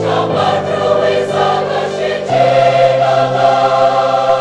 Shama Drui Saka Shiji Gala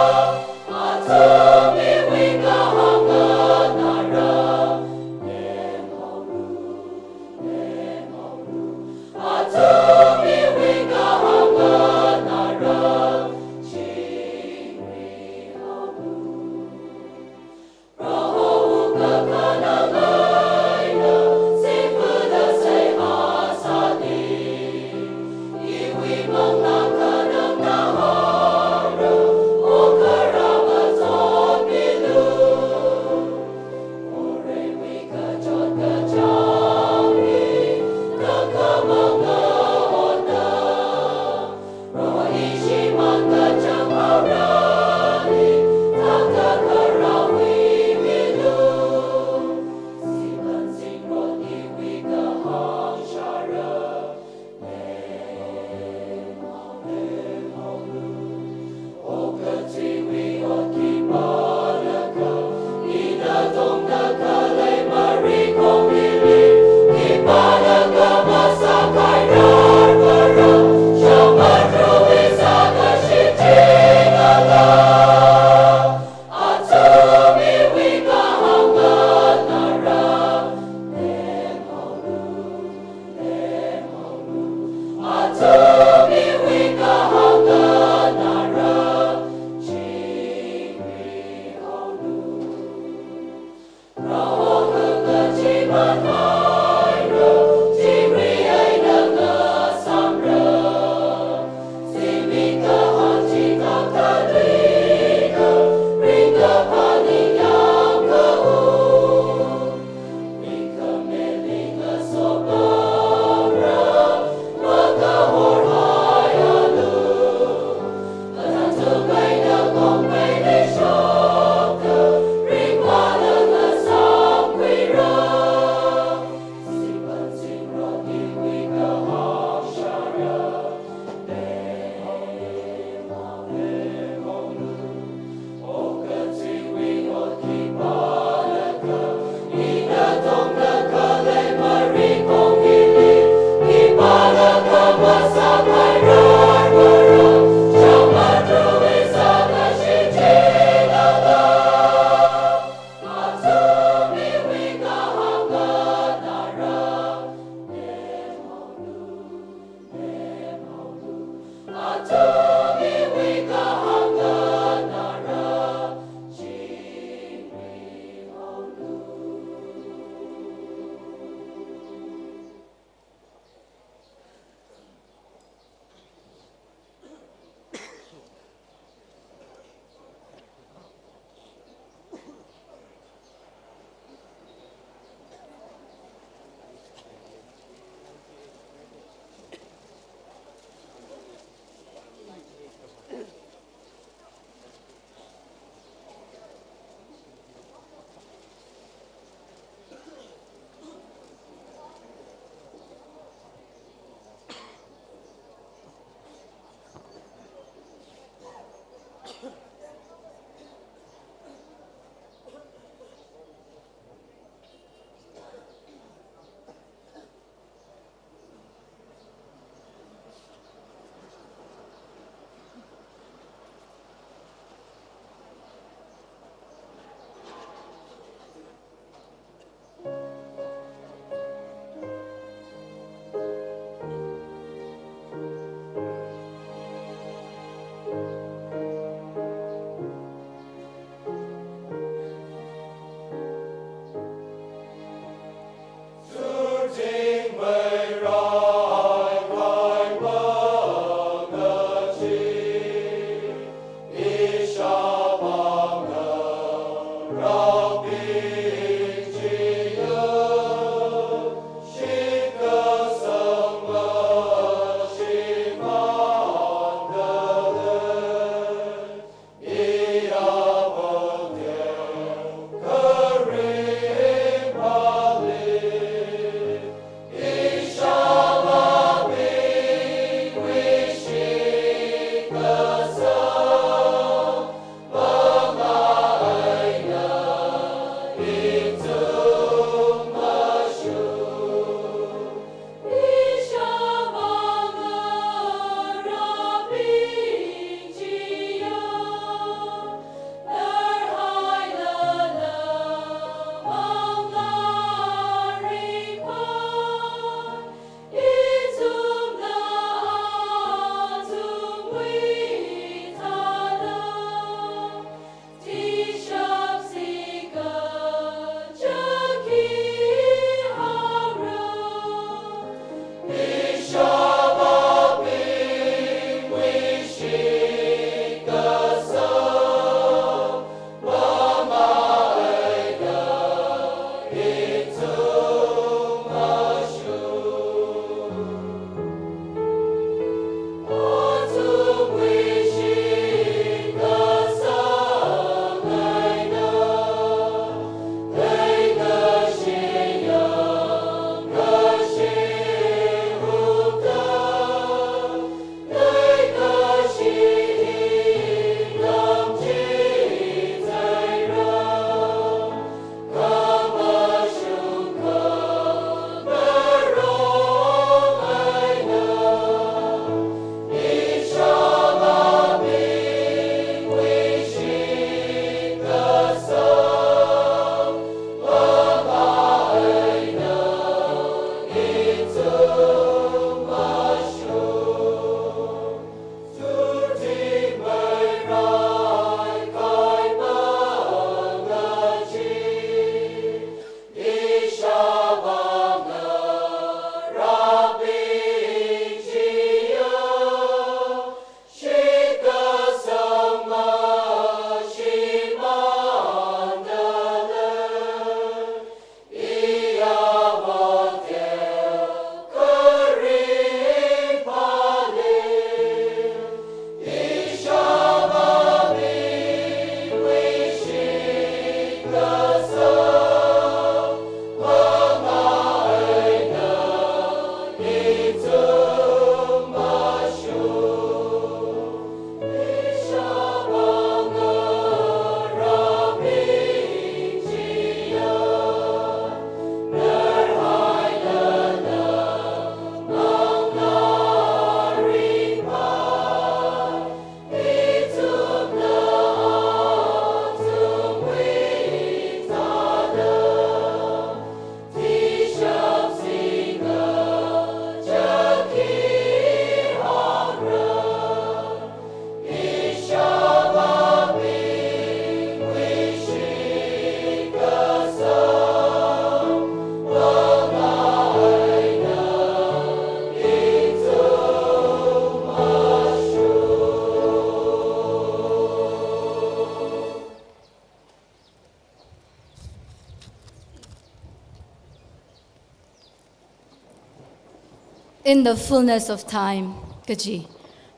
In the fullness of time, Kaji,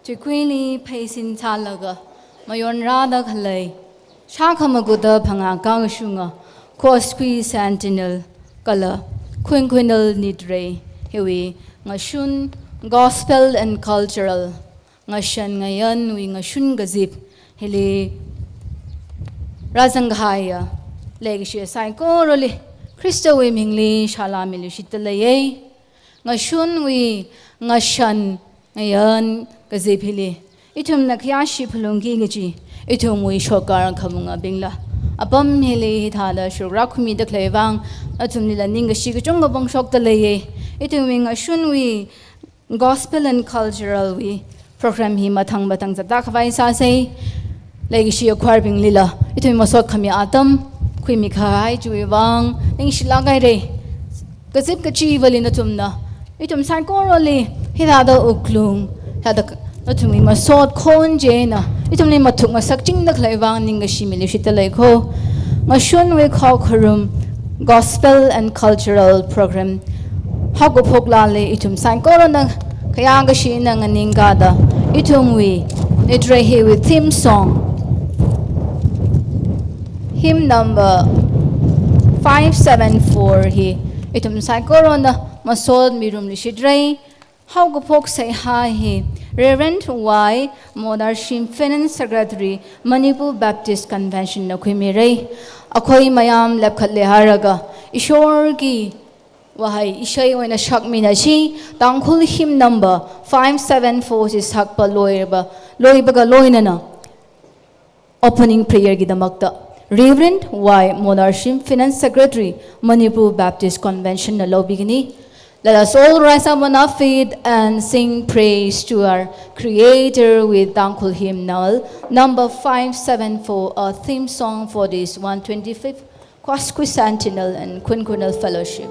to Queenie Pacing Talaga, Mayon Rada Kalay, Shakamaguda Panga Gangshunga, QUASQUICENTENNIAL, Kala, QUINQUENNIAL Nidre, Hiwi, Ngashun, Gospel and Cultural, Ngashan Ngayan, we Ngashun Gazip, Hili Razanghaya, Legacy Psychorally, Christo Wimingly, Shalam Illushitalaye. Ngashun we Ngashan Ngayan Gazipili. Itum Nakyashi Palungi Gaji. Itum we Shokar and Kamunga Bingla. Abum Hili Hitala, Shurakumi the Clavang, Atum Nila Ninga Shigajunga Bong Shok the Laye. Itum we Ngashun we Gospel and Cultural we program him Matang Batang Zatakavai Sase. Legacy acquiring Lila. Itum Masot Khami Atom, Quimikai, Juivang, Ningshilagai. Gazip Gachi Valinatumna. Itum Sankoroli, Hidada Ukhlul, had a Tumi Masot, Kon Jana, Itum Lima took my sucking the Clavang Ningashimi Shitaleko, Mashun we Haokaphok Gospel and Cultural Program, Haokaphok Lale, Itum Sankorona, Kayangashi Nangada, Itum we, Nidre with theme song, hymn number 574 he, Itum Sankorona. Masot mirum lishidrei, Haokaphok Seiha he, Reverend Y. Modarshim Finance Secretary, Manipur Baptist Convention na Kumirei, Akoi Mayam Lepkat Leharaga, Ishorgi Wahai Ishay when a shak minashi, TANGKHUL hymn number 574 is Hakpa Loibaga Loinana. Opening prayer Gidamakta. Reverend Y. Modarshim Finance Secretary, Manipur Baptist Convention na Lobigini. Let us all rise up on our feet and sing praise to our Creator with TANGKHUL hymnal number 574, a theme song for this 125th QUASQUICENTENNIAL and Quinquennial Fellowship.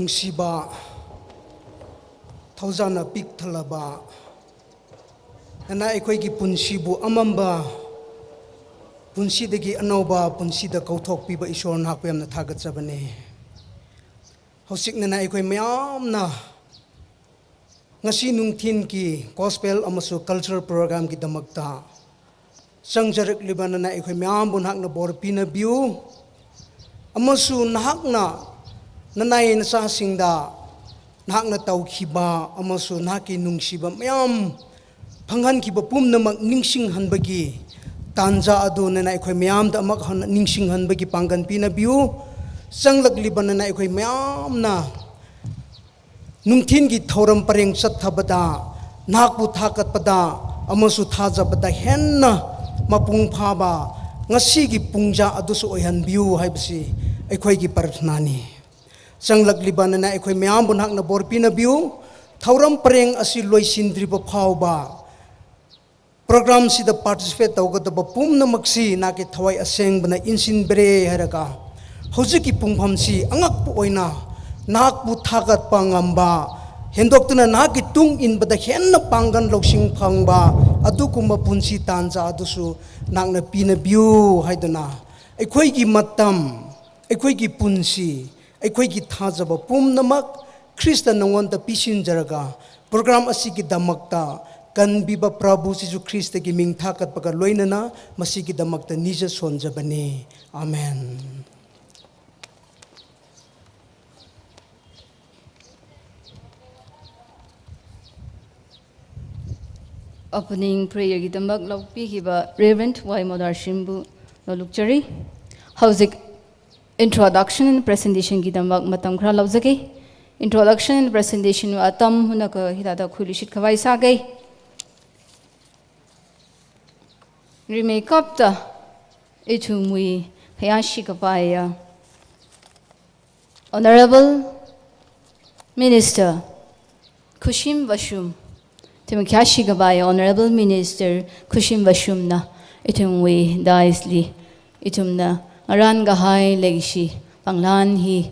nungsiba thaujana pik thalaba nana ekhoi gi punsibu amamba punsi degi anoba punsi da kauthok piba ishor nak pem na thagat jabane hosik nana ekhoi mayam na ngasi nungthin ki gospel amasu cultural program ki damakta sangjarak libana na ekhoi mayam bun hak na bor pina biu amasu nahak na nanay na sa singda nahak na tawkhiba amasu nahaki nungsiba mayam panghan ki bapum na magningsing hanbagi tanja ado na ekhoi mayam da mag ningsing hanbagi panggan pina biu sanglag libana na ekhoi mayam na nungthin gi thoram pareng chat thabada nakpu thakat pada amasu thaja pada henna mapung phaba ngasi gi pungja adusu oihan biu haibsi ekhoi gi parthna ni sanglag libana na ekhoi mayam bun hak na borpina biu thoram pareng asi loisindri ba phawba program si da participate tawgada ba pum na maksi na ke thawai aseng bana insin bre haraga hojiki pungpham si angak pu oina nak bu thagat pangamba hendoktuna nak ki tung in bada henna panggan loksing phangba adu kuma punsi tanja adusu nak na pina biu haiduna ekhoi gi matam ekhoi gi punsi ekhoi gi thajaba pum namak Christian nongon ta pisin jaraga program asi ki damakta kan biba Prabhu Jesu Christ ki ming thakat paga loinana masi ki damakta nija sonjabane amen. Opening prayer gidamak lokpi hiba Reverend Y Modarshim bu lolukchari hauzik introduction and presentation gidamak matam khra lawjage introduction and presentation atam hunaka hidada khulishit khawai sagai Rimai kapta itumwi hayashi kapaya Honorable Minister Kushim Vashum Timakashi Gabaya, Honorable Minister Kushim Vashumna, Itumwe Daisli, Itumna, Aran Gahai Legishi, Panglan hi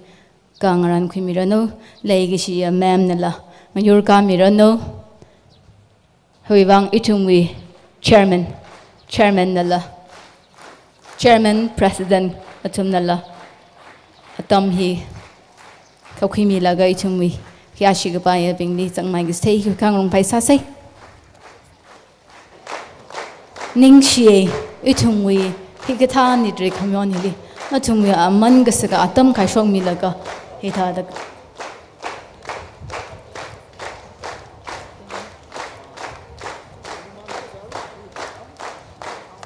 Gangaran Kimirano, Legishi a Mam Nala, Mayurka Mirano, Huivang Itumwe, Chairman Nala, Chairman President Atumnala, Atamhi, Kakimi Laga Itumwe. Yashi Gabaya being leads on my stay, you can't run by Sase Ningshi, Itumwe, Higatan, Nidri community, not to me a mangasaga, Atam Kashong Milaga, Hita.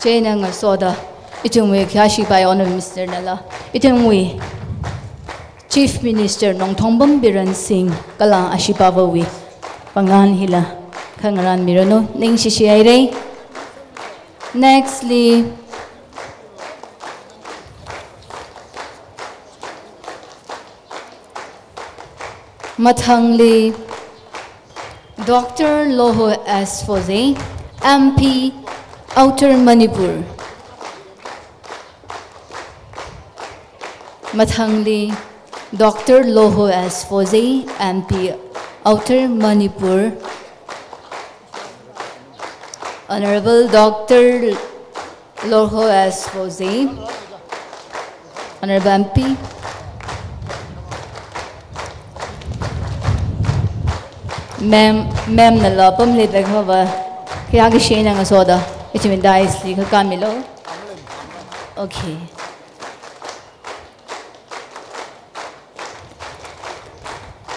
Jane and Soda, Itumwe, Yashi by honor Mr. Nala, Itumwe. Chief Minister Nong Thongbam Biren Singh Kala Ashipawawi Pangan Hila Kangaran Mirano Ning Shishiaire. Nextly Mathangli Dr. Lorho S. Pfoze MP Outer Manipur Mathangli Dr. Lorho S. Pfoze, MP, Outer Manipur. Honorable Dr. Lorho S. Pfoze, Honorable MP. Ma'am nalapam lidag hava. Kaya gishin ang soda. Ito yung dais li kakamilo. Okay.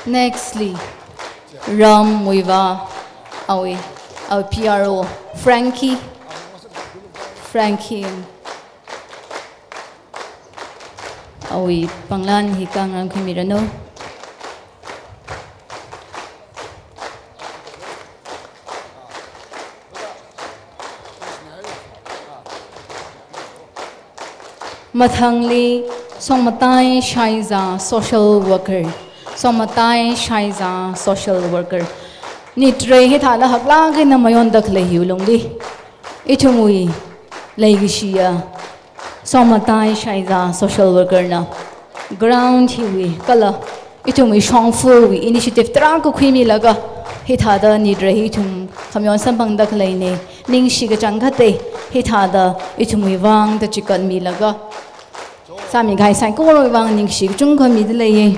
Nextly, Muivah, our PRO, Frankie, awi panglan hikang ang kumirano. Mathangli, Songmatai Shaiza, social worker. Somatai Shaiza, social worker. Nitre hitala haklagi na mayon dakle hiulongli. Itumui Legishia. Somatai Shaiza, social worker na. Ground hiwi kala itum wi shongfu wi initiative tra ko khimi laga hi thada ni rahi thum khamyon sampang dak laine ning shi ga changhate hi thada itum wi wang da chikan mi laga sami gai sai ko ro wang ning shi chung khami de lai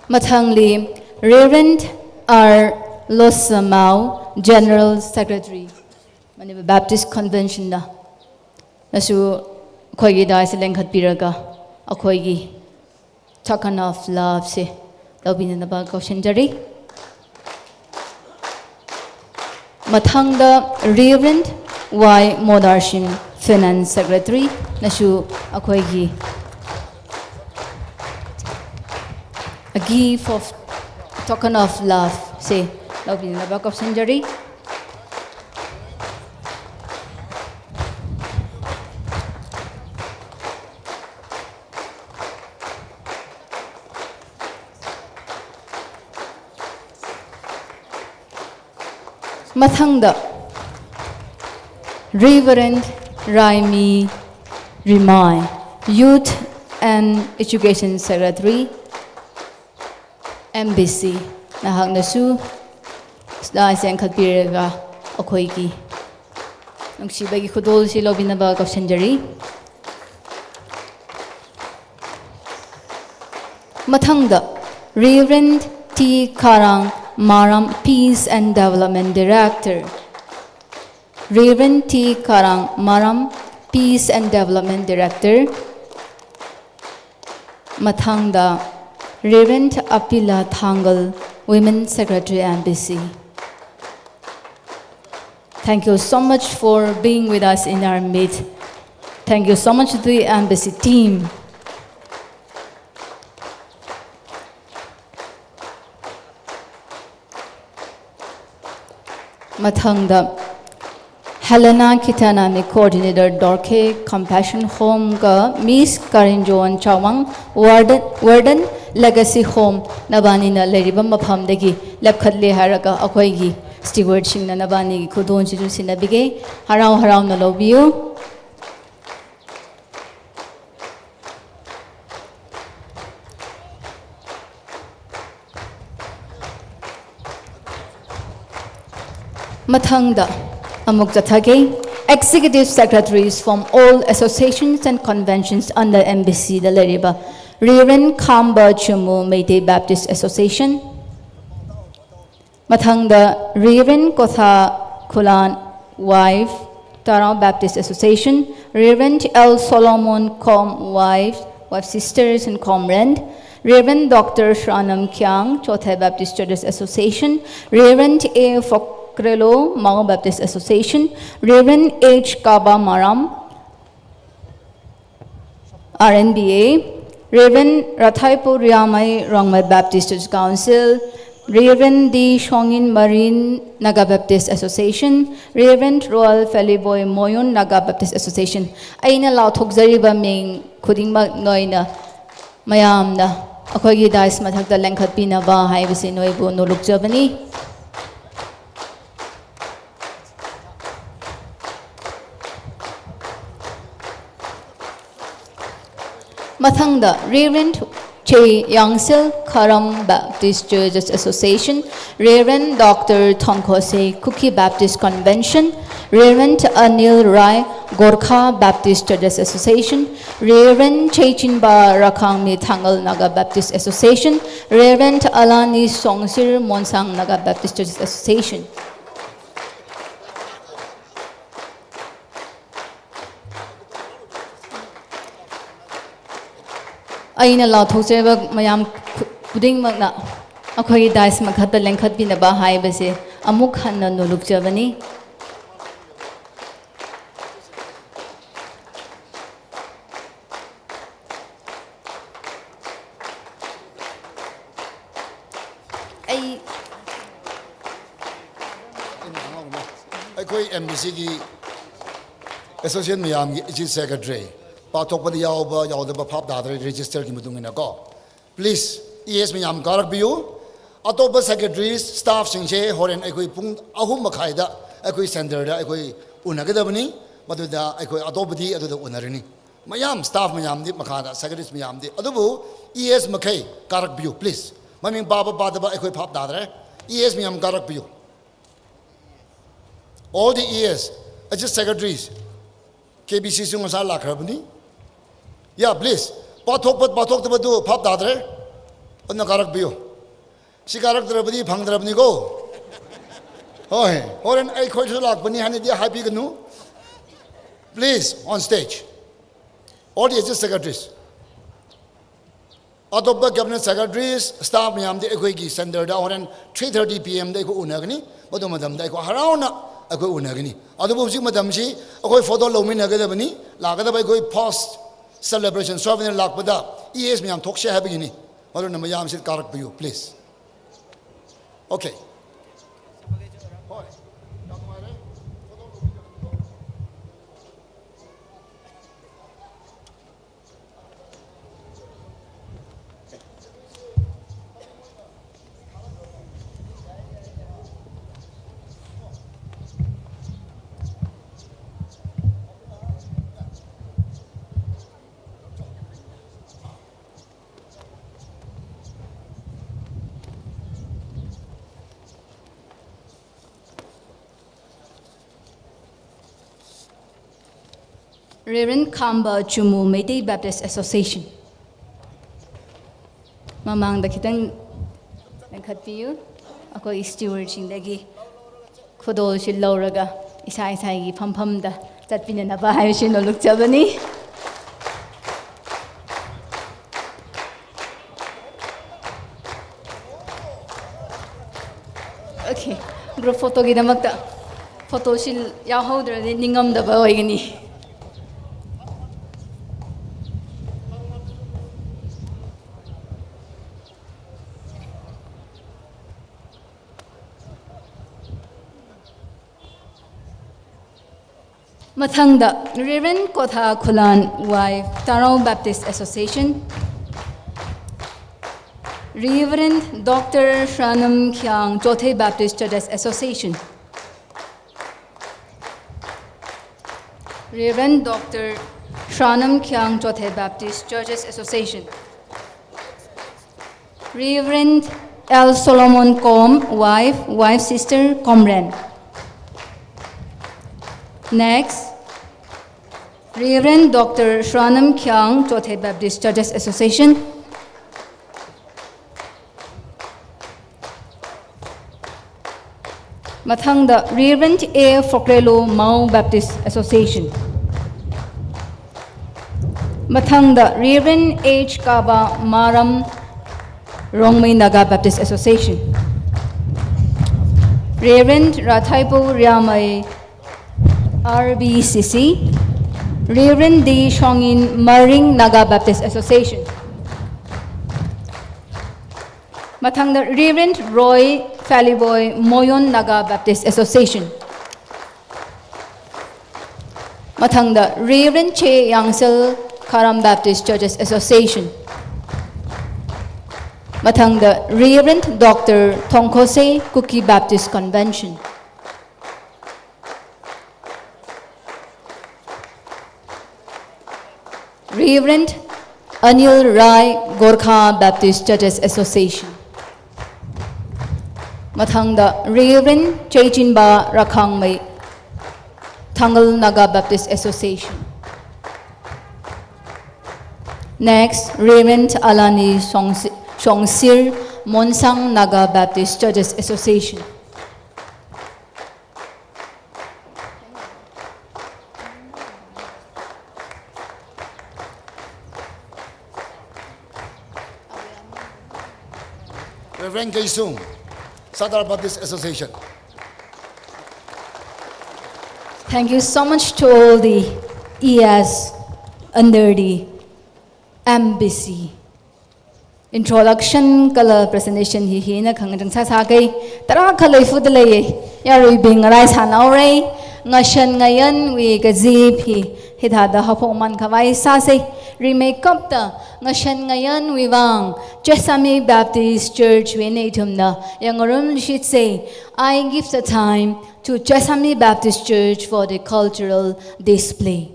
Mathangli Reverend R. Losamau, General Secretary, Manipur Baptist Convention da. Nasu koigi da silengkat piraga, akoigi token of love se. Lobin na ba kaushenjari. Mathangda Reverend Y. Modarshim, Finance Secretary, nasu akoigi a gift of token of love say love in the back of century Mathangda Reverend Rimai, Youth and Education Secretary MBC nahak nasu da sen khatpirega akhoi ki nungsi bagi khudol si lobina ba ka senjari mathangda Reverend T Karang Maram Peace and Development Director Reverend T Karang Maram Peace and Development Director mathangda Reverend Apila Thangal, Women Secretary Embassy. Thank you so much for being with us in our midst. Thank you so much to the embassy team. Mathangda Helena Kitanami Coordinator Dorke Compassion Home Ka Miss Karinjoan Chawang Warden Legacy Home Nabani na Leribam Mapam Degi Lepkhatle Haraga Akoigi Steward Sing na Nabani Kudon Chidu Sinabige Harau na Lobiu Mathangda Amukjathage Executive Secretaries from all associations and conventions under MBC the Leriba Reverend Kamba Chumu Meitei Baptist Association Mathangda Reverend Kotha Kulan Wife Tarao Baptist Association Reverend L. Solomon Com Wife Sisters and Comrade Reverend Dr. Shranam Kyang Chothai Baptist Churches Association Reverend A. Ukhrul Mao Baptist Association Reverend H. Kaba Maram RNBA Reverend Rathaipo Rimai Rangmai Baptist Church Council Reverend D. Shongin Marine Naga Baptist Association Reverend Royal Feliboy Moyon Naga Baptist Association Aina Lao Thokzariba Ming Khudingmak Noina Mayamna Akogi Dais Mathakta Lengkhat Pinaba Haibasi Noibu Nulukjabani Mathangda Reverend Che Yangsil Karam Baptist Churches Association Reverend Dr. Tongkhose Kuki Baptist Convention Reverend Anil Rai Gorkha Baptist Churches Association Reverend Chechinba Rakhangmi Thangal Naga Baptist Association Reverend Alani Songsir Monsang Naga Baptist Churches Association Aina Lao Thokjeba Mayam Puding Magna Akhoi Dais Makhata Lengkhat Binaba Haibase Amuk Hanna Nulukjabani Akhoi MBC Association Mayam Chief Secretary Pathokpadi yauba yaudaba phap dadre register ki mutungina ko please yes Mayam karak biu atopa secretaries staff singse horen akhoi pung ahum makhai da ꯑꯩꯈꯣꯏ ꯁꯦꯟꯇꯔꯗ ꯑꯩꯈꯣꯏ ꯎꯅꯒꯗꯕꯅꯤ ꯃꯗꯨꯗ ꯑꯩꯈꯣꯏ ꯑꯇꯣꯞꯄꯗꯤ ꯑꯗꯨꯗ ꯎꯅꯔꯅꯤ ꯃꯌꯥꯝ staff ꯃꯌꯥꯝꯗꯤ ꯃꯈꯥꯗ ꯁꯦꯀ꯭ꯔꯦꯇꯔꯤꯁ ꯃꯌꯥꯝꯗꯤ ꯑꯗꯨꯕꯨ ꯏ.ꯑꯦꯁ ꯃꯈꯩ ꯀꯥꯔꯛꯄꯤꯌꯨ ꯄ꯭ꯂꯤꯖ ꯃꯃꯤꯡ ꯄꯥꯕ ꯄꯥꯗꯕ ꯑꯩꯈꯣꯏ ꯚꯥꯞ ꯇꯥꯗ꯭ꯔꯦ ꯏ.ꯑꯦꯁ ꯃꯌꯥꯝ ꯀꯥꯔꯛꯄꯤꯌꯨ all the E.S. just secretaries KBC ꯁꯨ ꯉꯁꯥ ꯂꯥꯛꯈ꯭ꯔꯕꯅꯤ ꯌꯥ ꯄ꯭ꯂꯤꯖ ꯄꯥꯊꯣꯛꯇꯕꯗꯨ ꯚꯥꯞ ꯇꯥꯗ꯭ꯔꯦ ꯑꯗꯨꯅ ꯀꯥꯔꯛꯄꯤꯌꯨ ꯁꯤ ꯀꯥꯔꯛꯇ꯭ꯔꯕꯗꯤ ꯐꯪꯗ꯭ꯔꯕꯅꯤꯀꯣ ꯍꯣꯏ ꯍꯣꯔꯦꯟ ꯑꯩꯈꯣꯏꯁꯨ ꯂꯥꯛꯄꯅꯤ ꯍꯥꯏꯅꯗꯤ ꯍꯥꯏꯕꯤꯒꯅꯨ please on stage all the secretaries atoppa cabinet secretaries staff mayamdi aikoigi center da horen 3:30 pm da ko unagani bodo madam da ko harauna akoi unagani adubu hujik madam si akoi photo lominagada lagadaba akoi post celebration souvenir lakpada es mayam thokshe habigini bodo na mayam sit karak piyu please okay Reverend Khamba Chumu Meitei Baptist Association. Mamang da kitang nagkhatpiyu ako steward sindagi khodol sil lauraga isa gi phampham da chatpina na ba hayo sin oluk chabani okay group photo gi damakta photo sil ya hodra ni ningam da ba oigani Mathangda, Reverend Kotha Khulan wife, Tarau Baptist Association. Reverend Dr. Shranam Khyang Chothe Baptist Churches Association. Reverend Dr. Shranam Khyang Chothe Baptist Churches Association. Reverend L. Solomon Kom wife sister Komran. Next, Reverend Dr. Shranam Khyang Chothe Baptist Churches Association. Mathangda, Reverend A. Fokrelo Mau Baptist Association. Mathangda, Reverend H. Kaba Maram Rongmei Naga Baptist Association. Reverend Rathaipo Ryamai RBCC, Reverend D. Shongin Maring Naga Baptist Association. Mathangda, Reverend Roy Faliboy Moyon Naga Baptist Association. Mathangda, Reverend Che Yangsel Karam Baptist Churches Association. Mathangda, Reverend Dr. Thongkhose Kuki Baptist Convention. Reverend Anil Rai Gorkha Baptist Churches Association. Mathangda, Reverend Chaichinba Rakhangmei Tangal Naga Baptist Association. Next, Reverend Alani Songsir Monsang Naga Baptist Churches Association. Reverend Kaisung, Sadar Baptist Association. Thank you so much to all the ES under the embassy. Introduction color presentation hi na khangang sa kai tara khalai fud lay ya roi bing rai sanaurai Ngashan Ngayan we gazip hi hithada hapok man khawai sa se Rimai kapta Ngashan Ngayan Muivah Jessami Baptist Church Venetumna Yangarum should say I give the time to Jessami Baptist Church for the cultural display.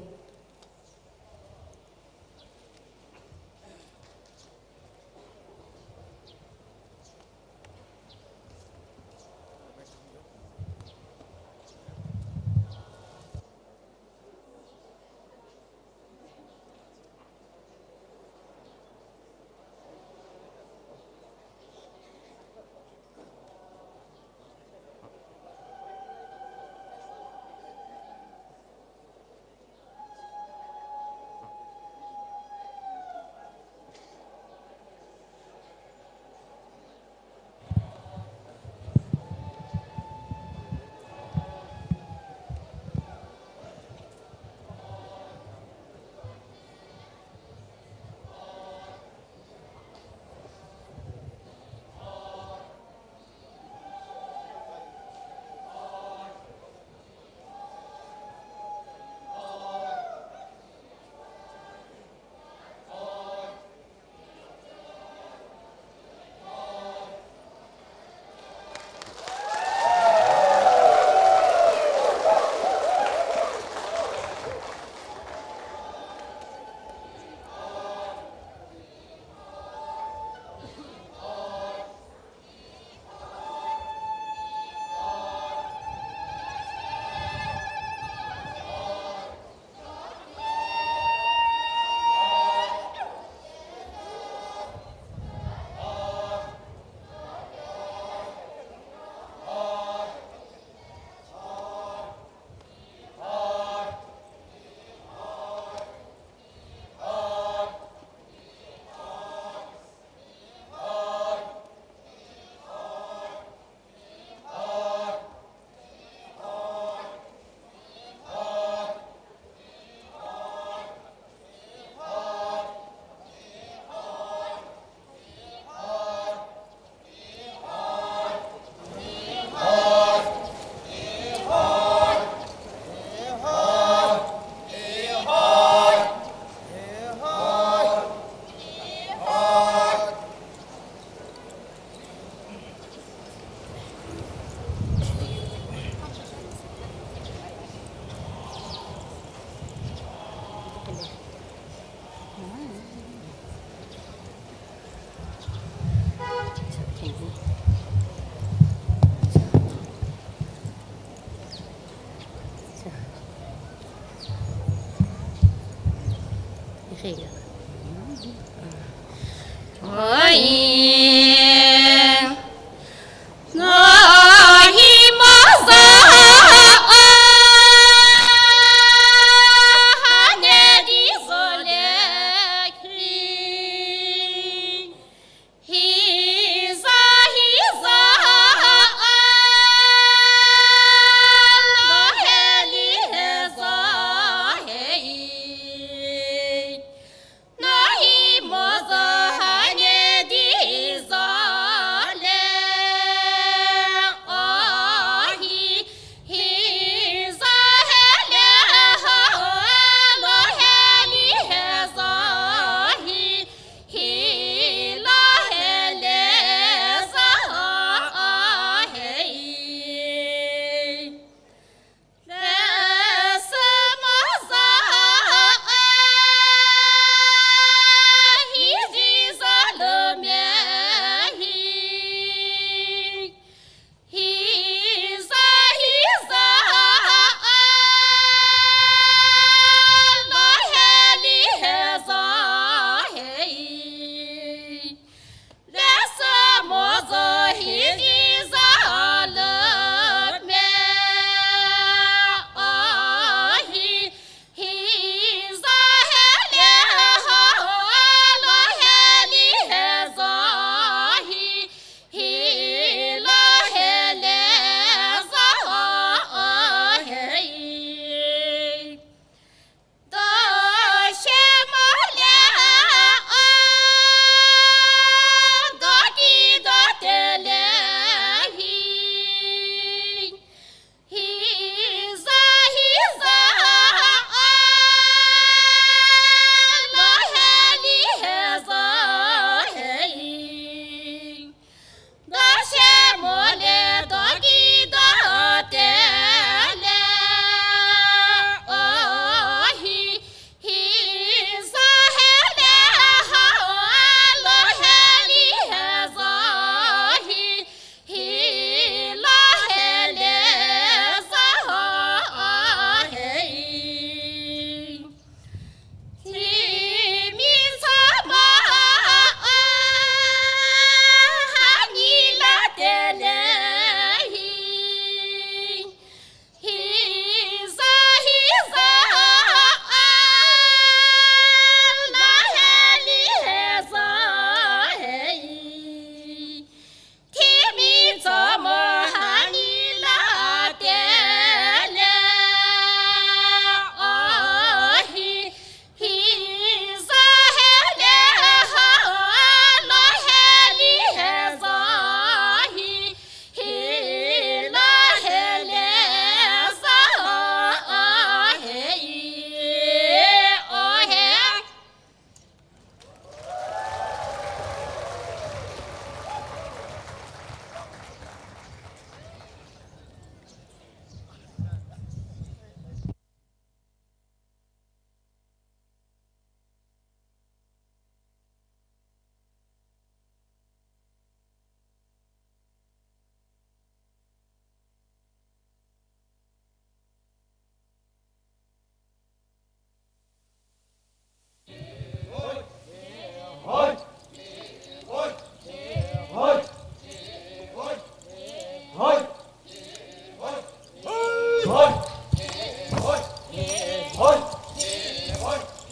Nahi moza hanye di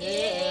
Hey!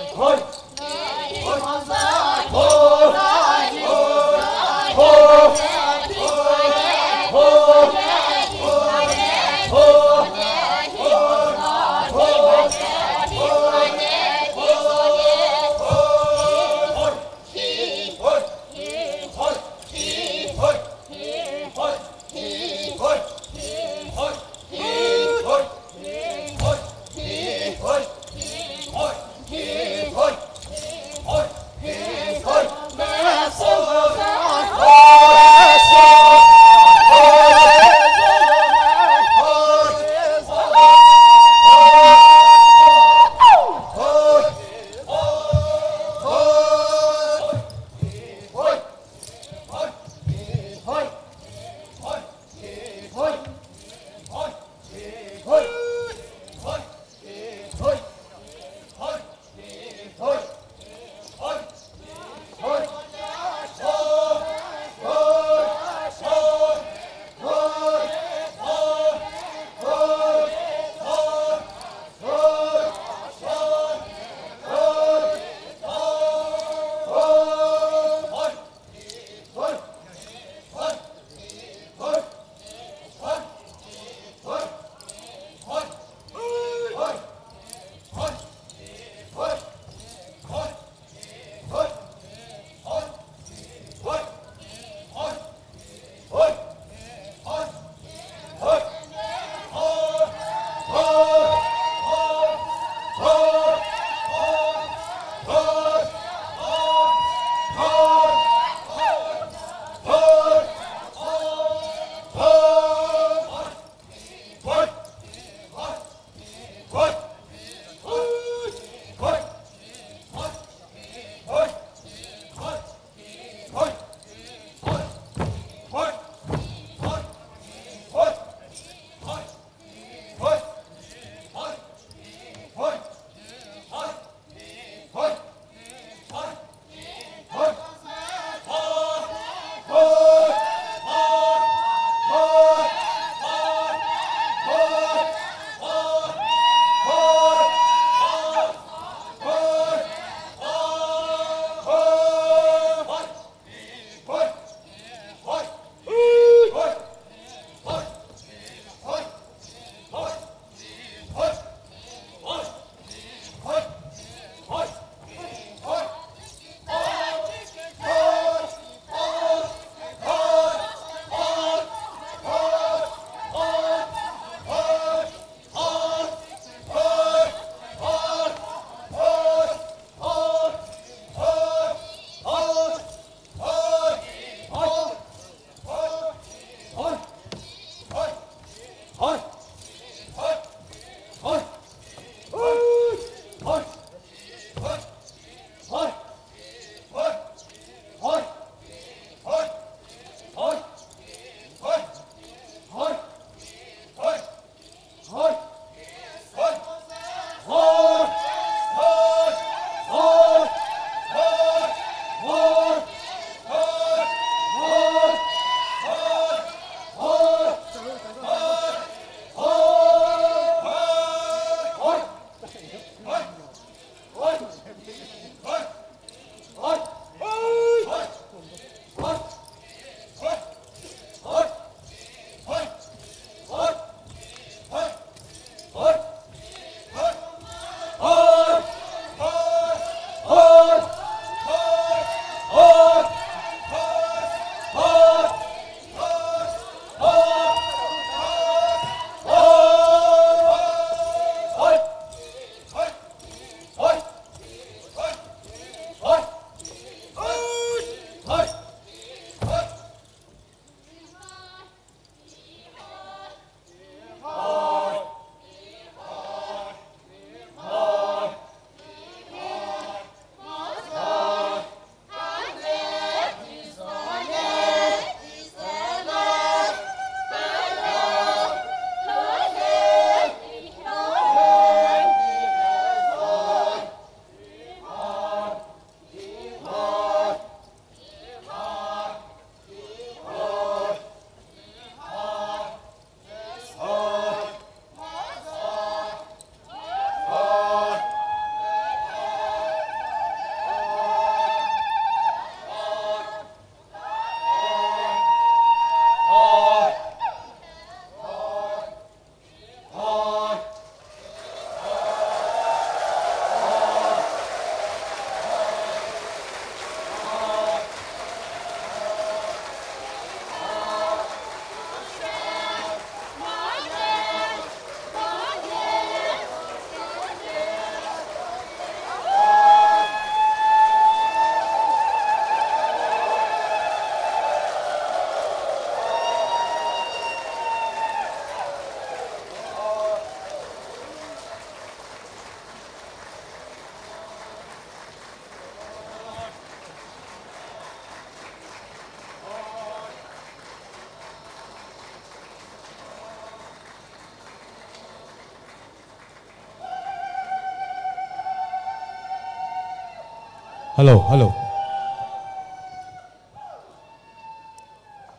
Hello, hello.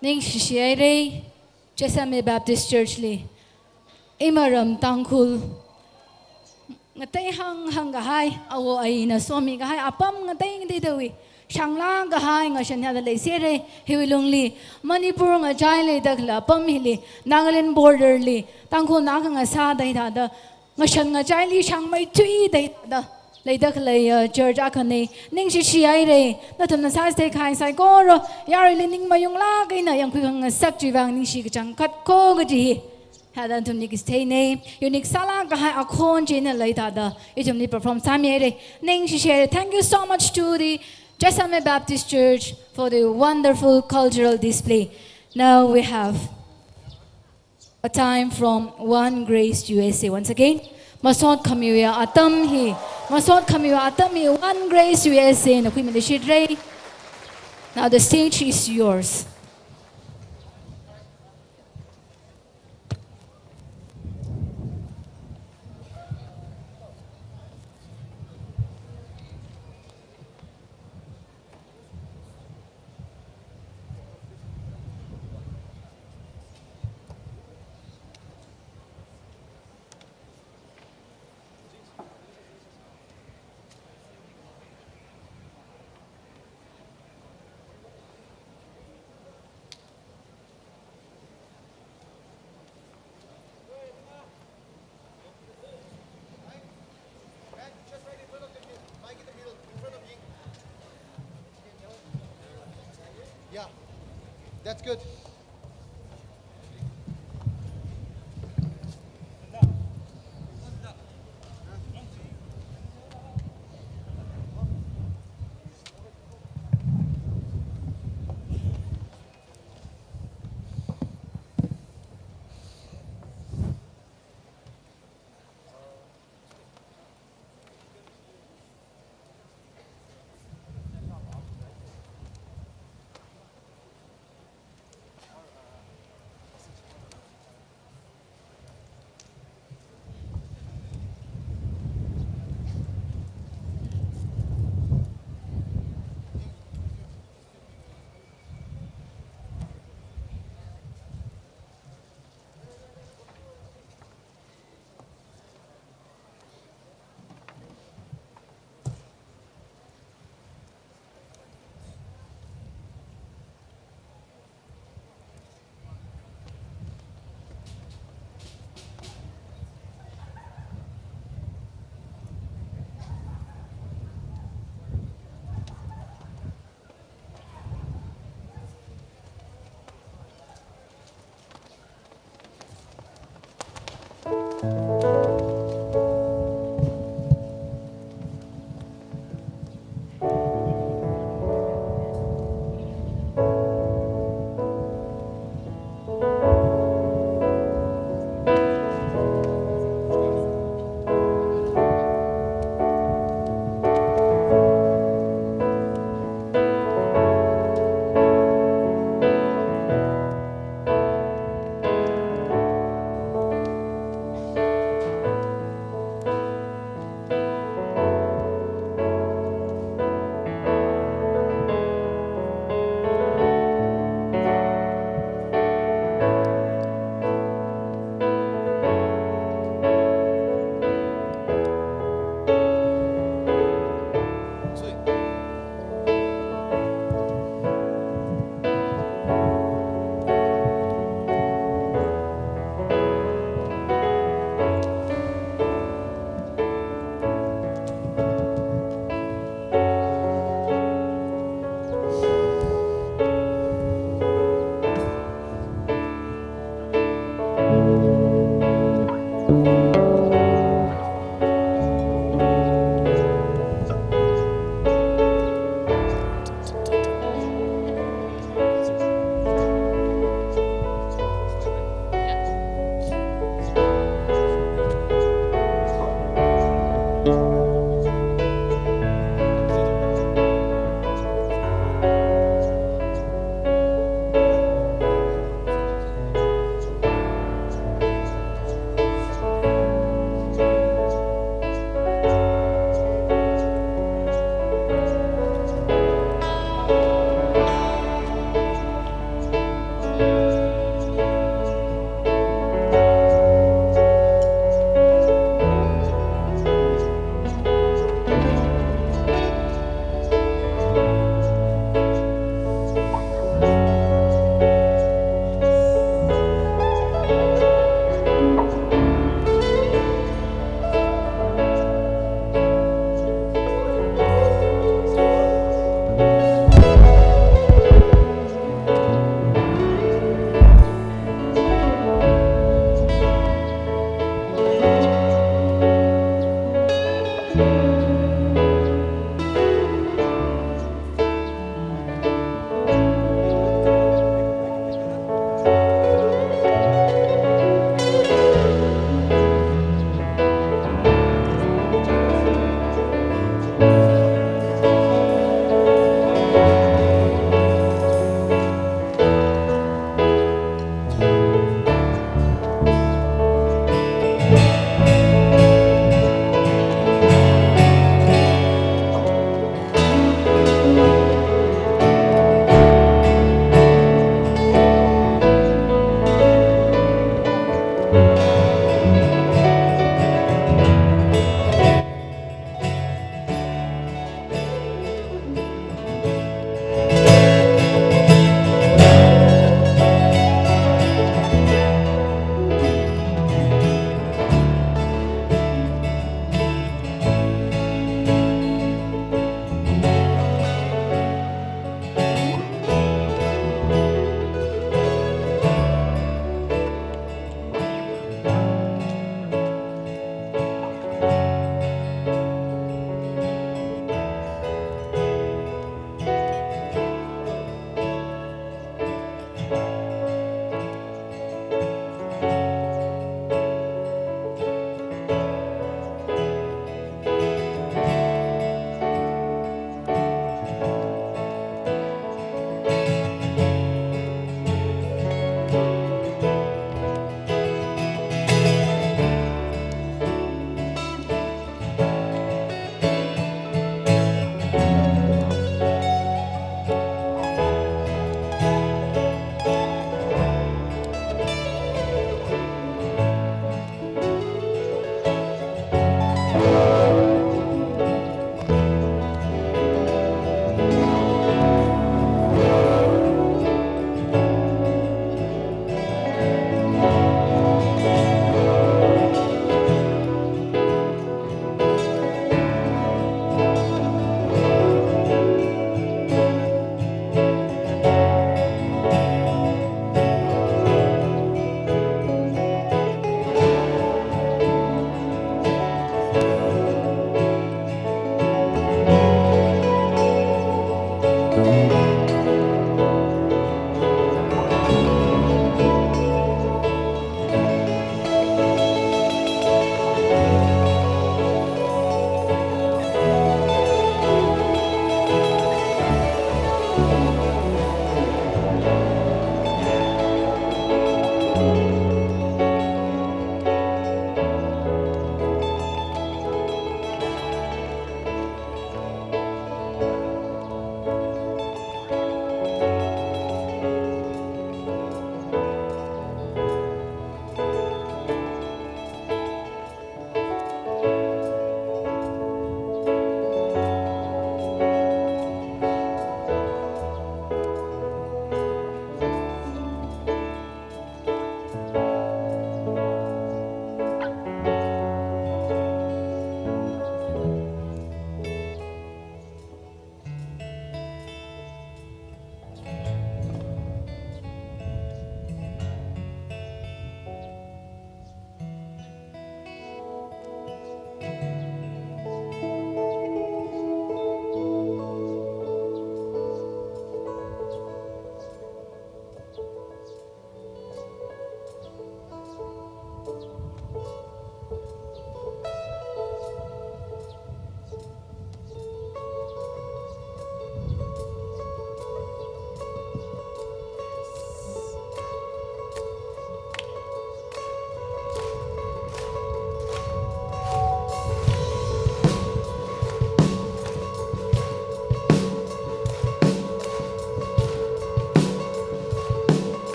Ning Shishiere, Jessami Baptist Church Li, Imaram TANGKHUL, Ngatay hang gahay, awo ay na somi gahay, apam ngatay hindi dawi. Shanglang gahay nga siya niya dalay sire, hiwilong li, Manipur nga jay li dagla, apam hili, Nangalin border li, TANGKHUL na nga sa day tada, nga siya nga jay li siyang may tui day tada. Later lay church akane ning si ai re na tum na sa ste khai sai ko ro yari le ning mayong la kai na yang khung sak ji wang ning si chang khat ko ga ji ha dan tum ni ki stay ne unique sala ga ha akhon ji na lai da da I tum ni perform sam ye re ning si share thank you so much to the Jessami Baptist Church for the wonderful cultural display. Now we have a time from One Grace USA once again. Masot Khami atam hi Masot Khami atam hi One Grace USA na kui Shri. Now the stage is yours. Yeah, that's good.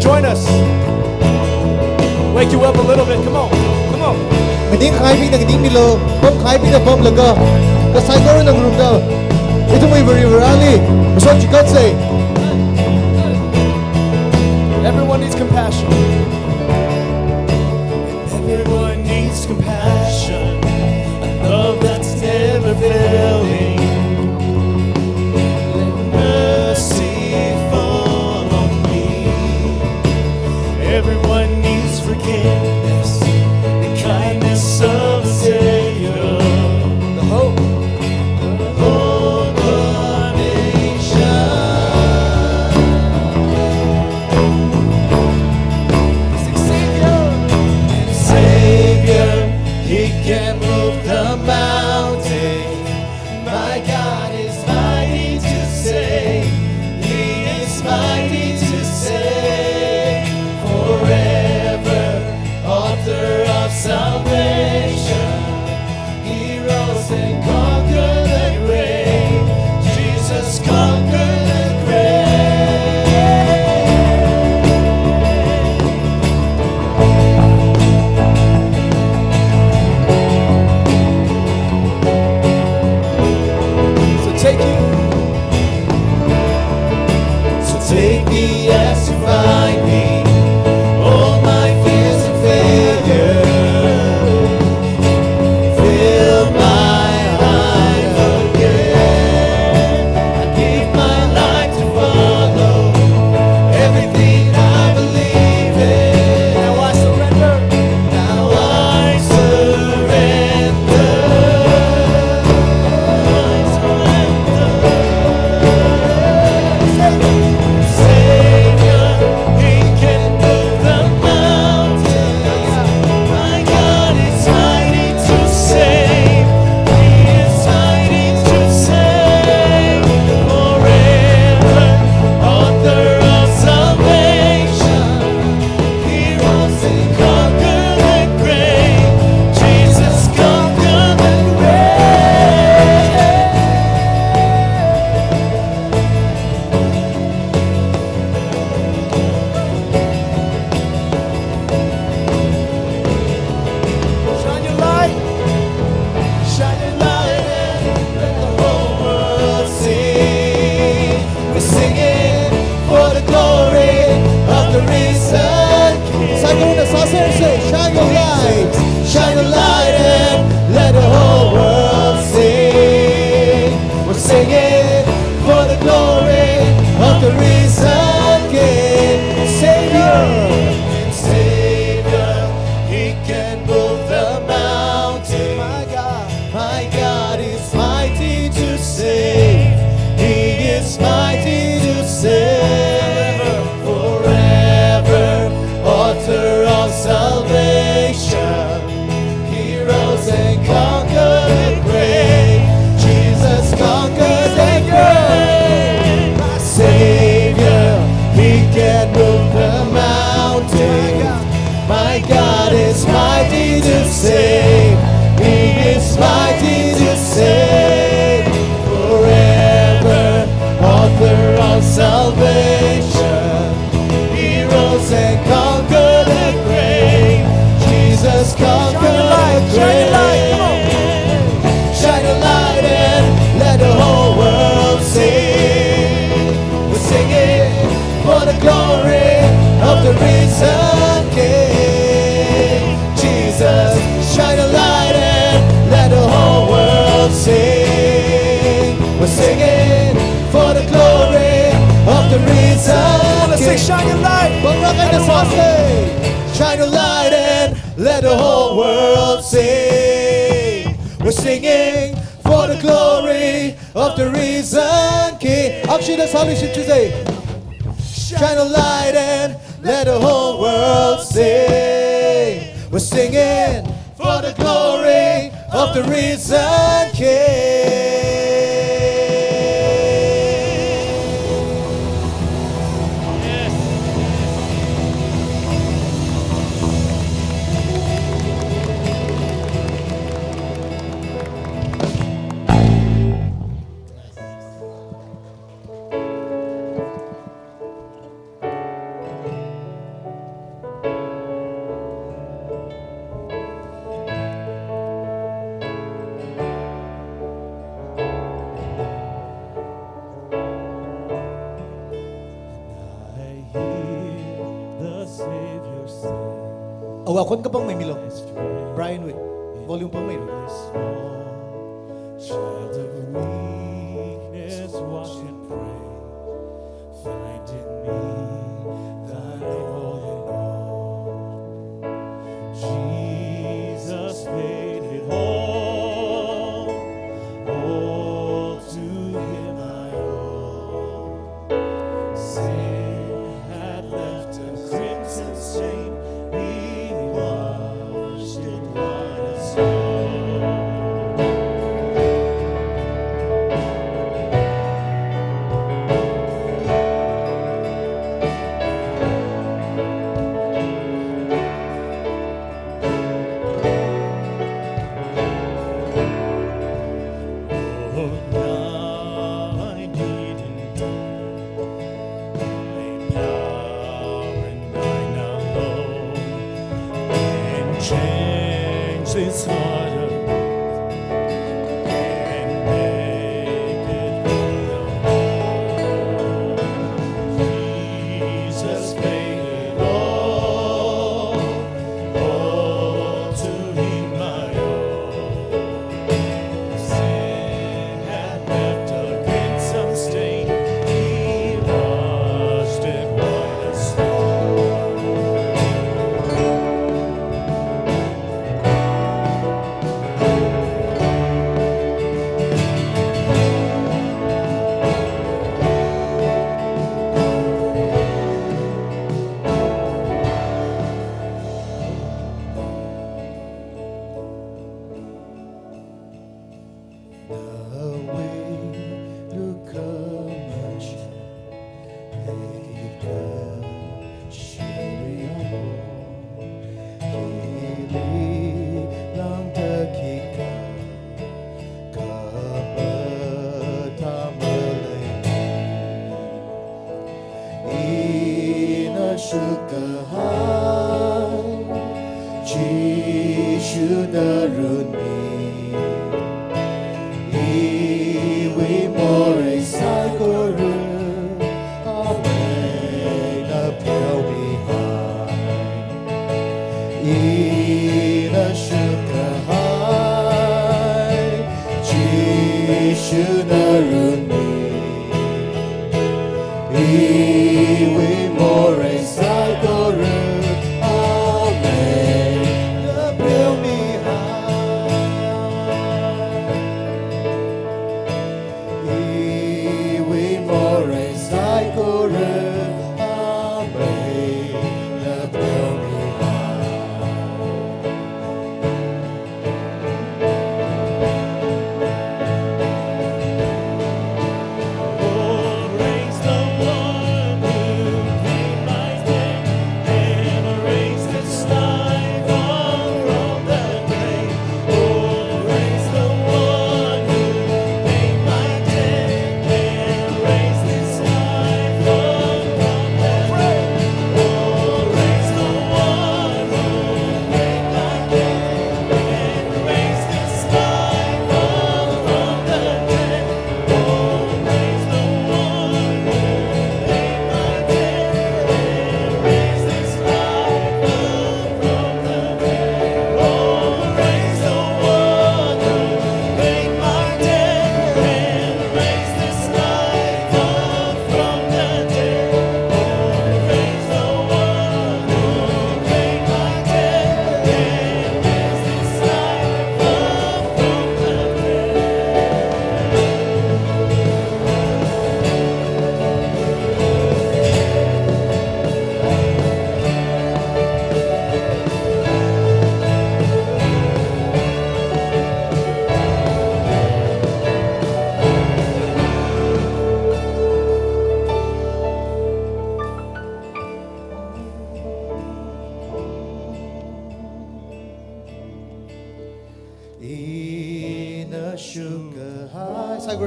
join us. Wake you up a little bit. Come on. Come on. Mending khai pi nang ding milo, pom khai pi na pom laga. Ka sai ko nang room da. Ito mo very rally. Masot Kachigat say. Everyone needs compassion. Everyone needs compassion. A love that's never failing. Let mercy fall on me. Everyone needs forgiveness. The kindness of the Savior. The hope. The hope of nation. Savior, He can move the mountain. My God is mighty to save. He is mighty to save. Forever, author of salvation. He rose and conquered the grave. Jesus conquered the grave. So take me as you find me, all my fears and failure. Fill my life again. I give my life to follow everything I believe in. Now I surrender. Now I surrender. Savior, He can move the mountains. My God is mighty to save. He is mighty to save. Forever, author of salvation. He rose and conquered the grave. Jesus conquered the grave. Shine your light, and let the whole world see. We're singing for the glory of the risen King. Sai ko na sa say shine your light. Shine a light and let the whole world see. We're singing for the glory of the risen King. Savior, He can move the mountain. My God is mighty to save. He is mighty to save. Forever, author of salvation. He rose and conquered the grave. Jesus conquered the grave. My Savior, He can move the mountain. My God is mighty to save. He is mighty to save. Forever, author of salvation. He rose and conquered the grave. Jesus conquered the grave. Shine a light and let the whole world see. We're singing for the glory of the risen King. Jesus, shine a light and let the whole world see. We're singing for the glory of the risen King. Shine your light. Shine a light and let the whole world see. We're singing for the glory of the risen King. Actually, that's how we should say. Shine a light and let the whole world see. We're singing for the glory of the risen King. Awa kon ka pang may milo. Brian with volume pang may. Child of weakness, watch and pray. Find in me thy all in all. Jesus paid it all. All to him I owe. Sin had left a crimson stain. He washed it white as snow. This heart of and make it whole. Jesus paid it all to him I owe. Sin had left a crimson stain, he washed it white as snow.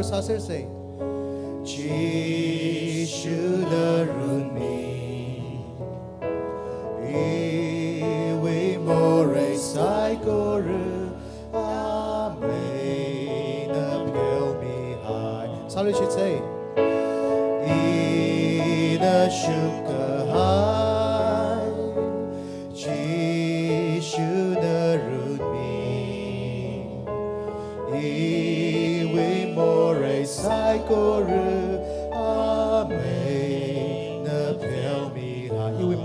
Sasir say, Chishudaruni, Iwi more saikoru, Amen, appeal me high. Sorry, should say, Ina shuka high,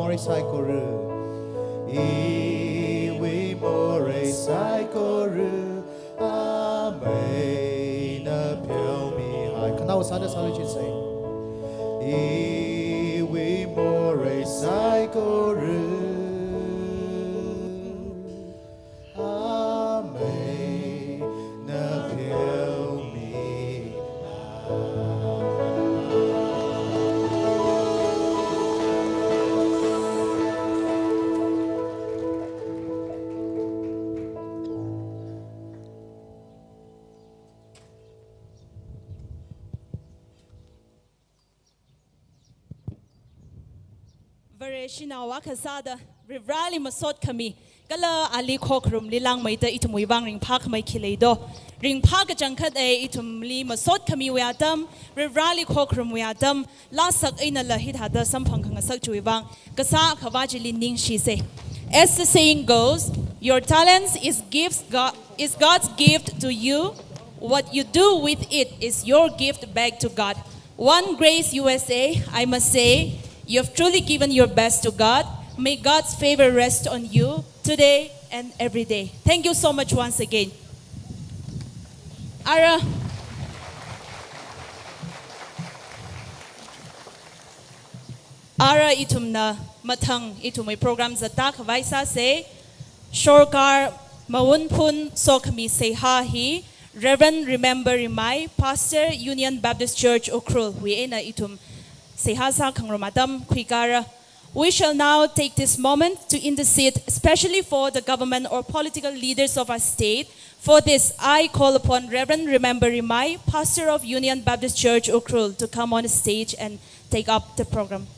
more saikoru. Iwi more saikoru. Amen. Appeal me high. Can I was how you say? Iwi more saikoru. Amen. Appeal me Shinawa Kasada, Rivrali Masot Khami, Gala Ali Kokrum, Lilang Maita itum Muivah Ring Park Mai Kiledo, Ring Park Jankat itum Li Masot Khami Weatam, Rivrali Kokrum Weatam, Lasak Ina Lahit Hada Sampang Sak Juivang, Kasa Kavajili Ning she say. As the saying goes, your talents is God's gift to you. What you do with it is your gift back to God. One Grace USA, I must say, you have truly given your best to God. May God's favor rest on you today and every day. Thank you so much once again. Ara itumna matang itumay program zatak vaisa se Shokar Mawunphun Sokhami Seiha hi Reverend Remember Rimai Pastor Union Baptist Church Ukhrul we ena itum Seiha sa kangromadam kuikara. We shall now take this moment to intercede, especially for the government or political leaders of our state. For this, I call upon Reverend Remember Rimai, Pastor of Union Baptist Church Ukhrul, to come on the stage and take up the program.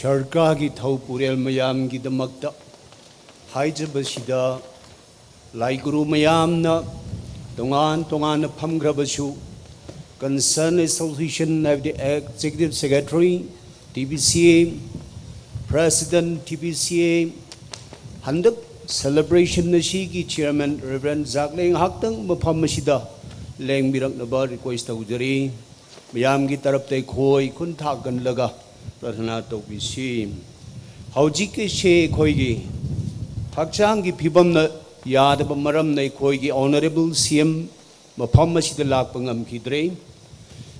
Sharka ki thau purel mayam ki damakta haijabasida laikuru mayam na tongan phamgrabasu concern association of the executive secretary TBCA president TBCA handak celebration na shi ki chairman Reverend Zakleng haktang maphamasida leng birak na ba request tawjari mayam ki tarap tai khoi kun thakan laga Pradhana Tobisi. Haujiki she koigi. Hakchangi pibam yadaba maram na koigi honorable CM Mapamasi lakpangam kidre.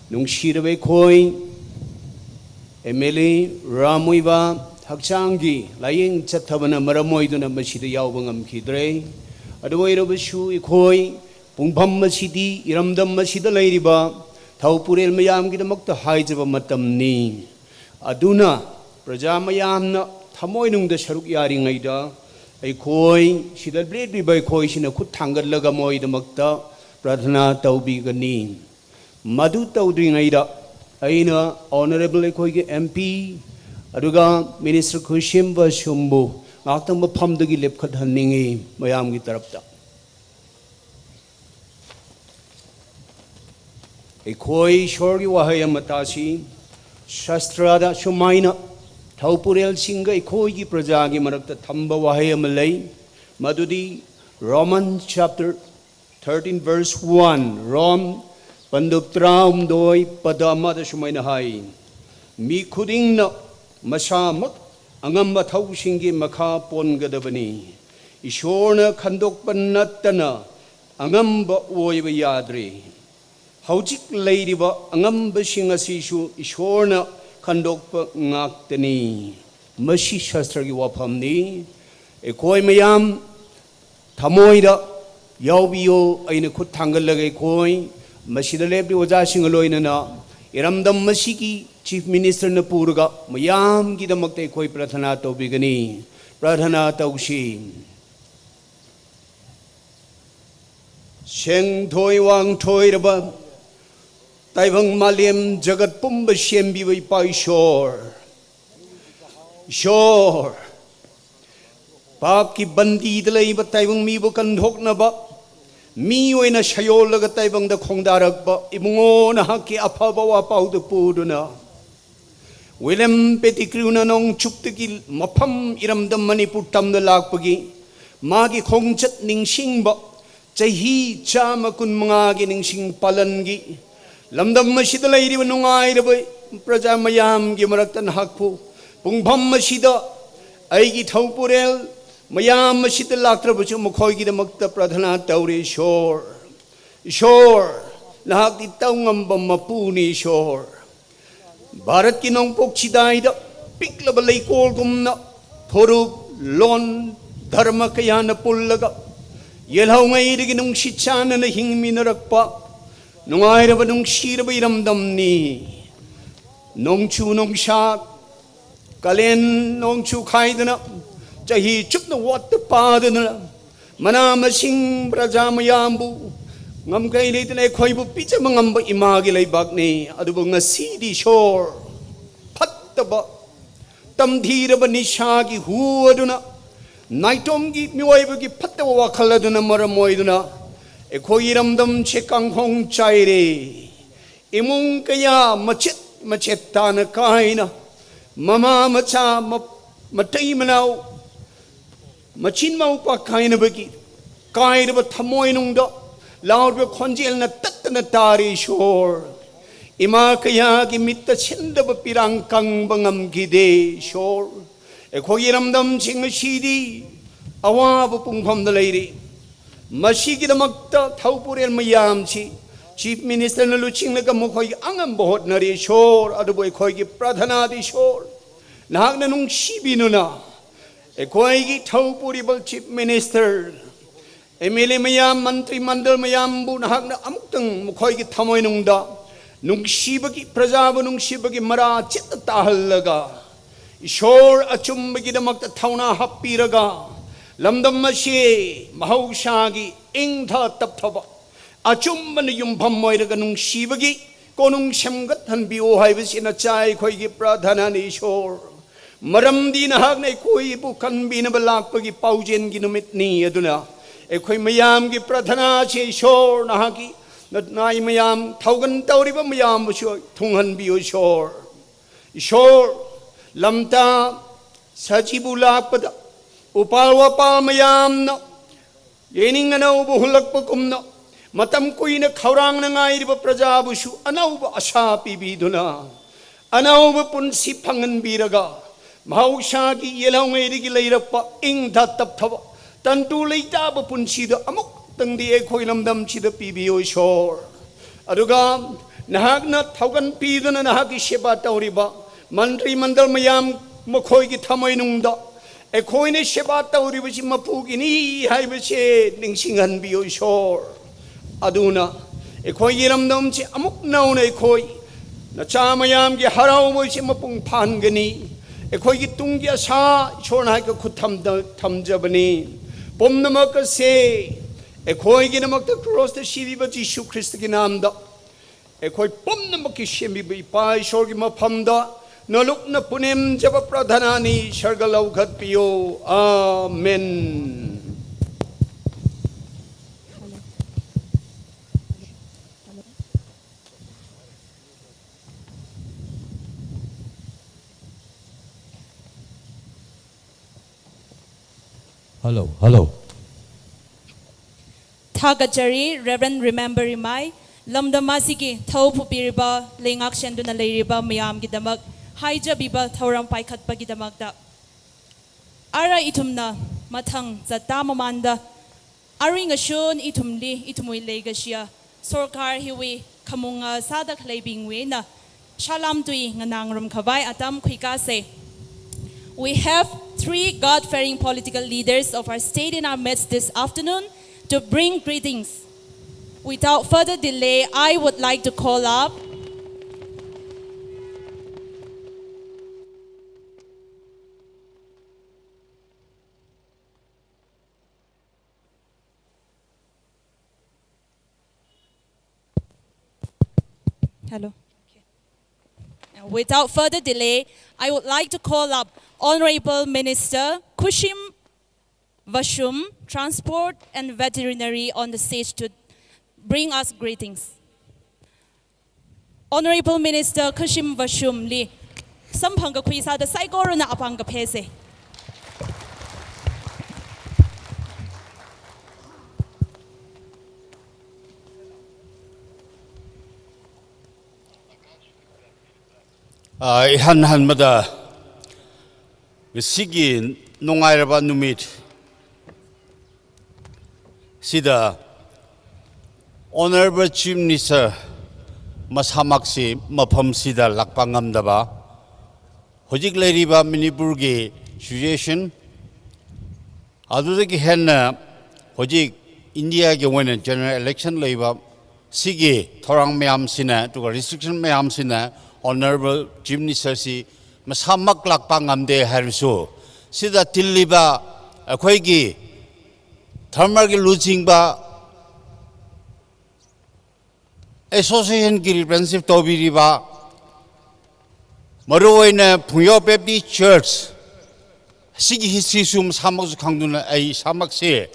Nung shirawe koi MLA Muivah Hakchangi laying chatabana maramoiduna masida yawbangam kidre. Adaway Robashu ikoi Pungpam Masidi Iramdam Masida Ladiba Taupurel Mayam Gidamakta Hijaba Matamni. Aduna Prajamayamna Tamoinung the Sharuk Yaring Aida, a koi, she that blade me by koi, she no could tangle lagamoy the Makta, Pradhana Taubi Gani. Madu Taudring Aida, Aina, Honorable Ekoige MP, Aduga, Minister Kushimba Shumbu, Atam Pam the Gilipkat Haningi, Mayam Gitarapta. A koi, Shorgi Wahayamatasi. Shastrada Shumaina Taupurel Singa Koigi Prajagi Marakta Tamba Wahaya Malay Madudi Romans chapter 13 verse 1 Rom Panduptraum Doi Padamada Shumaina Hai Mi Kudingna Mashamak Angamba Taushingi Maka Pongadabani Ishorna Kandok Panatana Angamba Oiva Yadri Haujik lady ba angam bashinga sishu ishorna kandok ngaktani mashi shastra gi wapamni e koi mayam thamoida yawbiyo aina khut thangal lagai koi masida lebri oja singaloina na iramdam masigi Chief Minister na puraga mayam gidamak tay koy prathana tawbigani prathana tawsi Sheng thoi wang thoi raba taibang malim jagat pumba siyembi way pa Shore Pap ki bandi dalay ba taibang mi bukan dhok na ba Mi way na shayol laga taibang da khong darag ba Ibungo na haki apabawa pao da pudo na William Pettigrew na nong chuptiki mapam iramdam Manipur tam na lakpagi Magi khong chat ning sing ba Chahi chama kun mga gining sing palangi Lamdam masida lay di manungay rabay Praja mayam gimaraktan hakpo Pungbam masida ay githawpurel Mayam masida laktra bacho mukhoy gidamakta pradhana tawri Shore Lahak di taungambam mapuni shore Bharat ki nongpok chiday da Pikla balay kol gumna Thoruk lon dharma kaya na pullaga Yelhaw ngay rigi nung shichana na hingmi narakpa Nung ayra ba nung shira ba iramdam ni Nung chu nung shak Kalen nung chu kayda na Chahi chup na wat na pada na Manamasing prajamayambu Ngam kay litin ay koy bu picha mangamba imagilay bak ni Adubo nga sidi shore Patta ba Tamdhira ba ni shagi huwa duna Naitom gi miway ba gi patta wa wakala duna maramoy duna E koy iramdam che kanghong chayre Imung kaya machet na kaina Mama macha matay manaw Machin mau pa kaina ba gi Kaina ba thamoy nung da Laud ba khonjel na tat na tari shore Ima kaya ki mitta chinda ba pirang kang bangam gide shore E koy iramdam ching mashidi Awa ba pungham na layri Mashigi na magta thawpurel mayam chi Chief Minister na luching na kamukhoy angam bohot na ri shore Ado boy koy ki pradhana di shore Lahag na nung shibi na E koy ki thawpuribal Chief Minister Emily mayam mantri mandal mayam bu nahag na amuktang mukhoy ki thamoy nung da Nung shiba ki prajaba nung shiba ki mara chita tahal laga Ishor achumbagi na magta thawna hapiraga Lamdam masye mahawshagi ingtha tapthaba Achumba na yung pamoy raga nung shiba ki Konung siyamgat hanbiyo haibis inachay koy ki pradhana ni ishor Maram di nahag na ikoy bukan binabalak pagi paujen ginumit ni aduna Ekoy mayam ki pradhana che shor nahaki Nai mayam thaugan tawriba mayam busyo thunghan biyo shor lamta sajibu lakpada upalwapa mayam na Yening anaw buhulak pakumna Matam kuy na khawrang na ngay riba praja busyo Anaw ba asha pibiduna Anaw ba punsi pangan biraga Mahawshagi yelaw ngay rigi layrapa ing datap tawa Tantu layta ba punsida amok tangdi ekoy lamdam chida PBO shore Aduga nahag na thawgan pida na nahag isheba tawriba Mantri mandal mayam makhoy ki thamoy nungda Ekoy na sheba tawriba si mapugini hay ba si ningsingan biyo shore Aduna ekoy lamdam si amok naw na ekoy Na cha mayam ki haraw mo si mapung pangani Ekoy ki tunggi asa shore na ka kuthamjabani Pom namak se Ekoy ki namak ta cross ta Shri ba Jishu Christ ki naam da Ekoy pom namak ki shemi ba ipay shor ki mapam da Naluk na punim jaba pradhana ni shargalaw ghat piyo Amen Hello Thagachari Reverend Remember Rimai Lamdamasi ki thau pupiriba lengak shendu na leiriba mayam gidamak haija biba thauram paikhat pa gidamak da Ara itumna mathang zata mamanda Aring ashun itumli itumui legasia Sorkar hiwi kamunga sadak leibingwe na Shalam tui nganangrum kawai atam kuikase We have 3 God-fearing political leaders of our state in our midst this afternoon to bring greetings. Without further delay, I would like to call up Hello. Now, without further delay, I would like to call up Honorable Minister Kushim Vashum, Transport and Veterinary, on the stage to bring us greetings. Honorable Minister Kushim Vashum li sampanga kuisa da saigoro na apanga pese. Han han mada sigi nungairaba numit sida Honorable Chief Minister Masamaksi Mapam Sida Lakpangam Daba Hojik Leriba Manipur situation Adudaki Henna Hojik India when general election labor Sigi Torang Mayam Sina to a restriction Mayam Sina Honorable Chief Minister Si Masamak Lakpangam de Hariso Sida Tiliba Akwegi Thermagi losing ba Association ki representative tobi riba maruoina Puyo Baptist Church sigi history sum samak khangduna ai samak se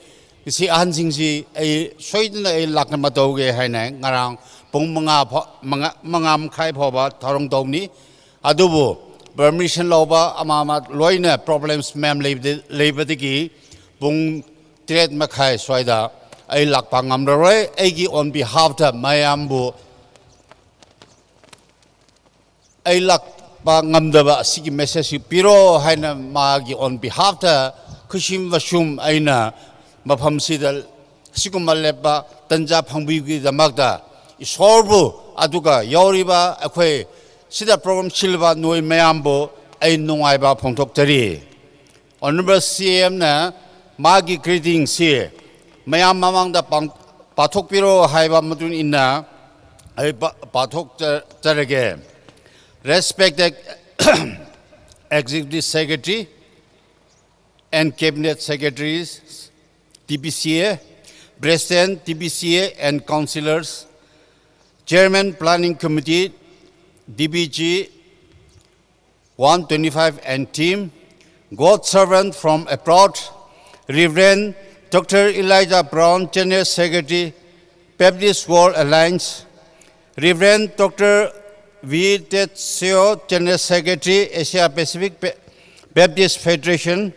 si ahansing si ai soidna ai lakna matauge haina ngarang pung mangam khai phoba thorong dawni adubu permission loba amama loina problems mem lebadiki pung trade makhai soida I lack pangamroi, Agi on behalf of Mayambu. I lack pangamdaba sigi message piro haina magi on behalf of Kushim Vashum Aina Mapam Sidal Sikumaleba Tanja Pangbi the Magda Isorbu Aduga Yoriba Akwe Sida program Silva Nui Mayambo Ainungaiba Pontoktari. Honorable CM na Magi greetings here. Mayam mamang da pathok piro haiba matun inna ai pathok tarage respected executive secretary and cabinet secretaries TBCA president TBCA and councillors chairman planning committee DBG 125 and team God servant from abroad Reverend Dr. Elijah Brown, General Secretary, Baptist World Alliance, Reverend Dr. V. Seo, General Secretary, Asia Pacific Baptist Federation,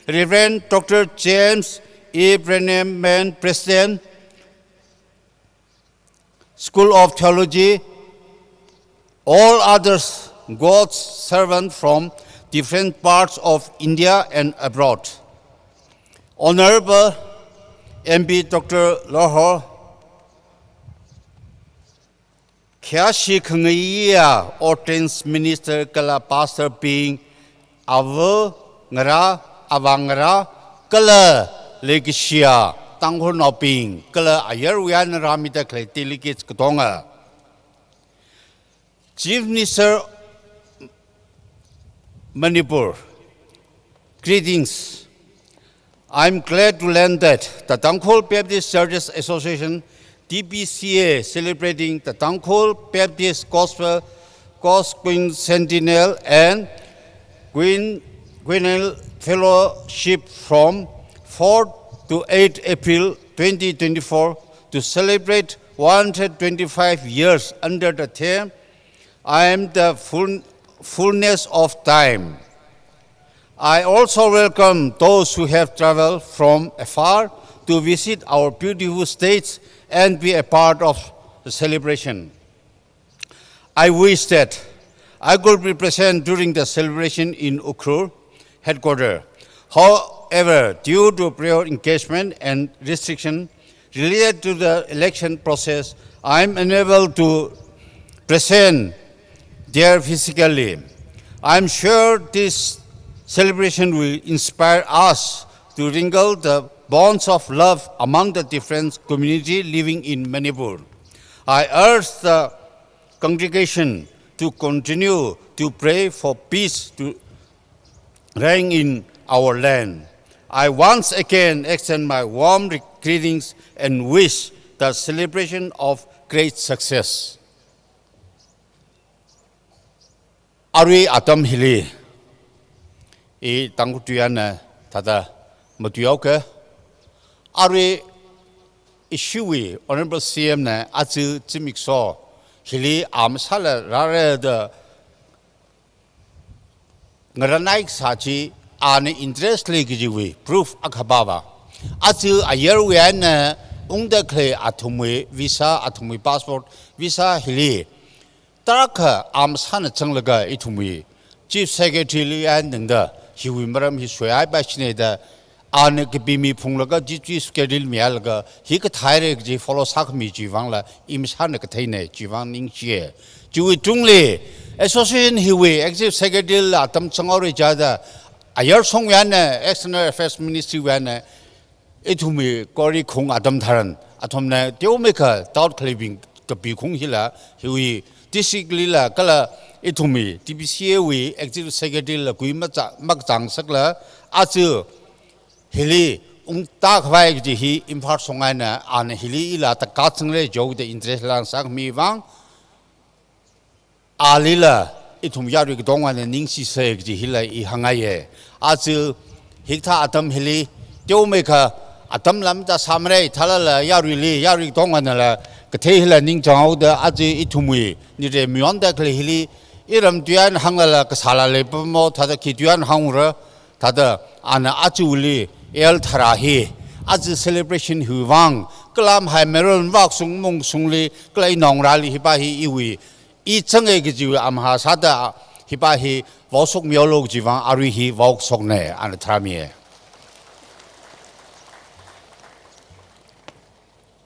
Reverend Dr. James E. Brennan, President, School of Theology, all others, God's servants from different parts of India and abroad. Honorable MP Dr. Lorho, Kyashi Khangaya, Ordnance Minister Kala Pastor being Ava Ngara Avangara Kala Legishia TANGKHUL Noping Kala Ayarwian Ramita Delegates Katonga. Chief Minister Manipur, greetings. I'm glad to learn that the TANGKHUL Baptist Churches Association TBCA celebrating the TANGKHUL Baptist Gospel QUASQUICENTENNIAL and QUINQUENNIAL Fellowship from 4 to 8 April 2024 to celebrate 125 years under the theme I am the fullness of time. I also welcome those who have traveled from afar to visit our beautiful states and be a part of the celebration. I wish that I could be present during the celebration in Ukhrul headquarters. However, due to prior engagement and restriction related to the election process, I am unable to present there physically. I am sure this celebration will inspire us to wrinkle the bonds of love among the different communities living in Manipur. I urge the congregation to continue to pray for peace to reign in our land. I once again extend my warm greetings and wish the celebration of great success. Ari atam hili I tangkutuyan tada matuyauke Ari ishui Honorable CM na azu jimikso hili amsala rare de Ngaranaik saji ane interest legijiwi proof akhababa azu ayerwian ungdakle atumwe visa atumwe passport visa hili Taraka amsana changlaga itumwi Chief Secretary and the Hiwi Maram Hisway by Shineda An Gibimi Punglaga Chief Schedule Mialaga he could hire G follow Sokhami Jivangla Imshana Katane Jivan Ningshe Jui Tungli Association Hiwi Executive Secretary Atam Changori Jada Ayer Songyana External Affairs Ministry Wana Itumi Kori Kung Adam Taran Atomna Deomeka Dot Clipping Kapi Kung Hila Hiwi Districtly la kala itumi TBCA we executive secretary la kui magzang sakla azu hili ta khwai ji hi impart songai na an hili ila ta ka changle jog de interest lang sak mi wang alila itum yari ki dongwa ne ningsi se ji hila I hangaye azu hikta atam hili deomeka atam lam ta samre thalala yari dongwa na la Kathela Ning Chao the Aji Itumui, Nide Mionda Klihili, Iram Duan Hangala Kasala Lepamo, Tada Kituan Hangra, Tada Ana Achuli, El Tarahi, Aji celebration Huwang, Kalam Hai Meron Vaksung Mung Sungli, Klay Nong Rally Hibahi Iwi, Ichangegi Amhasada Hibahi, Vosok Miolo Jivan Arihi, Voksokne, and Tramie.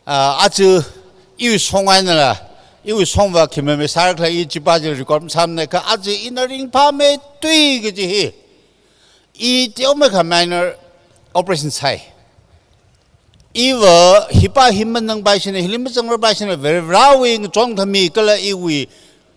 Achu 이위 송환이라 이위 송과 김매매 살클 이 집바지를 거름 삼네 그 아주 이너링 밤에 뛰기지 이 띄엄의 마이너 오퍼레이션 사이 이거 히바 힘만능 바시네 힐림정을 바시네 베라윙 종담이 끌라 이위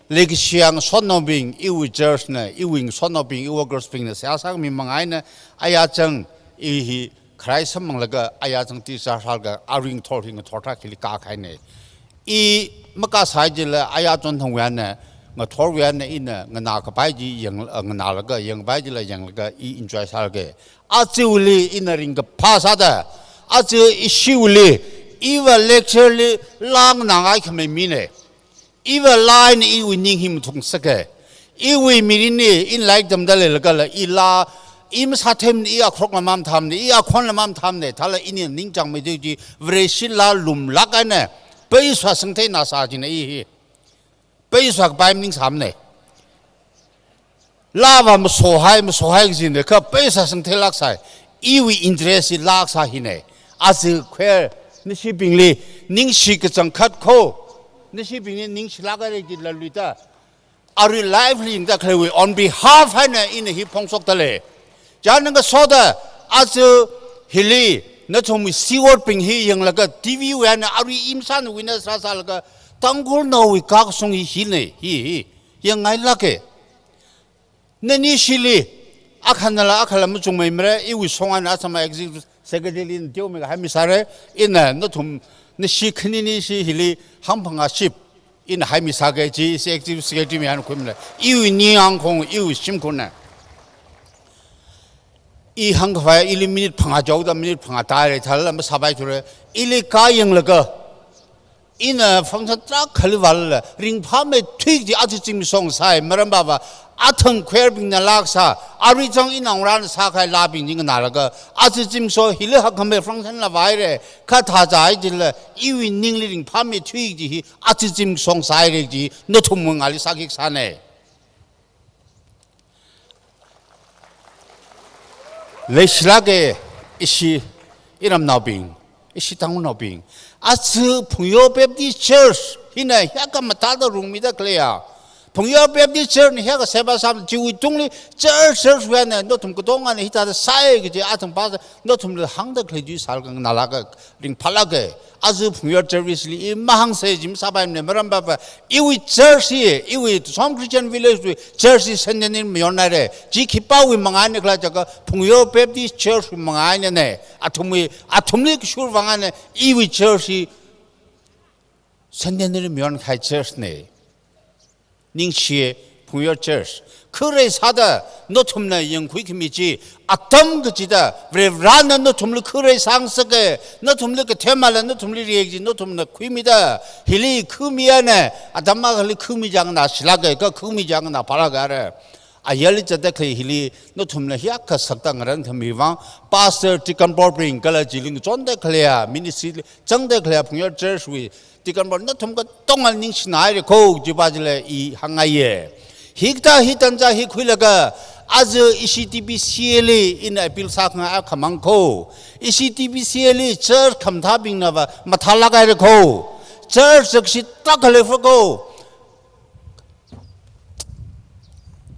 레기시앙 손노빙 이위 저스네 이윙 손노빙 이워 그스빙네 사상 민망아이네 아야정 이 크라이스 망라가 아야정 티사살가 아링 토링 토타킬리 까카이네 이 막가 사이질라 아야 전통위안에 뭐 토위안에 있는 나가바지 영 나라가 영바지라 영가 이 인조에 살게 아주리 이너링가 파사다 아주 이슈리 이와 렉처리 랑 나가이 khme미네 이와 라인 이위 닝힘 통스게 이위 미리니 인 라이크 담달레가 이라 임사템 이아 크록마맘 탐네 이아 콘마맘 탐네 달라 이니 닝장메지 브레실라 룸라가네 베이스와 성태 나사지네 이 베이스와 바임닝 삼네 라바 뭐 소하이지네 그 베이스와 성태 락사 이위 인트레스 락사히네 아스 퀘 니시빙리 닝시 그 정컷코 니시빙리 닝시 라가레지 랄루이다 아리 라이브리 인다 클레위 on behalf 하나 이네 히 봉속달레 자는 거 소다 아스 힐리 너좀 시월빙 히 영라가 TV 외에 아리 임산 위너 사살가 당골 나위 각송이 히네 히 영아이라게 너니 실리 아칸나라 아칼람 중매미래 이위 송안 아사마 엑지큐티브 세크레터리 디오메가 하미사레 이나 너좀 너시 큰이니 시 힐리 한방아 10 인 하미사게 지 엑지큐티브 세크레터리 하는 겁니다 이위 니앙콩 이위 심코나 이 한국화에 1 미닛 방아저우다 미닛 방아다래 달라면 사바이토래 일이 가영러가 이나 방선 딱 걸리발래 링팜에 튀지 아주 지금 송사에 말은 봐봐 아튼 퀘빙나 락사 아리정 이나오라는 사카이 라빙 이거 나라가 아주 지금 소 힐하컴에 방선 라바이래 카타자이질래 이위 닝리링 팜에 튀지 아주 지금 송사이래지 너 통문 알리 사기사네 레시라게 이시 이람 나빙 이시 당운 나빙 아츠 풍요 베디 처스 히나 약간 마타다 룸이다 클레야 풍요 베디 처는 해가 세바삼 지위 동리 처스 왜네 너tum 그동안에 히타다 사이게지 아튼 바서 너tum들 항다 클레지 살강 나라가 링 팔라게 아즈 풍요 서비스리 이 마항세 짐 사바임네 머람바바 이위 저시 이위 some Christian village 저시 선년님 면나래 지 기빠위 망안에 클라자가 풍요 베디 처스 망안에네 아톰리 슈르 방안에 이위 저시 선년님 면 가이 처스네 닝시에 풍요 처스 그래 사다 너 톰나 영구이 김이지 악담 그지다 브레브라나 너 톰르 그래 상석에 너 톰르 그 테말라 너 톰르 리액지 너 톰나 구입니다 힐리 크미야네 아담마 힐리 크미장 나 실라게 그 크미장 나 바라가래 아 열리자다 그 힐리 너 톰나 히아카 석당하는 그 파스터 티컨버브링 갈라지링 존데 클레야 미니시 정데 클레야 풍열 저스위 티컨버 너 톰가 똥알 닝시나이레 고 지바질레 이 항아예 히다 히단자 히퀴라가 아즈 이시 TBCA 인 appeal 사항 아카망코 이시 TBCA church 감타빙나바 마탈라가이르코 church 즉시 딱할레포고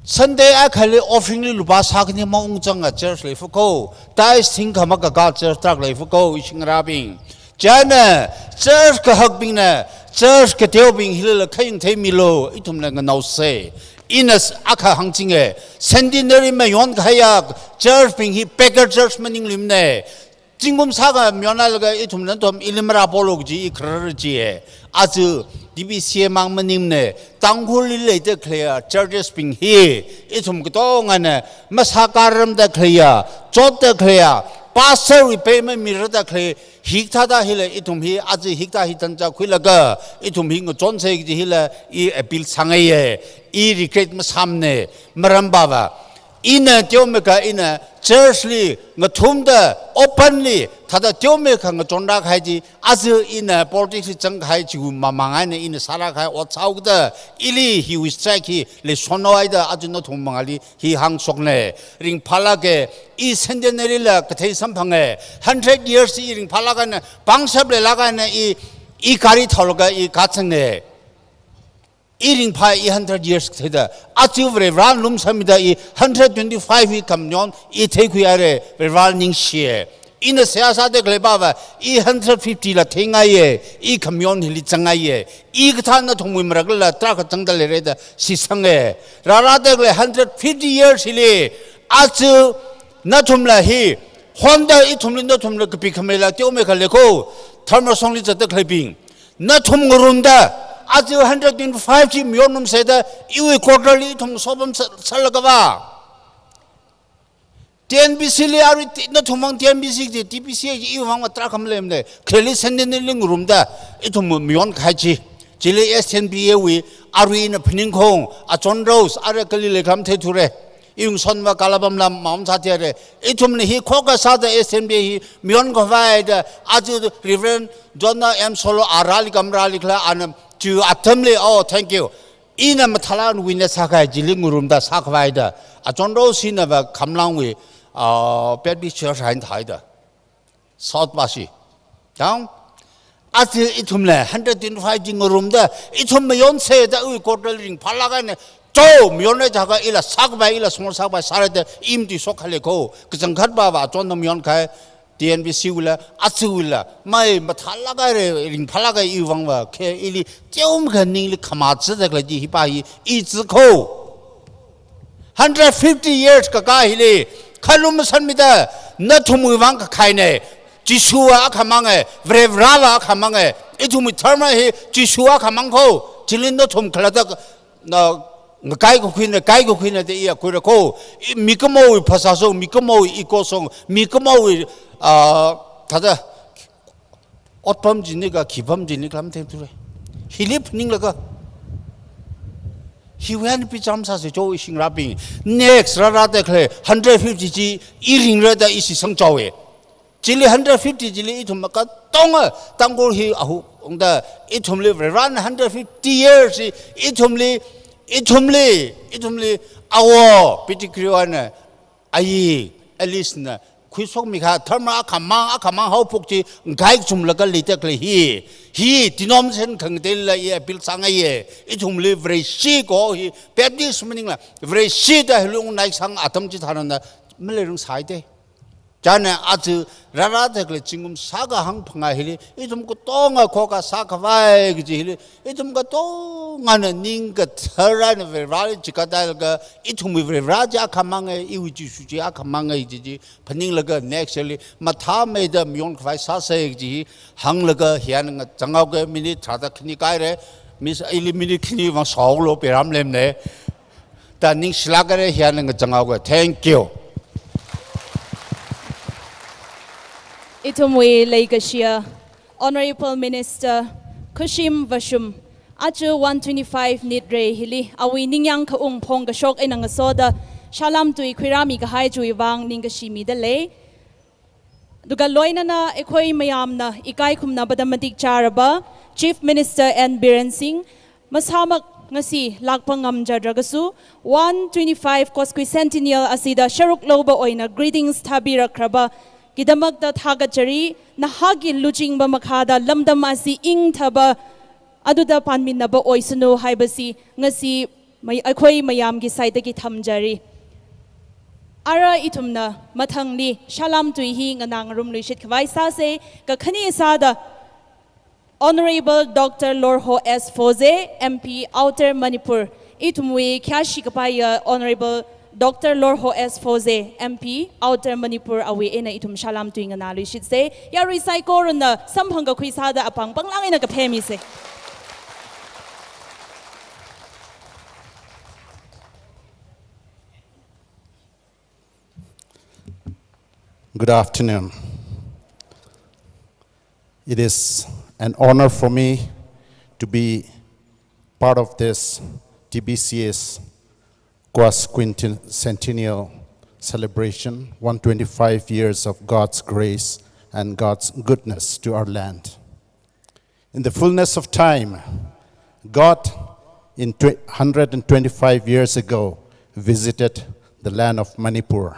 Sunday 아칼레 offering 루바 사그니 마웅정아 church 레포고 다이스 팅카마가 가 church 딱 레포고 이싱라빙 자나 church 그 학빙나 church 그 대오빙 힐레 카잉 테밀로 이tum나 나우세 Inas akha hangchinge centenary me yon khaya church ping hi packer church maning limne jingum saga myonal ga itumnan tom ilimra bologji ikrarji e azu TBCA mang manimne tanghul le de clear churches ping hi itum gtong ane masakaram da clear chot da clear pastor repayment mirror da clear hiktada hile itum hi azu hikta hitanja khuilaga itum hi ngo jonse gi hile I appeal sangaye 이 리크레이트 삼네 마람바바 이나 띄오메가 이나 저스리 뭐 톰다 오픈리 다다 띄오메가 거 존락하지 아즈 이나 폴리틱스 정하이 지구 마망하네 이나 살아가 오차우다 일이 히 위스트라이키 레 소노아이다 아주 너 동망알리 히 항속네 링 팔라게 이 센데네릴라 그테 선방에 100 years 이링 팔라가네 방섭레 라가네 이 가리 털가 이 가청네 이링 파 100 years 되다 아주브레 란 룸삼이다 이 125이 감년 이 태구야레 베랄 닝시에 이네 세아사데 글레바바 이 150라 탱아예 이 감년 힐리 장아예 이 그타나 동무이므라글라 트라카 정달레레다 시상에 라라데 글레 150 years 힐리 아주 나톰라히 혼다 이 톰리 나톰라 그 비카메라 띄오메 갈레고 터머송리 저때 클래빙 나톰그룬다 아주 105지 묘놈 세다 이외 quarterly 통 소범 살라가봐 TNBC리 아리 너 통망 TNBC TBCA 이왕 왔다 감래면 클리 센데넬링 룸다 이통 묘원 가지 질레 SNBA 위 아리는 핀콩 아존로스 아레 클리레 감테 두레 이용 선마 갈라밤람 마음 사티아레 이tumne 히 코가 사다 SNBA 묘원 거바이다 아주 리버런 존나 엠 솔로 아랄리 감랄리 클라 아는 주 아텀리 thank you 이나 마탈란 위네 사가 질링으름다 사가이다 아존로시나바 감랑위 베비 처치 한타이다 사우트바시 다음 아트 이tum네 105징으름다 이tumme 연세다 의 고들링 발라가네 저 면에 자가 일라 사가바 일라 스몰 사가바 사르데 임디 속할레고 그정 갓바바 존노 면가 TNBC willah asu willah mai mathalaga ring phalaga iwangwa khe ili cheum khaning li khamatse da ji hipai I zikho 150 years ka hili khalum sanmida na thumuwang ka khaine jisua khamange vrevrawa khamange itumi tharma he jisua khamangkho jilin no thum khalada na ngai ko khine de ia ko mikamo phasaso mikamo ikosong mikamo 다다 옷범진이가 기범진이가 하면 되더래 힐리프닝라가 희외한 비잠사세 조이싱 라빙 넥스 라라데 클레 150지 1링라다 이시 성조에 질리 150 질리 이tum마가 똥아 땅골히 아후 온다 이tum리 ran 150 years 이tum리 아워 비티크리와나 아이 엘리스나 Quisquecential terma akamang haupukti gaik sumlaga litakle hi denomination kangdela ye appeal sangaye itum live very she go hi baptist meaning la very she da hilung nai sang atamji tharana melering saide jana azu raratakle jingum saga hangphanga hili itum ko tonga koga saga vai gi hili itum ko tongana ninga tharan very jikadalga itum very raja akamang iuji suji akamang ji paning laga next li matha me da myon khwai sa se ji hang laga hian changau ge minute thada khni kai re mis ili minute khni wa saw lo peram lem ne taning slagare hian nga changaw thank you. Itumwi Laikashia, Honorable Minister Kushim Vashum, Achu 125 Nidre Hili, Awi Ningyang Kaung Pong Gashok in Angasoda, Shalam to Ikwirami Kahai Juivang Ningashimi the Lay. Dugaloina na Ekoi Mayamna, Ikai Kumna Badamadik Charaba, Chief Minister and Biren Singh, Mashamak Ngasi, Lakpangam Jadragasu, 125 QUASQUICENTENNIAL Asida, Sharuk Loba Oina, greetings Tabira Kraba. Gidamagda Thagachari, Nahagi Lujing Bamakada, Lamdamasi Ing Taba, Aduda Panminaba Oisunu, Haibasi, Ngasi, Akoi Mayamgi Saitaki Tamjari. Ara itumna, Matangli, Shalam Tuihi, Anang Rum Lishit Kavaisase, Kakani Sada, Honorable Dr. Lorho S. Pfoze, MP, Outer Manipur. Itumwe Kashikapaya, Honorable Dr. Lorho S. Pfoze, MP, Outer Manipur, away in a itum Shalam Tuing and Ali should say, Yari Saiko and the Samhanga Quisada upon Banglang in a Kapemise. Good afternoon. It is an honor for me to be part of this TBCA's QUASQUICENTENNIAL celebration, 125 years of God's grace and God's goodness to our land. In the fullness of time, God, 125 years ago, visited the land of Manipur.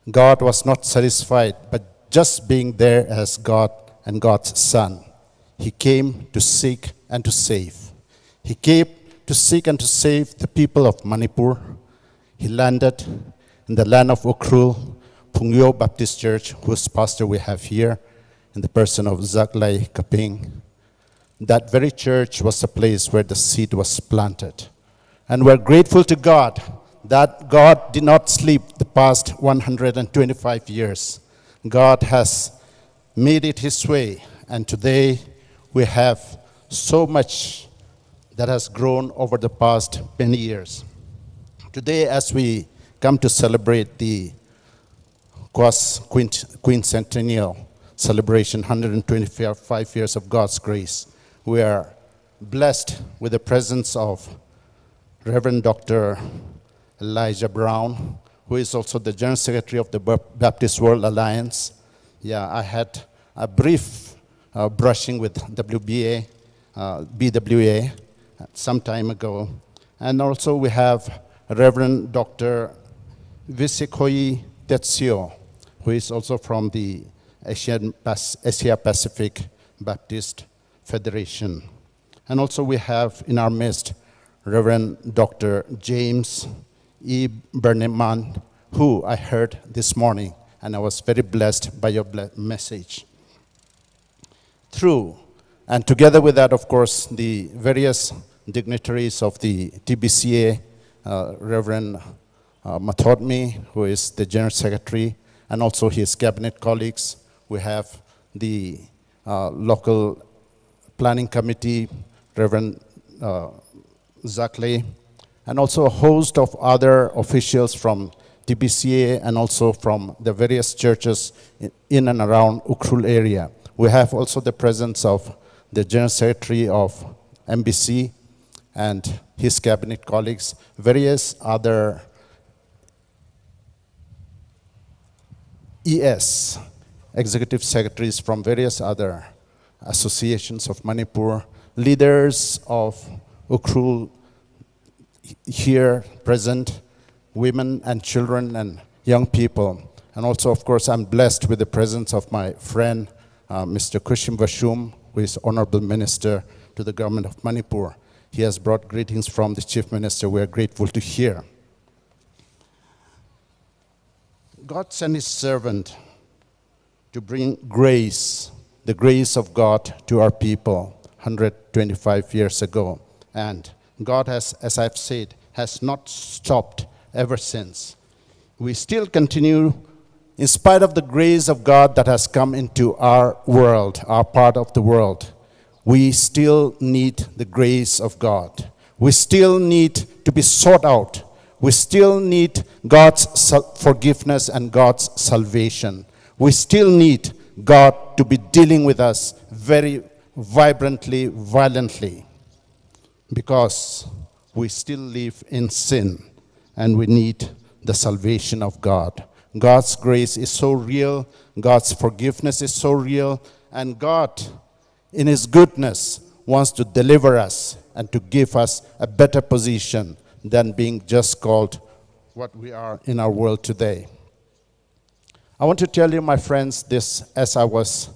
God was not satisfied, but just being there as God and God's Son. He came to seek and to save. He came to seek and to save the people of Manipur. He landed in the land of Ukhrul, Pungyo Baptist Church, whose pastor we have here, in the person of Zaklai Kaping. That very church was a place where the seed was planted. And we're grateful to God that God did not sleep the past 125 years. God has made it His way, and today we have so much that has grown over the past many years. Today, as we come to celebrate the QUASQUICENTENNIAL celebration, 125 years of God's grace, we are blessed with the presence of Reverend Dr. Elijah Brown, who is also the General Secretary of the Baptist World Alliance. Yeah, I had a brief brushing with BWA some time ago. And also we have Reverend Dr. Visikoi Tetsio, who is also from the Asia Pacific Baptist Federation. And also we have in our midst Reverend Dr. James E. Berneman, who I heard this morning, and I was very blessed by your message. Through, and together with that, of course, the various dignitaries of the TBCA, Reverend Mathodmi, who is the General Secretary, and also his cabinet colleagues. We have the local planning committee, Reverend Zakley, and also a host of other officials from TBCA and also from the various churches in and around Ukhrul area. We have also the presence of the General Secretary of MBC and his cabinet colleagues, various other ES, executive secretaries from various other associations of Manipur, leaders of Ukhrul here present, women and children and young people. And also, of course, I'm blessed with the presence of my friend, Mr. Kushim Vashum, who is Honorable Minister to the government of Manipur. He has brought greetings from the Chief Minister. We are grateful to hear. God sent His servant to bring grace, the grace of God to our people 125 years ago. And God has, as I've said, has not stopped ever since. We still continue, in spite of the grace of God that has come into our world, our part of the world, we still need the grace of God. We still need to be sought out. We still need God's forgiveness and God's salvation. We still need God to be dealing with us very vibrantly, violently, because we still live in sin and we need the salvation of God. God's grace is so real, God's forgiveness is so real, and God, in His goodness, wants to deliver us and to give us a better position than being just called what we are in our world today. I want to tell you, my friends, this as I was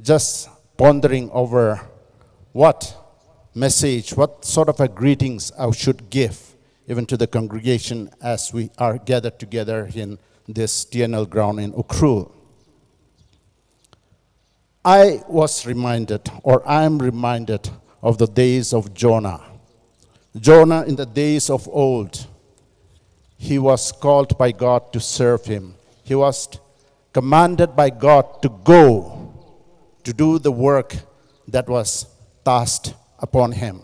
just pondering over what message, what sort of a greetings I should give even to the congregation as we are gathered together in this TNL ground in Ukhrul. I was reminded, or I am reminded, of the days of Jonah. Jonah, in the days of old, he was called by God to serve Him. He was commanded by God to go to do the work that was tasked upon him.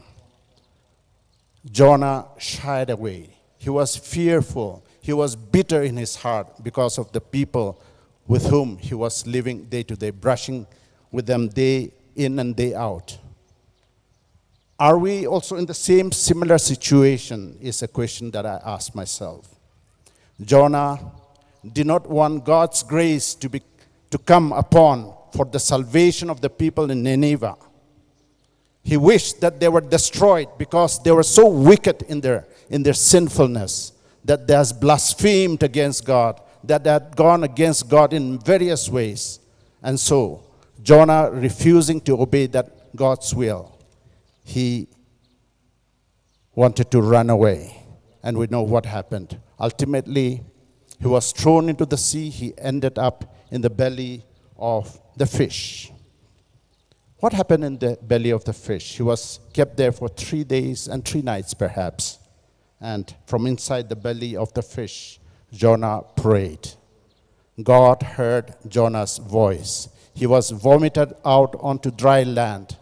Jonah shied away. He was fearful. He was bitter in his heart because of the people with whom he was living day to day, brushing with them day in and day out. Are we also in the same similar situation is a question that I ask myself. Jonah did not want God's grace to come upon for the salvation of the people in Nineveh. He wished that they were destroyed because they were so wicked in their sinfulness, that they had blasphemed against God, that they had gone against God in various ways. And so, Jonah, refusing to obey that God's will, he wanted to run away. And we know what happened. Ultimately, he was thrown into the sea. He ended up in the belly of the fish. What happened in the belly of the fish? He was kept there for 3 days and 3 nights, perhaps. And from inside the belly of the fish, Jonah prayed. God heard Jonah's voice. He was vomited out onto dry land.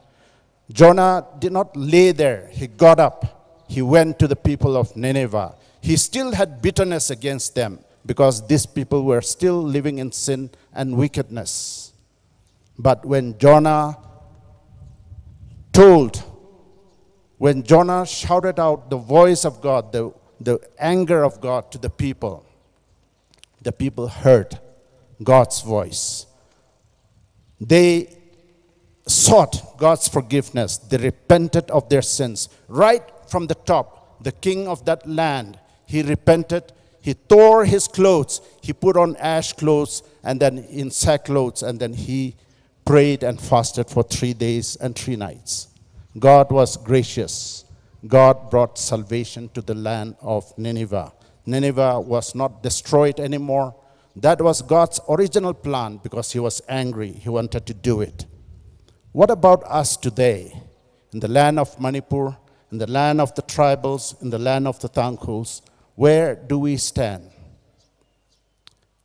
Jonah did not lay there. He got up. He went to the people of Nineveh. He still had bitterness against them because these people were still living in sin and wickedness. But when Jonah shouted out the voice of God, the anger of God to the people heard God's voice. They sought God's forgiveness. They repented of their sins. Right from the top, the king of that land, he repented. He tore his clothes. He put on ash clothes and then in sackcloth, and then he prayed and fasted for 3 days and 3 nights. God was gracious. God brought salvation to the land of Nineveh. Nineveh was not destroyed anymore. That was God's original plan because He was angry. He wanted to do it. What about us today? In the land of Manipur, in the land of the tribals, in the land of the TANGKHULs, where do we stand?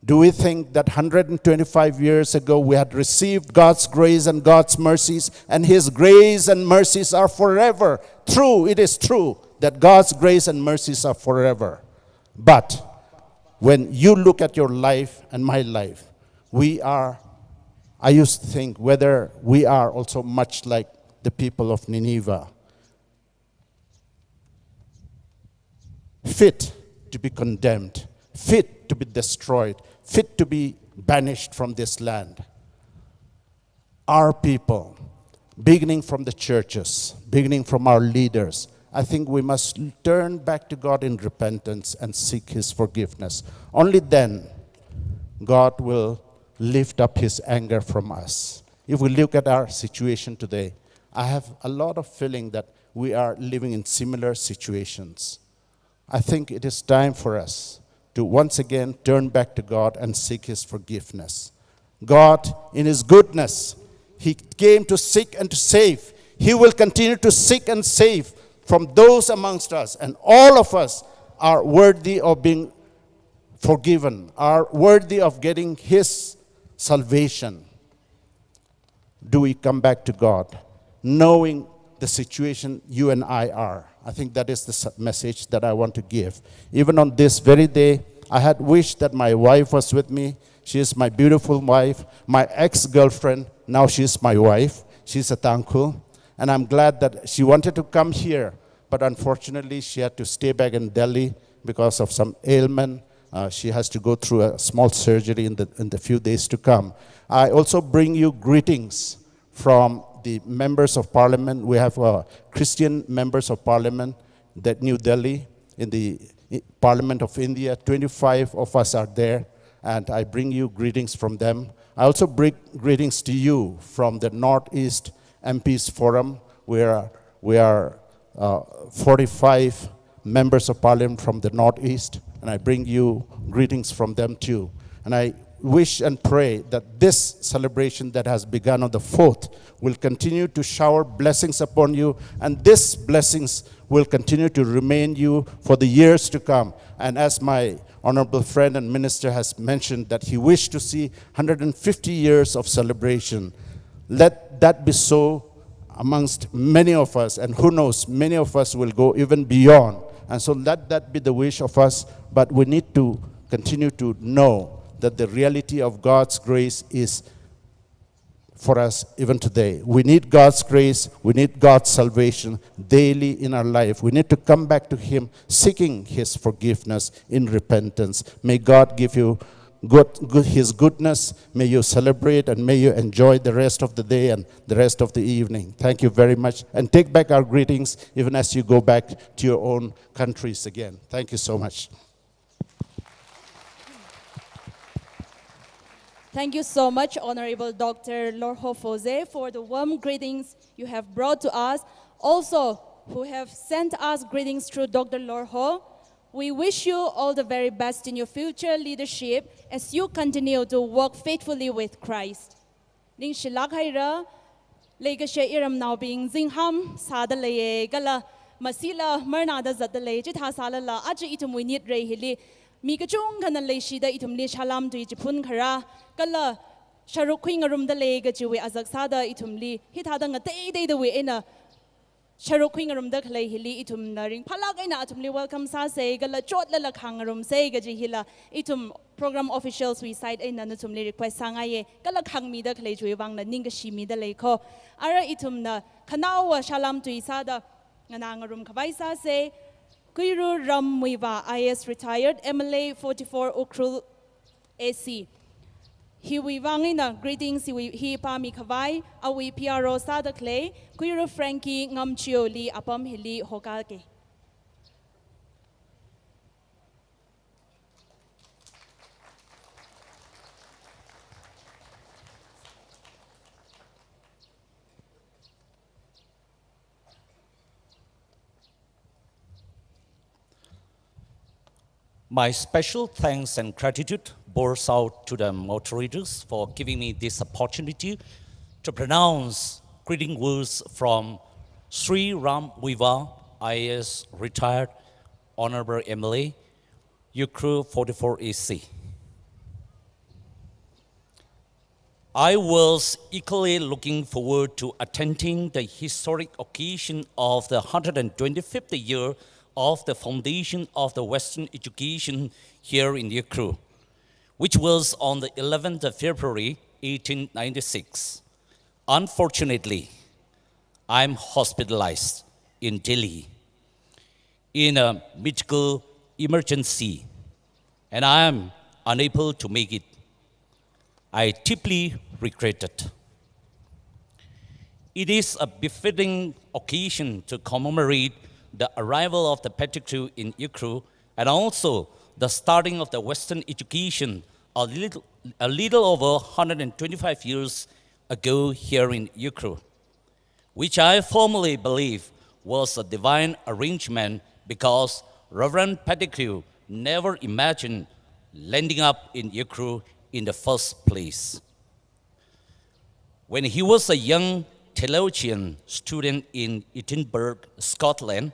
Do we think that 125 years ago we had received God's grace and God's mercies, and His grace and mercies are forever? True, it is true that God's grace and mercies are forever. But when you look at your life and my life, I used to think whether we are also much like the people of Nineveh, fit to be condemned, fit to be destroyed, fit to be banished from this land. Our people, beginning from the churches, beginning from our leaders, I think we must turn back to God in repentance and seek His forgiveness. Only then God will lift up His anger from us. If we look at our situation today, I have a lot of feeling that we are living in similar situations. I think it is time for us to once again turn back to God and seek His forgiveness. God, in His goodness, He came to seek and to save. He will continue to seek and save from those amongst us. And all of us are worthy of being forgiven, are worthy of getting His salvation. Do we come back to God, knowing the the situation you and I are. I think that is the message that I want to give. Even on this very day, I had wished that my wife was with me. She is my beautiful wife, my ex-girlfriend. Now she is my wife. She's a TANGKHUL. And I'm glad that she wanted to come here, but unfortunately she had to stay back in Delhi because of some ailment. She has to go through a small surgery in the few days to come. I also bring you greetings from the members of parliament. We have Christian members of parliament that New Delhi in the Parliament of India. 25 of us are there, and I bring you greetings from them. I also bring greetings to you from the Northeast MPs Forum. We are 45 members of parliament from the Northeast, and I bring you greetings from them too. And I wish and pray that this celebration that has begun on the 4th will continue to shower blessings upon you, and these blessings will continue to remain you for the years to come. And as my honorable friend and minister has mentioned that he wished to see 150 years of celebration, let that be so amongst many of us, and who knows, many of us will go even beyond. And so let that be the wish of us, but we need to continue to know that the reality of God's grace is for us even today. We need God's grace, we need God's salvation daily in our life. We need to come back to Him, seeking His forgiveness in repentance. May God give you His goodness. May you celebrate and may you enjoy the rest of the day and the rest of the evening. Thank you very much. And take back our greetings even as you go back to your own countries again. Thank you so much. Thank you so much, Honorable Dr. Lorho Pfoze, for the warm greetings you have brought to us. Also, who have sent us greetings through Dr. Lorho. We wish you all the very best in your future leadership as you continue to work faithfully with Christ. Ning shilak haira, lega she iram now being zingham, sada leye gala, masila mernada zadale, jitha sala la, aja itum we need rehili. Mikachung kana leishida itum li shalam to ijipun kara, gala sharuk quingarum the lega jiwe azaksada itum li, hitadanga day the way in a Sharuk Quingarum the Clay Hilly itum naring Palagina atumli welcome sa say gala chot la kangarum say gaji hila itum program officials we side in anatumli request sangaye gala Khami the Clay Juivang na Ningashimi the Lako Ara itum na Kanawa Shalam to Isada Nanangarum Kavaisa say Kuiru Ram Muivah IS retired MLA 44 Ukhrul AC. He wivangina greetings he pa mi kavai awi PRO sada clay kuiru Frankie ngamchioli apam hili hokake. My special thanks and gratitude pours out to the moderators for giving me this opportunity to pronounce greeting words from Shri Ram Muivah, IAS retired Honorable MLA, Ukhrul 44 AC. I was equally looking forward to attending the historic occasion of the 125th year of the foundation of the Western education here in Ukhrul, which was on the 11th of February, 1896. Unfortunately, I'm hospitalized in Delhi in a medical emergency, and I am unable to make it. I deeply regret it. It is a befitting occasion to commemorate the arrival of the Petticoat in Ukhrul and also the starting of the Western education a little over 125 years ago here in Ukhrul, which I firmly believe was a divine arrangement because Reverend Petticoat never imagined landing up in Ukhrul in the first place. When he was a young theologian student in Edinburgh, Scotland,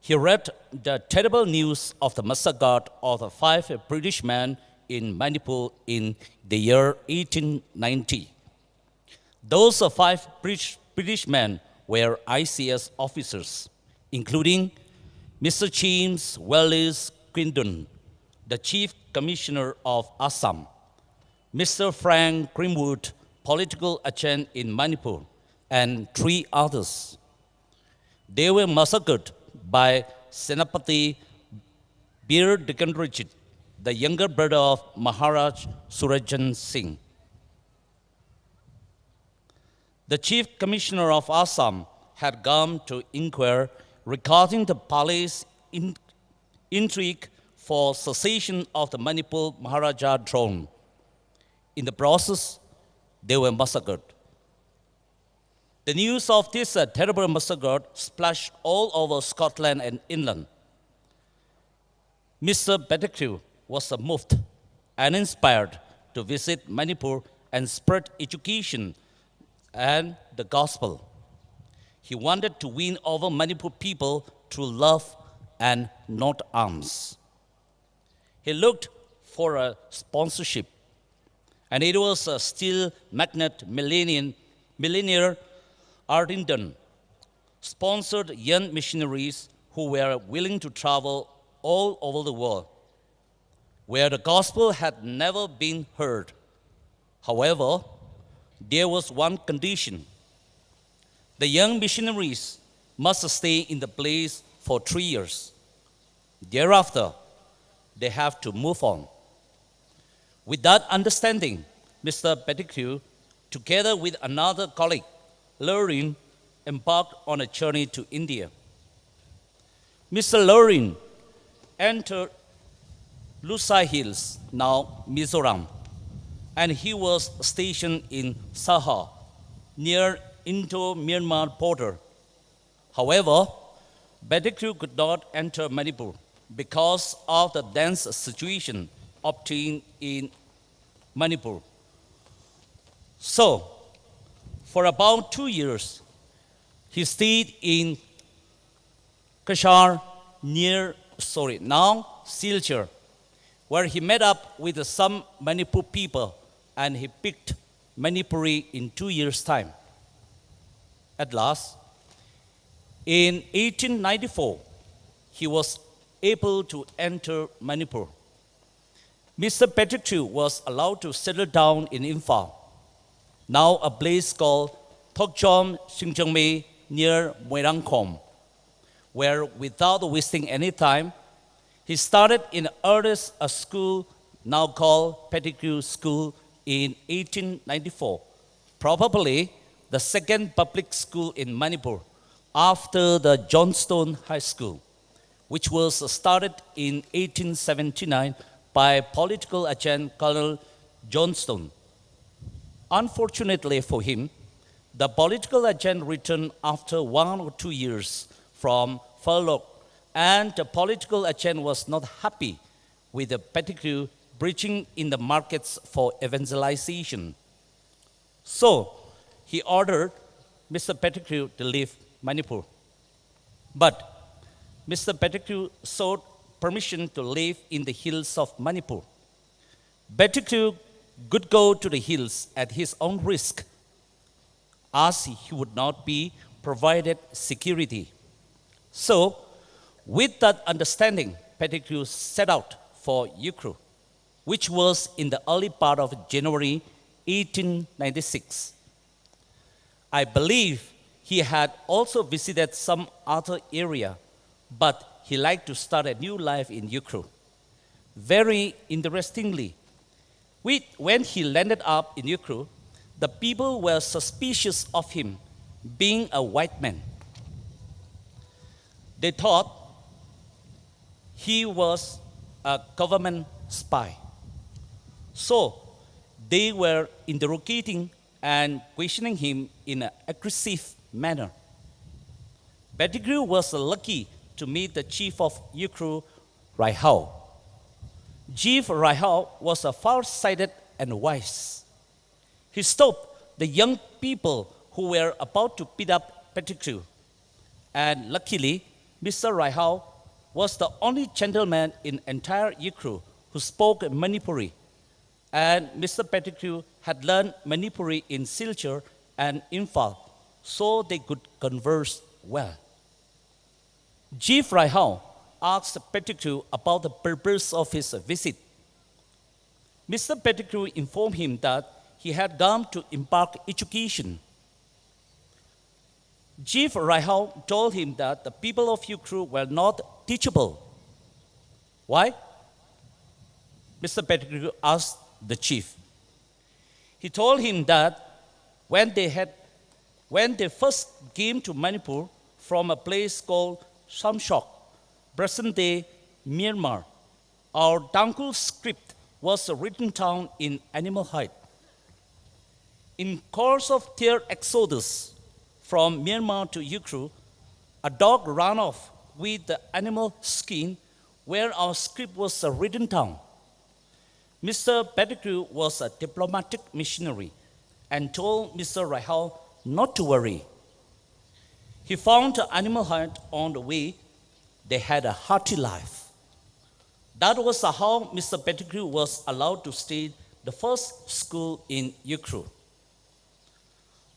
he read the terrible news of the massacre of the 5 British men in Manipur in the year 1890. Those 5 British men were ICS officers, including Mr. James Wellis Quindon, the Chief Commissioner of Assam, Mr. Frank Grimwood, political agent in Manipur, and 3 others. They were massacred by Senapati Biren, the younger brother of Maharaj Surajan Singh. The Chief Commissioner of Assam had come to inquire regarding the palace intrigue for cessation of the Manipur Maharaja throne. In the process, they were massacred. The news of this terrible massacre splashed all over Scotland and England. Mr. Pettigrew was moved and inspired to visit Manipur and spread education and the gospel. He wanted to win over Manipur people through love and not arms. He looked for a sponsorship, and it was a steel magnate millionaire Ardington sponsored young missionaries who were willing to travel all over the world, where the gospel had never been heard. However, there was one condition. The young missionaries must stay in the place for 3 years. Thereafter, they have to move on. With that understanding, Mr. Pettigrew, together with another colleague, Lorin, embarked on a journey to India. Mr. Lorin entered Lusai Hills, now Mizoram, and he was stationed in Seiha, near Indo-Myanmar border. However, Pettigrew could not enter Manipur because of the dense situation obtained in Manipur. So, for about 2 years, he stayed in Kashar now Silchar, where he met up with some Manipur people and he picked Manipuri in 2 years' time. At last, in 1894, he was able to enter Manipur. Mr. Pettigrew was allowed to settle down in Imphal, now a place called Thokchom Singchangme near Moirangkhom, where without wasting any time, he started in earnest a school now called Pettigrew School in 1894, probably the second public school in Manipur after the Johnstone High School, which was started in 1879 by political agent Colonel Johnstone. Unfortunately for him, the political agent returned after 1 or 2 years from furlough, and the political agent was not happy with the Pettigrew preaching in the markets for evangelization. So, he ordered Mr. Pettigrew to leave Manipur. But Mr. Pettigrew sought permission to live in the hills of Manipur. Pettigrew could go to the hills at his own risk, as he would not be provided security. So, with that understanding, Pettigrew set out for Ukhrul, which was in the early part of January 1896. I believe he had also visited some other area, but he liked to start a new life in Ukhrul. Very interestingly, when he landed up in Ukhrul, the people were suspicious of him being a white man. They thought he was a government spy. So they were interrogating and questioning him in an aggressive manner. Pettigrew was lucky to meet the chief of Ukhrul, Raihau. Chief Raihau was a far-sighted and wise. He stopped the young people who were about to beat up Pettigrew. And luckily, Mr. Raihau was the only gentleman in entire Ukhrul who spoke Manipuri. And Mr. Pettigrew had learned Manipuri in Silchar and Imphal, so they could converse well. Chief Raihao asked Pettigrew about the purpose of his visit. Mr. Pettigrew informed him that he had come to impart education. Chief Raihao told him that the people of Ukhrul were not teachable. Why? Mr. Pettigrew asked the chief. He told him that when they first came to Manipur from a place called Samshok, present-day Myanmar, our TANGKHUL script was written down in animal hide. In course of their exodus from Myanmar to Ukhrul, a dog ran off with the animal skin where our script was written down. Mr. Pettigrew was a diplomatic missionary and told Mr. Raihao not to worry. He found the animal hide on the way. They had a hearty life. That was how Mr. Pettigrew was allowed to stay the first school in Ukhrul.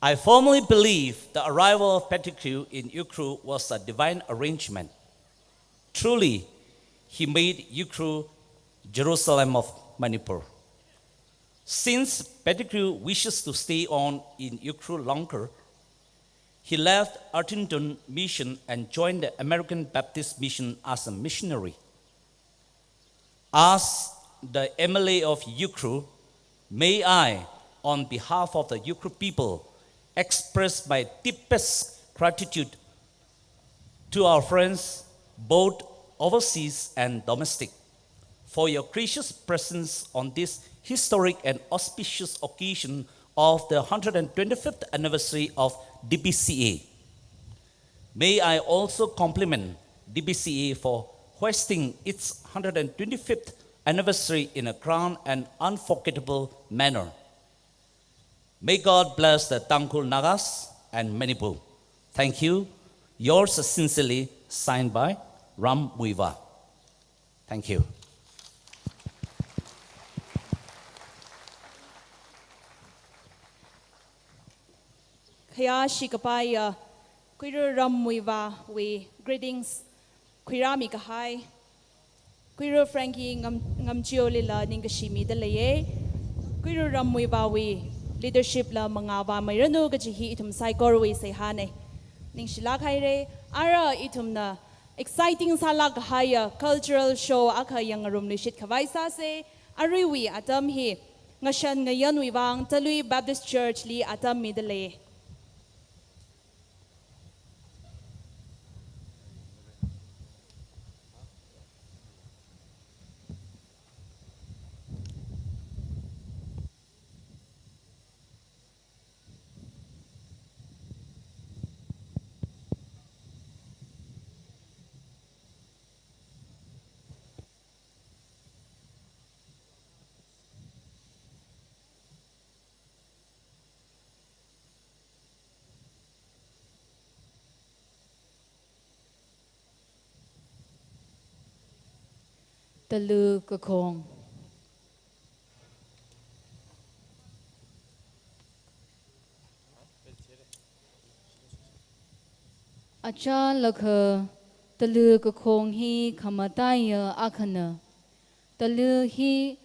I firmly believe the arrival of Pettigrew in Ukhrul was a divine arrangement. Truly, he made Ukhrul Jerusalem of Manipur. Since Pettigrew wishes to stay on in Ukhrul longer, he left Artington Mission and joined the American Baptist Mission as a missionary. As the MLA of Ukhrul, may I, on behalf of the Ukhrul people, express my deepest gratitude to our friends, both overseas and domestic, for your gracious presence on this historic and auspicious occasion of the 125th anniversary of TBCA. May I also compliment TBCA for hosting its 125th anniversary in a grand and unforgettable manner. May God bless the TANGKHUL Nagas and Manipur. Thank you. Yours sincerely, signed by Ram Muivah. Thank you. Kaya Shikapaya, Kuira Ram Muivah, we greetings. Kuira Mikahai, Kuira Frankie Ngamchio Lila Ningashimi de Laye, Kuira Ram Muivah, we leadership la Mangava Mayrano Gajihi itum Saikor we Seihane. Ningshilakai Ara itum na exciting salak haya cultural show aka yang room lishit Kavaisa se, Ariwi atam he, Ngashan Ngayan Wivang, Talui Baptist Church li atam midale. Talui Kakong. Acha lakha Talui Kakong hi kamataya akhana. Talui hi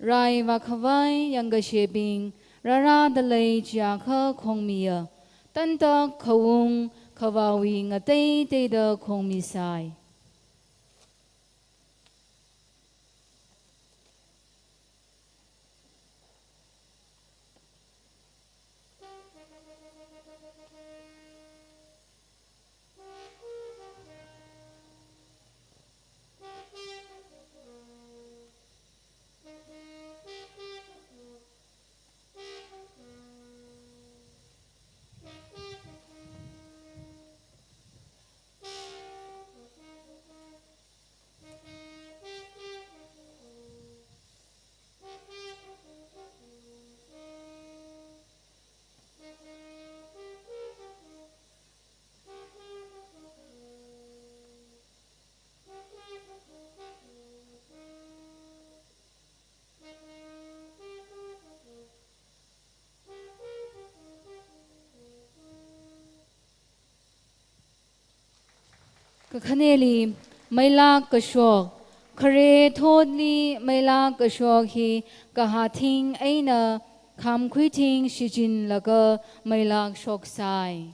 rai vakhavai yangashabing rara dalai jaka kongmiya. Tanta kawung kawawi ngatay teda kongmisai. Kakhaneli Maila Kashok Kare Thodli Maila Kashok Hi Kahating Aina Kham Quitting Shijin Laga Maila Shok Sai.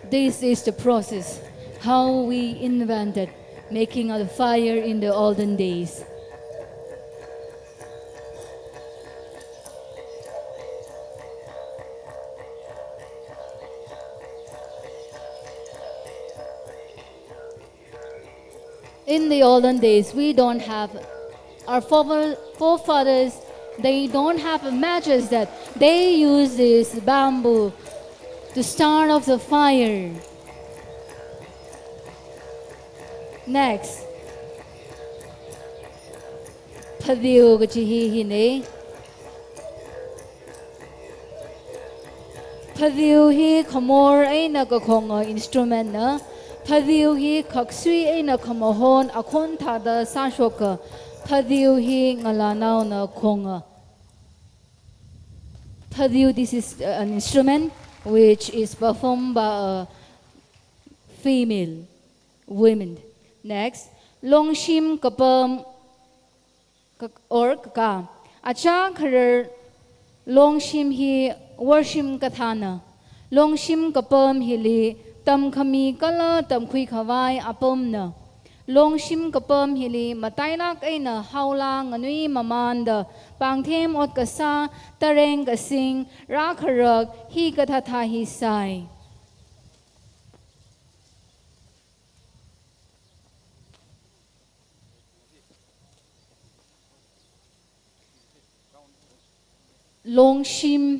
This is the process, how we invented making a fire in the olden days. In the olden days, we don't have, our forefathers, they don't have matches that they use this bamboo to start off the fire. Next, Padiu Gachihi Hine. Padiu hi Kamor Aina Gakonga instrument na. Padiu hi Kaksui Aina Kamahon Akonta da Sashoka. Padiu hi Ngalanao na Konga. Padiu, this is an instrument which is performed by a female women. Next, Longshim Kapam or Kaka. Acha Karer Longshim hi Worshim Kathana. Longshim Kapam hili Tamkhami Kala Tamkhui Kawai Apomna. Longshim Kapam hili Matainak Aina Haula Nganui Mamanda. Pangthem ot kasa tareng kasing rakharag hi kathatha hi sai. Longshim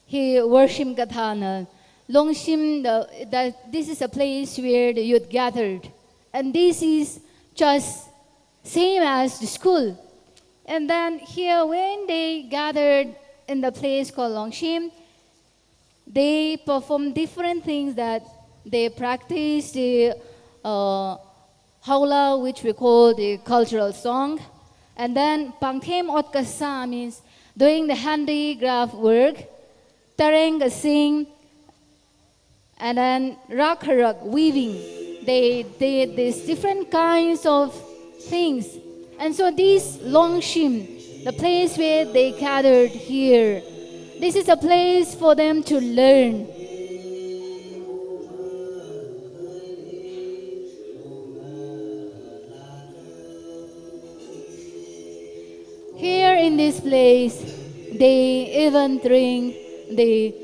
hi worship kathana. Longshim, this is a place where the youth gathered, and this is just same as the school. And then here, when they gathered in the place called Longshim, they perform different things that they practice the haula, which we call the cultural song. And then Pangthem Ot Kasa means doing the handicraft work, Tareng Sing, and then Rakharak, weaving. They did these different kinds of things. And so this Longshim, the place where they gathered here, this is a place for them to learn. Here in this place, they even drink the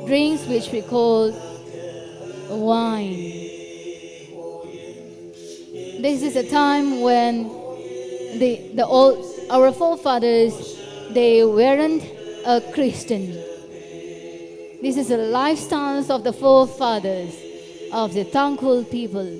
drinks which we call wine. This is a time when our forefathers, they weren't a Christian. This is the lifestyles of the forefathers of the TANGKHUL people.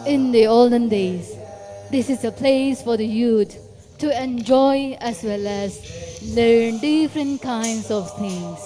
In the olden days, this is a place for the youth to enjoy as well as learn different kinds of things.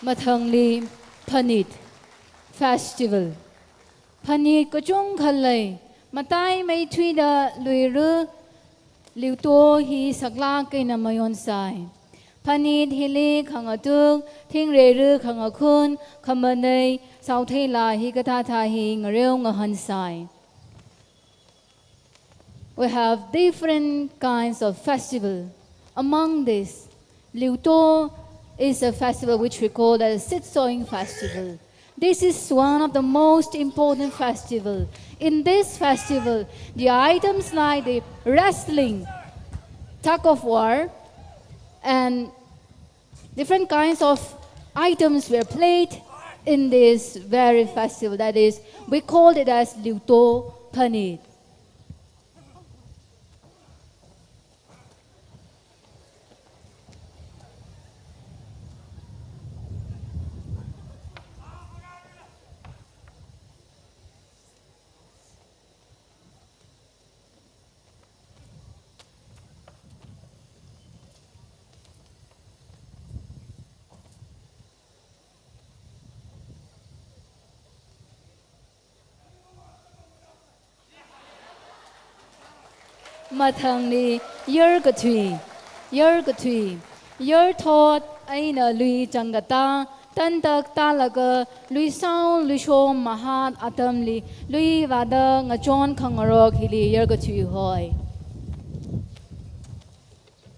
Mathangli Panit Festival. Panit ko chung khalai matai mai thui da lui ru liu to hi sakla ke na mayon sai. Panit hili khangatuk thing re ru khangakun khamanai sau thei la hi katha tha hi ngareu ngahan sai. We have different kinds of festival. Among this, Liu To is a festival which we call the Sit Sowing Festival. This is one of the most important festivals. In this festival, the items like the wrestling, tug of war, and different kinds of items were played in this very festival. That is, we called it as Liu To Panit. Mathangli Yergatui, Yer thought Aina Lui Jangata, Tantak Talaga, Lui Sound, Lui Shom, Mahat Atamli, Lui Vada, Ngajon Kangarok, Hili Yergatui Hoi.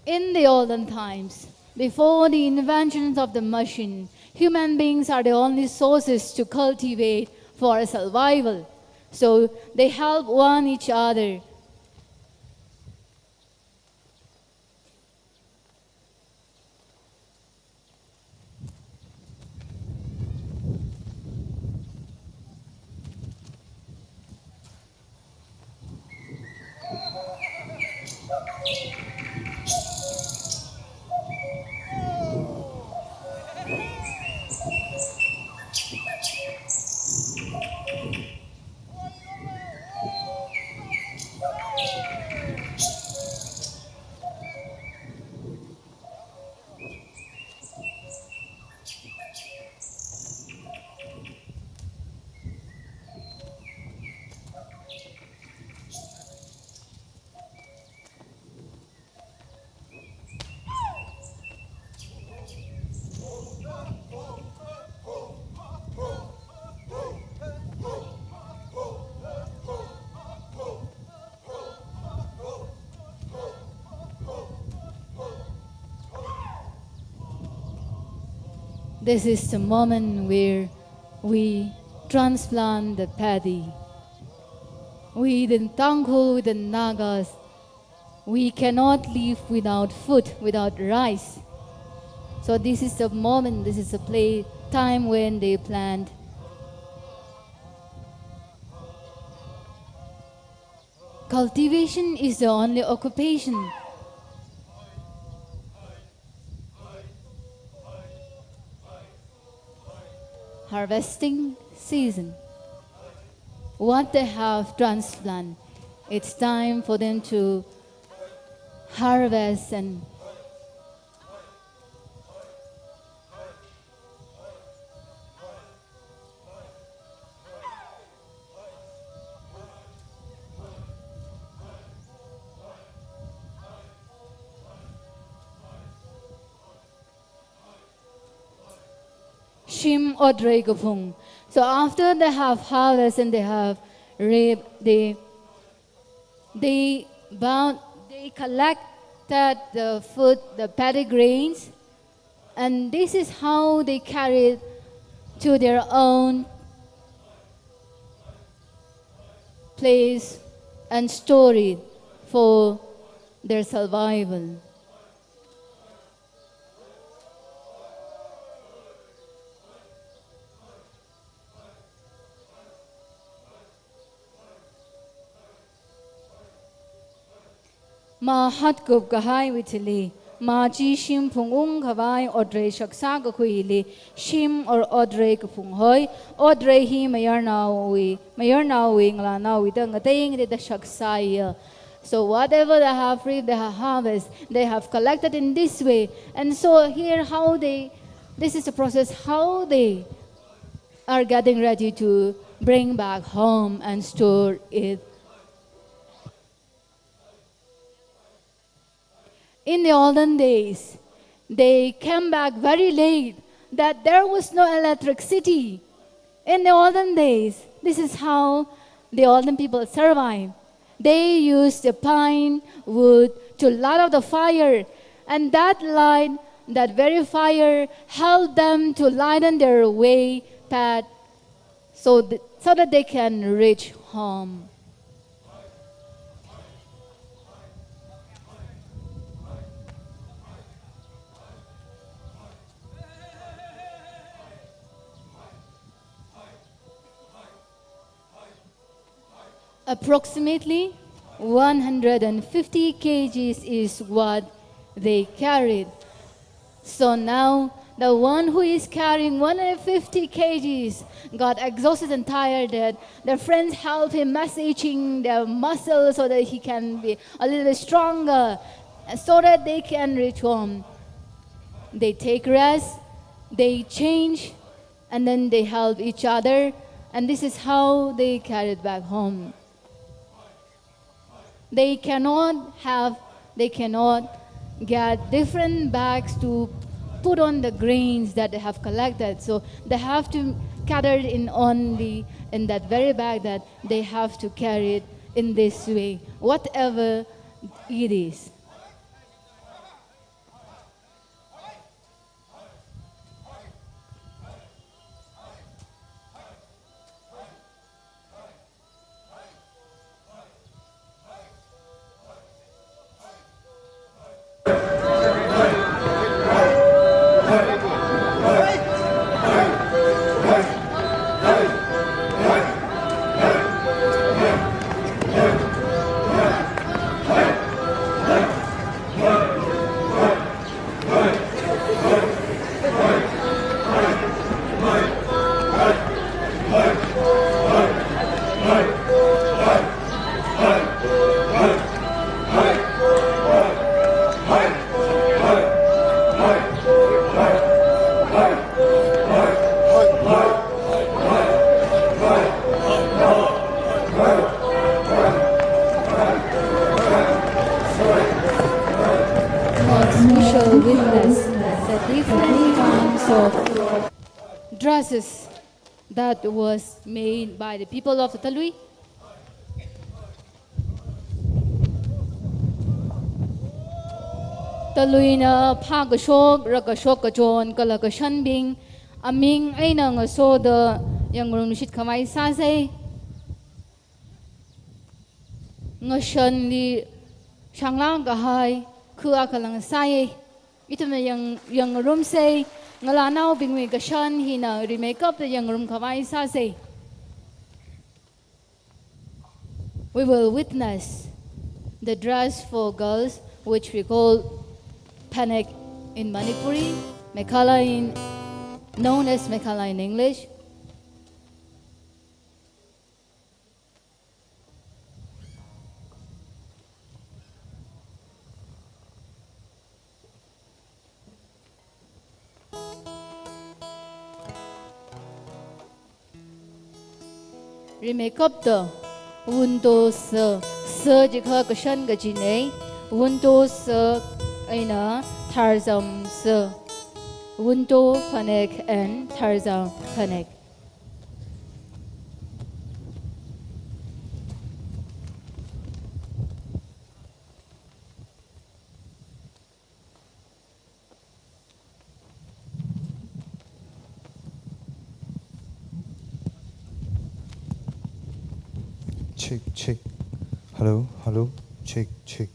In the olden times, before the inventions of the machine, human beings are the only sources to cultivate for survival. So they help one each other. This is the moment where we transplant the paddy. We the TANGKHUL, the Nagas, we cannot live without food, without rice. So this is the moment, this is the time when they plant. Cultivation is the only occupation. harvesting season. What they have transplanted, it's time for them to harvest and Shim Odrei Gupung. So after they have harvest and they have reap, they collected the food, the paddy grains, and this is how they carry it to their own place and store it for their survival. Ma hat gup gahai witili, ma chi shim phung khawai odre shaksa ga khuili, shim or odre kupung hoi, odre hi mayar nawi ngla nawi da ngateng de shaksa. So whatever they have reaped, they have harvest, they have collected in this way. And so here this is the process how they are getting ready to bring back home and store it. In the olden days, they came back very late, that there was no electricity. In the olden days, this is how the olden people survived. They used the pine wood to light up the fire, and that very fire helped them to lighten their way path so that they can reach home. Approximately 150 kgs is what they carried. So now the one who is carrying 150 kgs got exhausted and tired. That their friends help him massaging their muscles so that he can be a little bit stronger, so that they can reach home. They take rest, they change, and then they help each other, and this is how they carry it back home. They cannot get different bags to put on the grains that they have collected. So they have to gather it in that very bag that they have to carry it in this way, whatever it is. Dresses that was made by the people of the Talui. Talui na phagashok rakashok kajon kalakashan bing aming ay nang so the yang rumshit kamay sasay Ngashan li shanglang gahay kua kalang say ito na yang room say Ngalanaw bingwi gashan hina remake up the young room kamay sase. We will witness the dress for girls, which we call panek in Manipuri, known as Mekhala in English, Rimai kapta Wunto sa jikha kashan gajine Wunto sa aina Tarzam sa Wunto Fanek and Tarzam Fanek. Check, check. Hello, hello. Check, check.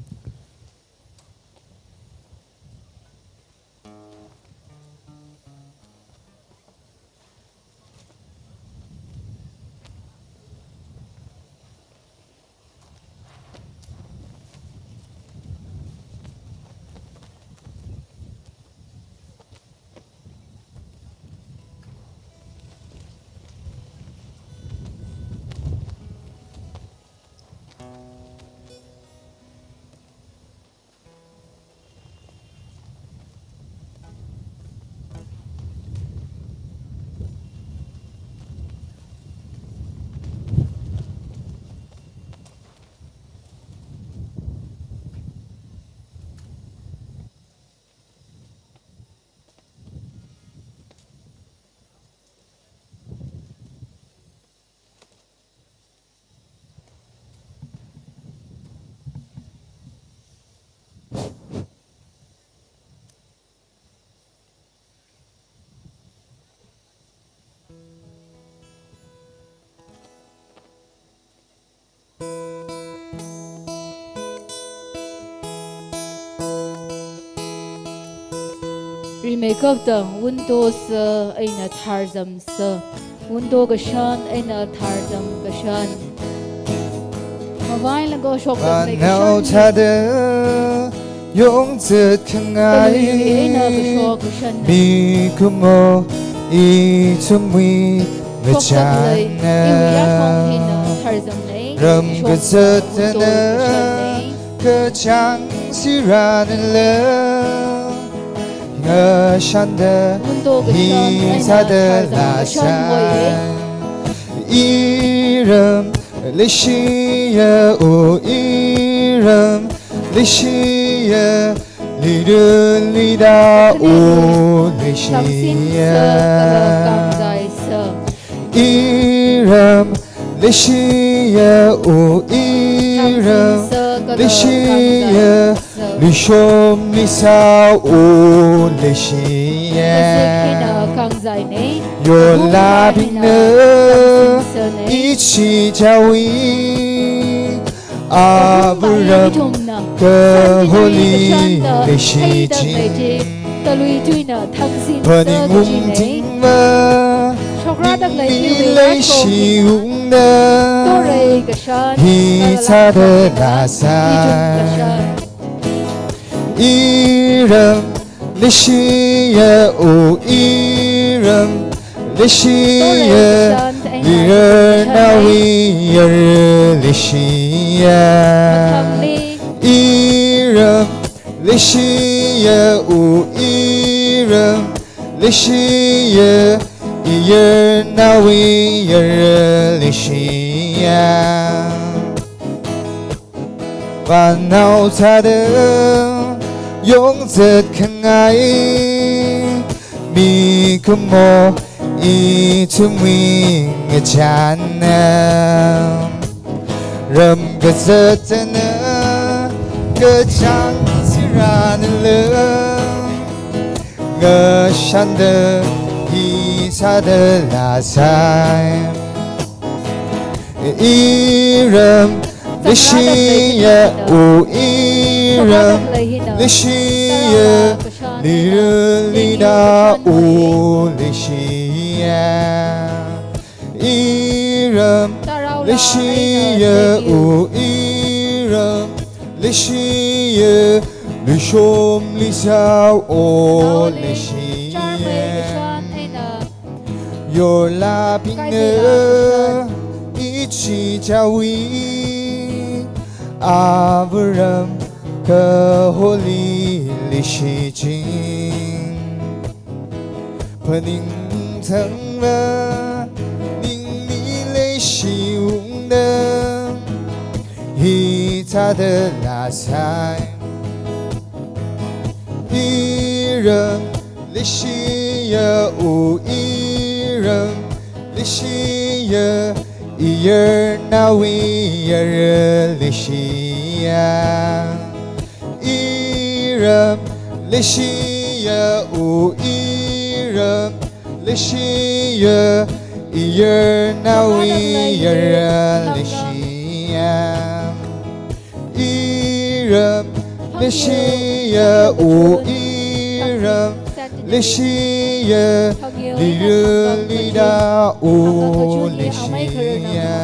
Remake of the windows aina Tarzam sa window gashan aina Tarzam gashan Mawai lago Shokar make Now tada yung zit kangai mi kumo itumwi mechana ram gazatana kachang siranala Ngashan hisada lasan Iram lishiya o iram lishiya lidun lida o lishiya Iram lishiya o iram lishiya Lishom lisa o lishiya Your loving ichi jawi Aburam kaholi lishiji Paning umtingma Nilay shiungna Hitada nasa Iram lishiya o iram lishiya Lirnawi lishiya Iram lishiya o iram lishiya Lirnawi lishiya Wanau tada Yung zet kangai mi kumo itumwi ngachana ram gazatana kachang siranala ngashanda hisada lasai iram lishiya o iram lishiya lida o lishiya iram lishiya o iram lishiya lishom lisa o lishiya your laping ichi jawi Avaram kaholi lishijin Paning tangla ning nilay shi nơ hi ta de la sai irem lishiya u irem lishiya iyer nawi yer lishiya irem lishiya u irem lishiya iyer nawi yer lishiya irem lishiya u irem lishiya lida u lishiya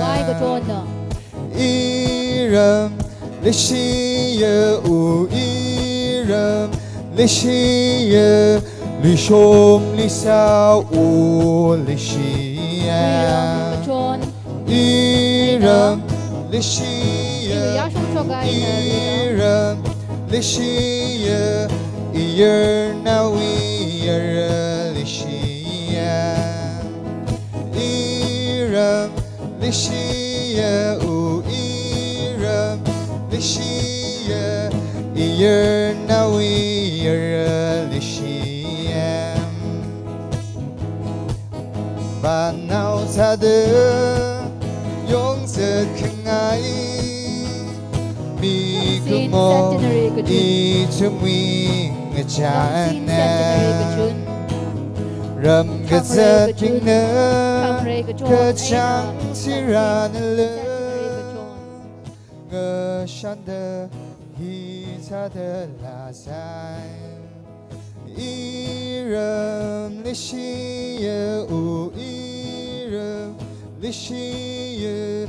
irem lishiya u irem lishiya lishom lisa u lishiya irem lishiya irem lishiya iyer nawi yer lishiya irem lishiya u irem lishiya iyer nawi yer lishiya banao ta de yong se khngai mi kumo i chumwi ngachan ram gazat pingna kachang siran le Ngashan de hi ta de la sai irem lishiya u irem lishiya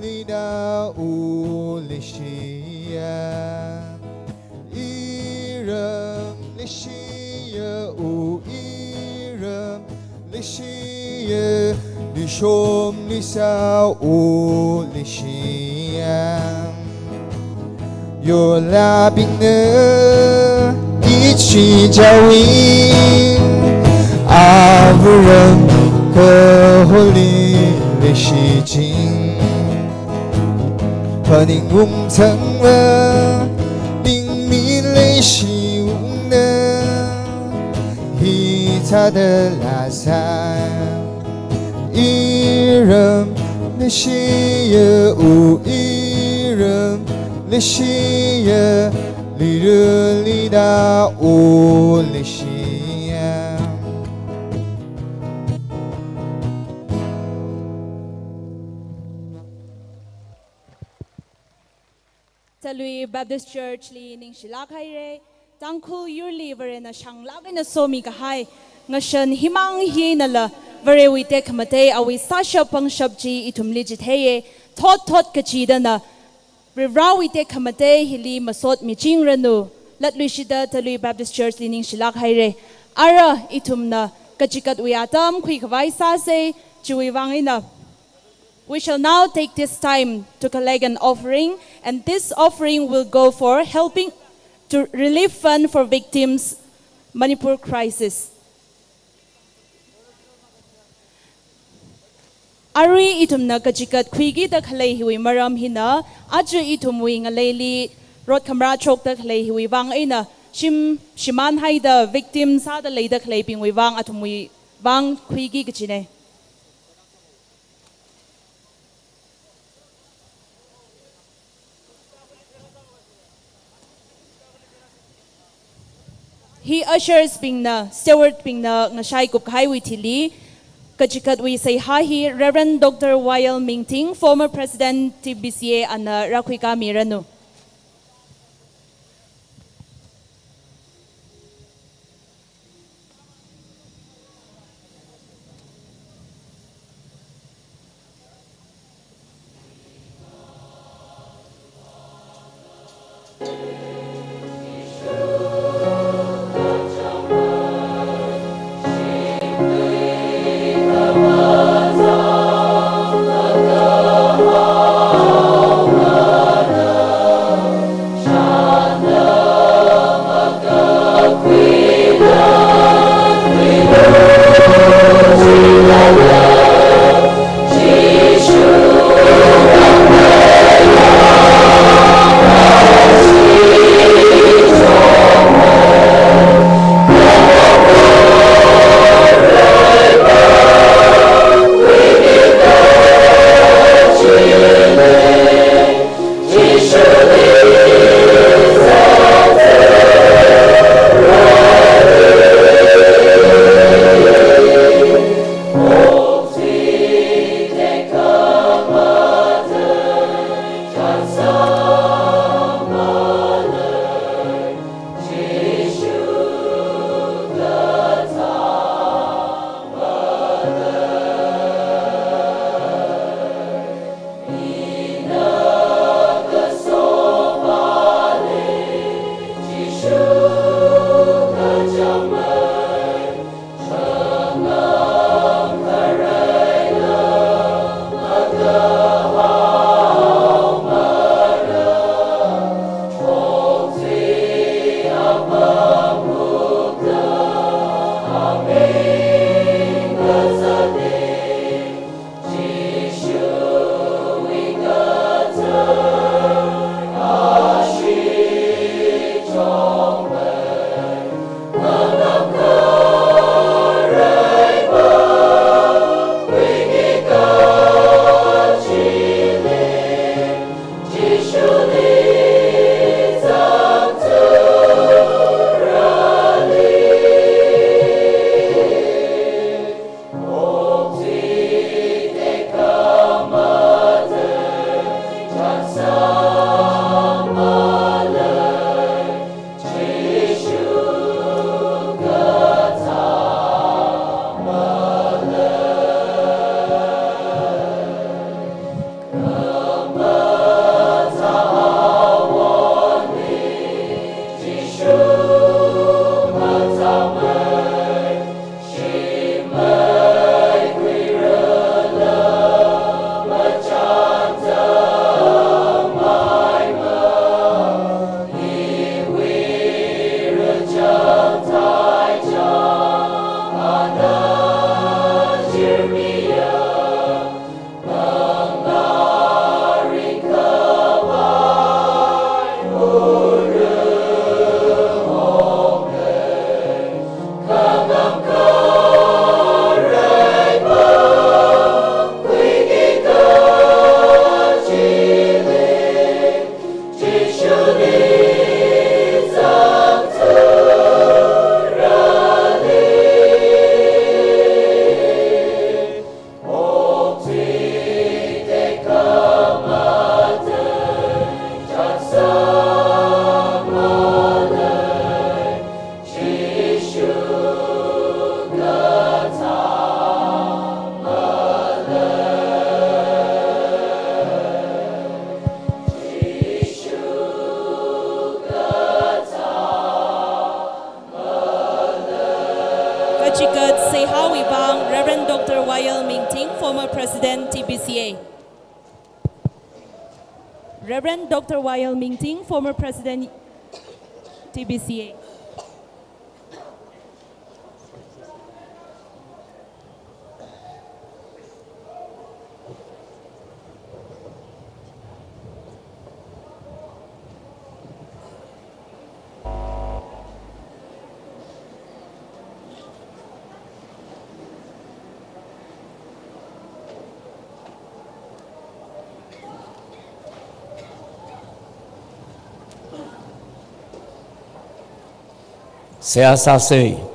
lida u lishiya irem lishiya u irem lishiya lishom lisa u lishiya yo la binne ichi jawin avram kaholi lishijin paning tangwa ning mi lishi ne hi ta de la sai irem lishiya u irem lishiya lida u lishiya Talui Baptist Church li ning shilak hai re TANGKHUL your liver na shanglak na somi ka hai Ngashan himang hi na la vare we tek mate awi sasha pang shabji itum lijit heye thot kachida na Rivrawi te kamate hili Masot miching ranu lat luishida Talui Baptist Church lining shilak haire ara itumna Kachigat uyatam kui kawai sase juiwangina. We shall now take this time to collect an offering, and this offering will go for helping to relief fund for victims Manipur crisis. Ari itumna Kachigat kuigi da khalay hiwi maram hina aju itumwi ngalayli rot kamra chok da khalay hiwi wang ina shiman hai da victim sa da lay da khalay pingwi wang atumwi wang kuigi kachine. He ushers pingna steward pingna ngashay kup khai withili Kachigat we Seiha hi Reverend Dr. Mingthing, former President TBCA and Rakwika Miranu. Shri President TBCA. Reverend Dr. Wael Mingthing, former President TBCA. Seiha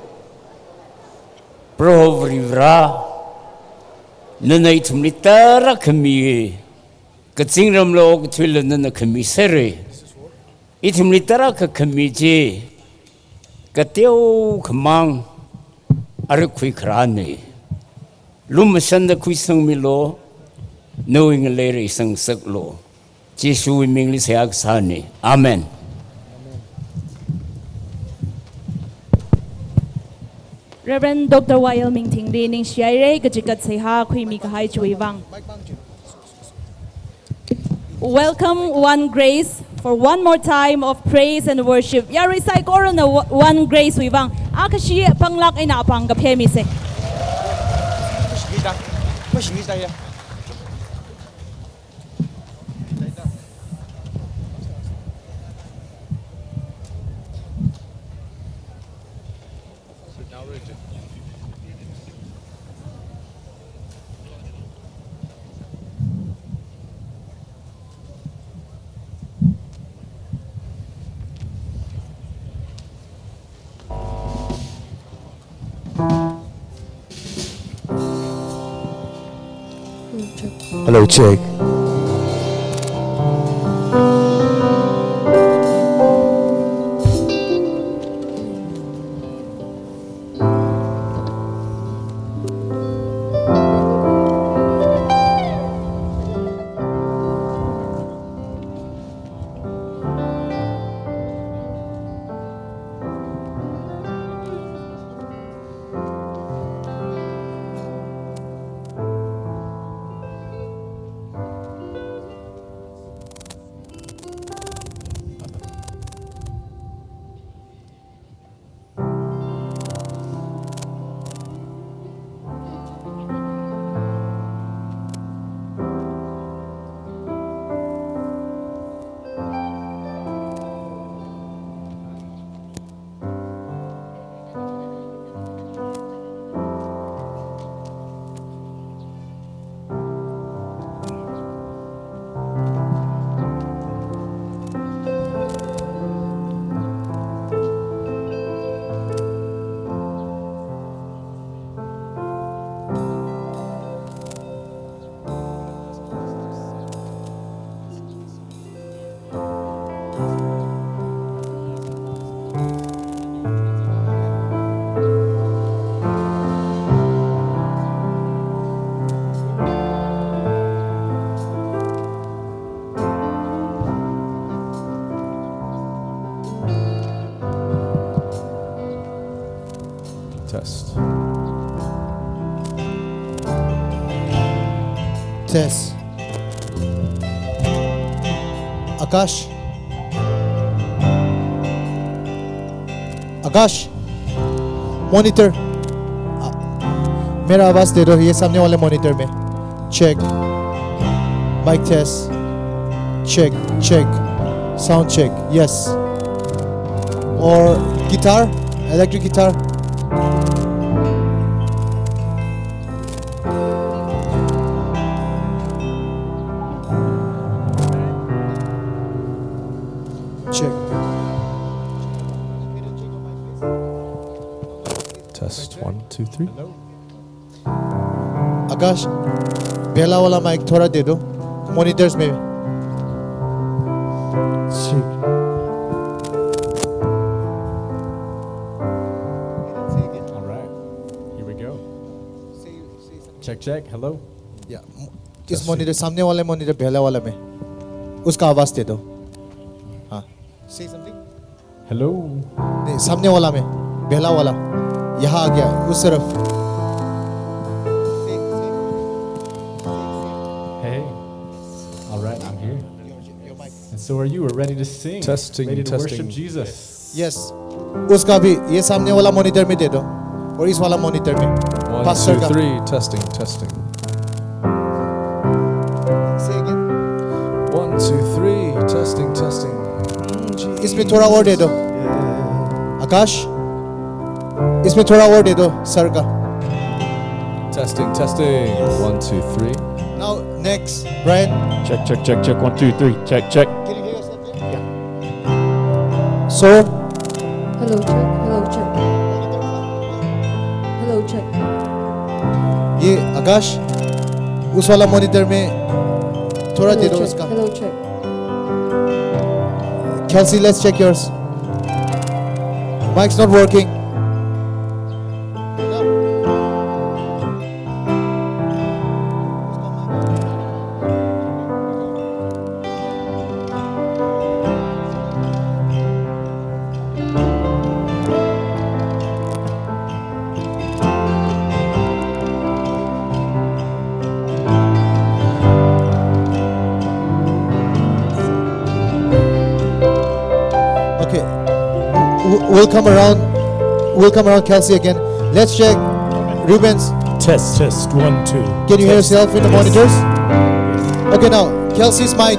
Provrivra Nana Tumlitara Khami Katsingram Log Twilan Khamisere Itumlitara Khami Kateo Khamang Araquikrani Lumasanda Quisang Milo knowing a lady sang Saklo Jishu Mingli Seaksani. Amen. Reverend Dr. Wael Mingthing Lining Shire Kachigat Seiha Khimi Kahai Chuivang. Welcome One Grace for one more time of praise and worship. Yari sai korona One Grace Wivang. Akashi panglak ina pang kapemi se. Hello, check. Test. Akash. Akash monitor मेरा आवाज दे दो ये सामने वाले monitor में check mic test check check sound check yes और guitar electric guitar check Test 1 2 3 Akash पहला वाला माइक थोड़ा दे दो मॉनिटर्स में All right, here we go. Check check. Hello. इस मॉनिटर सामने वाले मॉनिटर पहला वाला में उसका आवाज दे दो हाँ say something Hello. नहीं सामने वाला में पहला वाला यहाँ आ गया उस तरफ And so are you. We're ready to sing. Testing, ready to testing. worship Jesus. Yes. उसका भी ये सामने वाला मॉनिटर में दे दो और इस वाला मॉनिटर में 1, Pastor 2, का 3. Testing, testing. Say again. 1, 2, 3. Testing, testing. इसमें थोड़ा और दे दो आकाश इसमें थोड़ा और दे दो सर का Testing, testing. 1, 2, 3. Now next Brian. Check, check, check, check. 1, 2, 3. Check, check. Can you hear yourself there? Yeah. So Hello check. Hello check. Hello check. ये आकाश उस वाला मॉनिटर में थोड़ा दे दो Hello check. उसका Hello check. Kelsey, let's check yours. Mic's not working. We'll come around Kelsey again. Let's check Ruben's. Test, test. 1, 2. Can you hear Test. yourself in the monitors? Okay, now Kelsey's mic.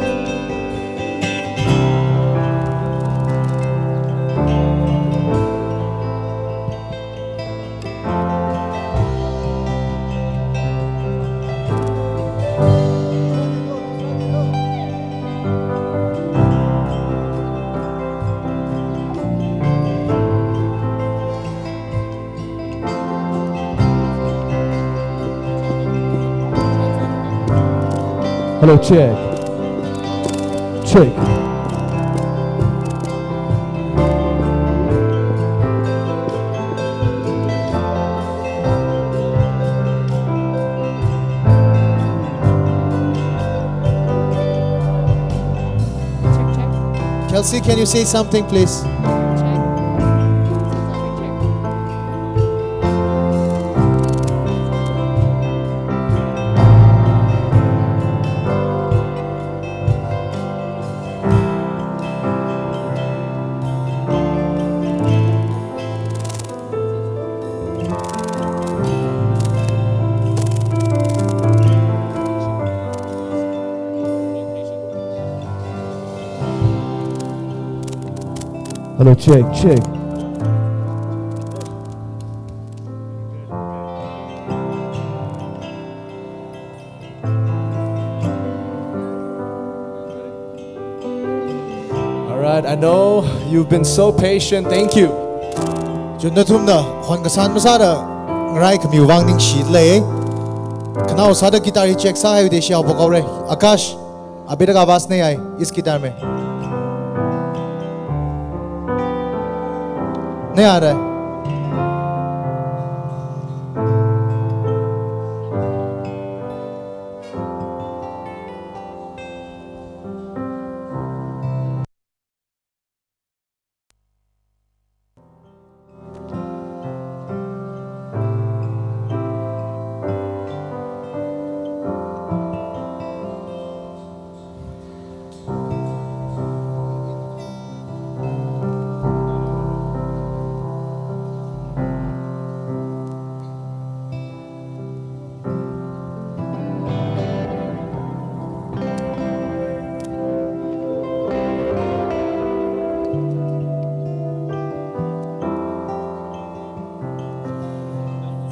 Hello, check. Check. Kelsey, can you say something, please? Hello, check, check. All right, I know you've been so patient. Thank you. Jundatumna hon kasan masada ngai kami wang ning shi lei. Kanao sada guitar hi check sa hai deshi au bokore. Akash अभी तक आवाज नहीं आई इस guitar में नहीं आ रहा है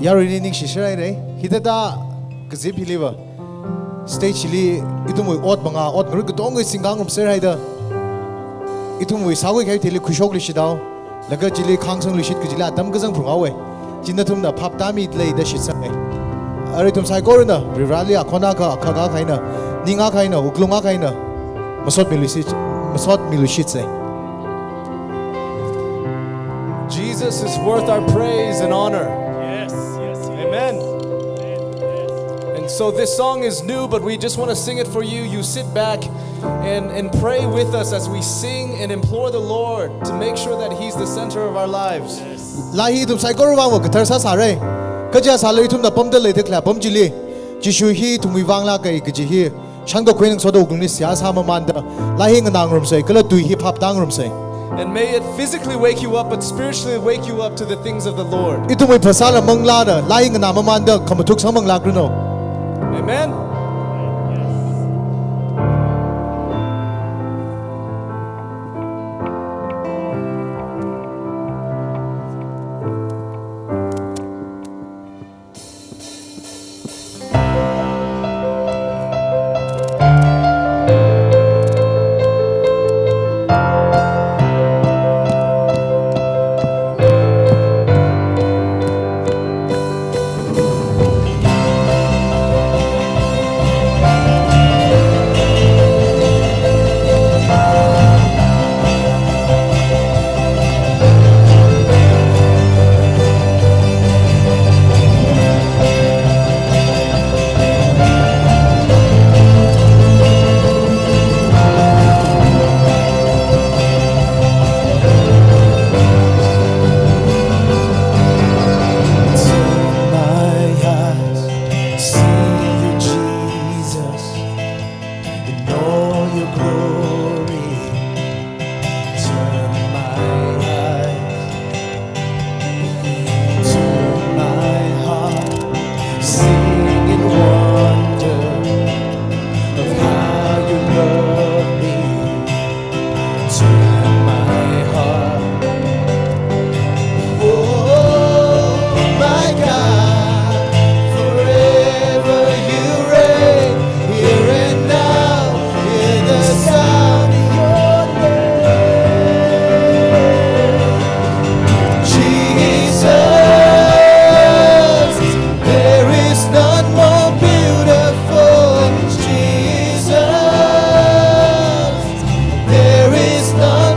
यार रिनिंग शिशराई रे हितदा गजिब हिलिवा स्टेज हिली इतुमु ओत बंगा ओत ग्रुक दोंग सिंगांग उमसेराई दा इतुमु सागोय खाइ थेले खुशोक लिशिदाव लगा जिली खांगसंग लिशित गजिला दम गजंग फुगावे जिनथुमना फापतामी ले दा शिसंग अरे तुम साइकोरना रिवाली अखोना का खगा खाइना निंगा खाइना उक्लुंगा खाइना मसोत मिलुशित से Jesus is worth our praise and honor. Amen. And so this song is new, but we just want to sing it for you. You sit back and pray with us as we sing and implore the Lord to make sure that He's the center of our lives. Lahi tum sai kor wang ka thar sa sare ka ja sa lei tum da pom da lei de kla pom ji le ji shu hi tum wi wang la kai ka ji hi Chan ko Queen Sodo Gungni Sia Sama Manda, Lahing and Angrum say, Kala do hip hop dangrum say. And may it physically wake you up, but spiritually wake you up to the things of the Lord. Ito may pasala manglada, Lahing and Amamanda, Kamatuk Samang Lagrino. Amen. There is none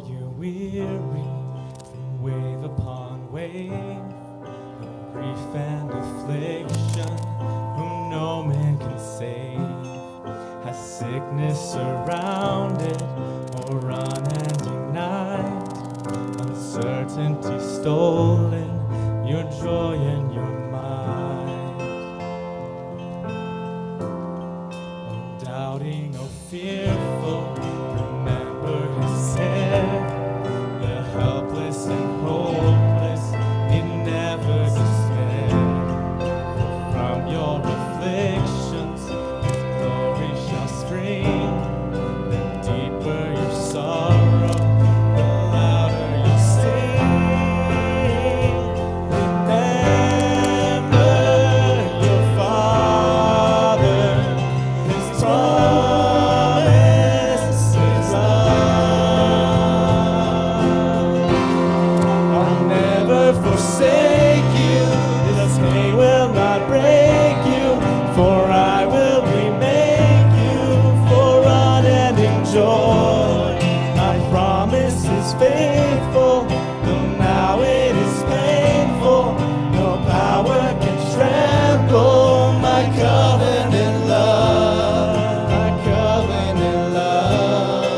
you weary from wave upon wave of grief and affliction, whom no man can save? Has sickness surrounded or unending night, uncertainty stolen your joy and your might? Oh, doubting, oh, fearful, remember his said, the helpless and hopeless need never despair. For from your afflictions his glory shall spring. The deeper your sorrow, the louder your sing. Remember your Father, his promise is love. I'll never forsake you, this pain will not break you, for I will remake you for unending joy. My promise is faithful, though now it is painful. No power can trample my covenant love, my covenant love.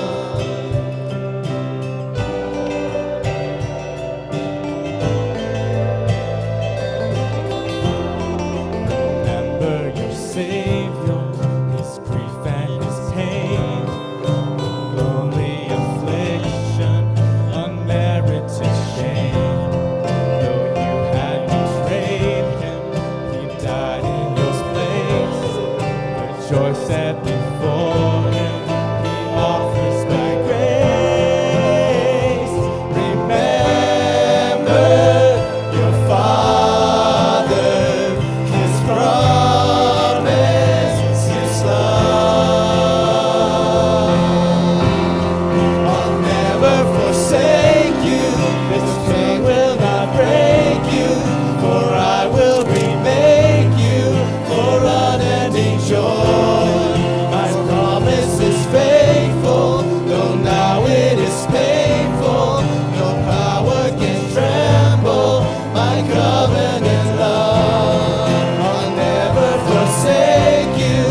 Remember your Savior, his grief and his pain, lonely affliction, unmerited shame. Though you had betrayed him, he died in your place. Rejoice that before him he offers by grace. Remember your Father, his promise, his love. I'll never forsake you, this pain will not break you, for I will remake you for unending joy. My promise is faithful, though now it is painful. No power can trample my covenant love. I'll never forsake you,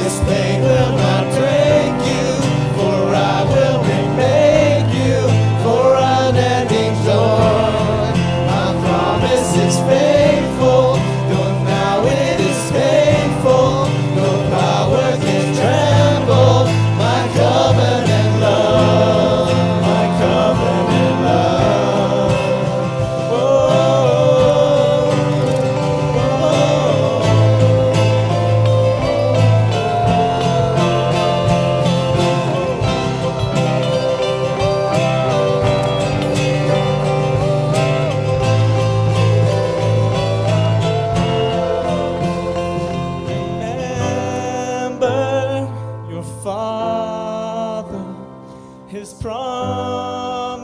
this pain will not break you, for I will remake you for unending joy. My promise is faithful, though now it is painful. No power can trample my covenant love, my covenant love. Oh, remember your Father, his promise,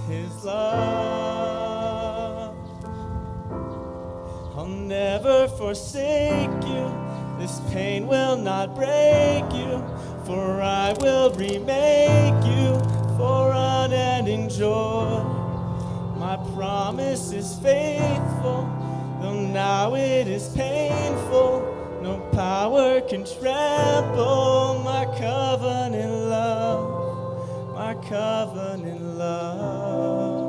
his love. I'll never forsake you, this pain will not break you, for I will remake you for unending joy. My promise is faithful, though now it is painful. No power can trample my covenant love, my covenant love.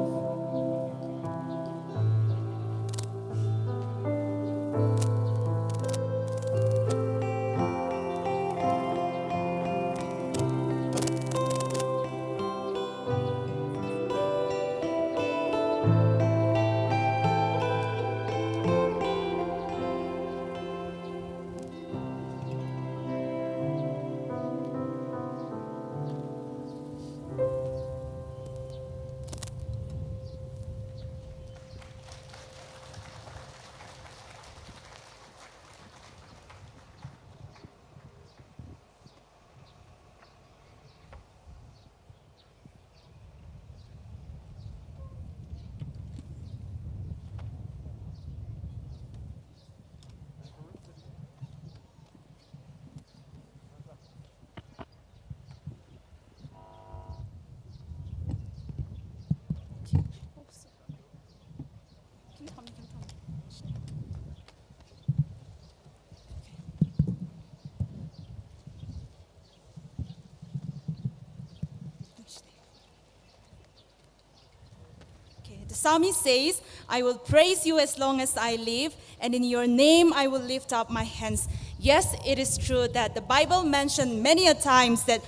The psalmist says, I will praise you as long as I live, and in your name I will lift up my hands. Yes, it is true that the Bible mentioned many a times that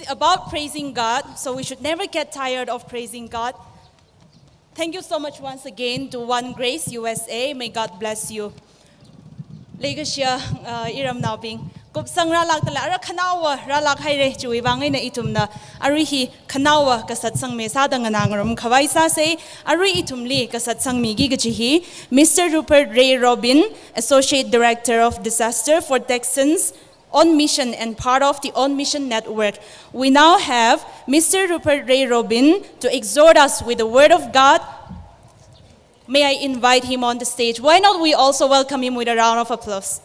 about praising God, so we should never get tired of praising God. Thank you so much once again to One Grace USA. May God bless you. Legacia Iram Naubing. Kupsang ralak tala ara kanawa ralak haire chui bangai na itumna arihi kanawa kasatsangme sadang anangarum khawaisa se ari itumli kasatsangme gi gachihi Mr. Rupert Ray Robin, Associate Director of Disaster for Texans On Mission and part of the On Mission Network. We now have Mr. Rupert Ray Robin to exhort us with the Word of God. May I invite him on the stage? Why not we also welcome him with a round of applause?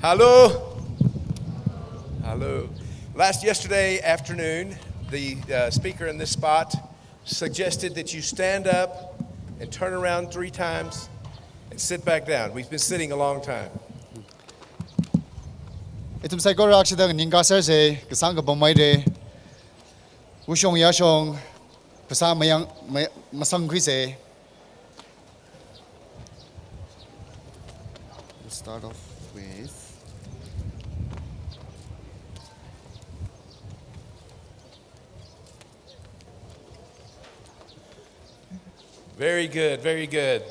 Hello. Hello. Yesterday afternoon, the speaker in this spot suggested that you stand up and turn around 3 times and sit back down. We've been sitting a long time. Itum sai ko rak sidang ningka ser se kasang ka bomai de ushong yashong kasa mayang masang khui se. Let's start off with Very good, very good.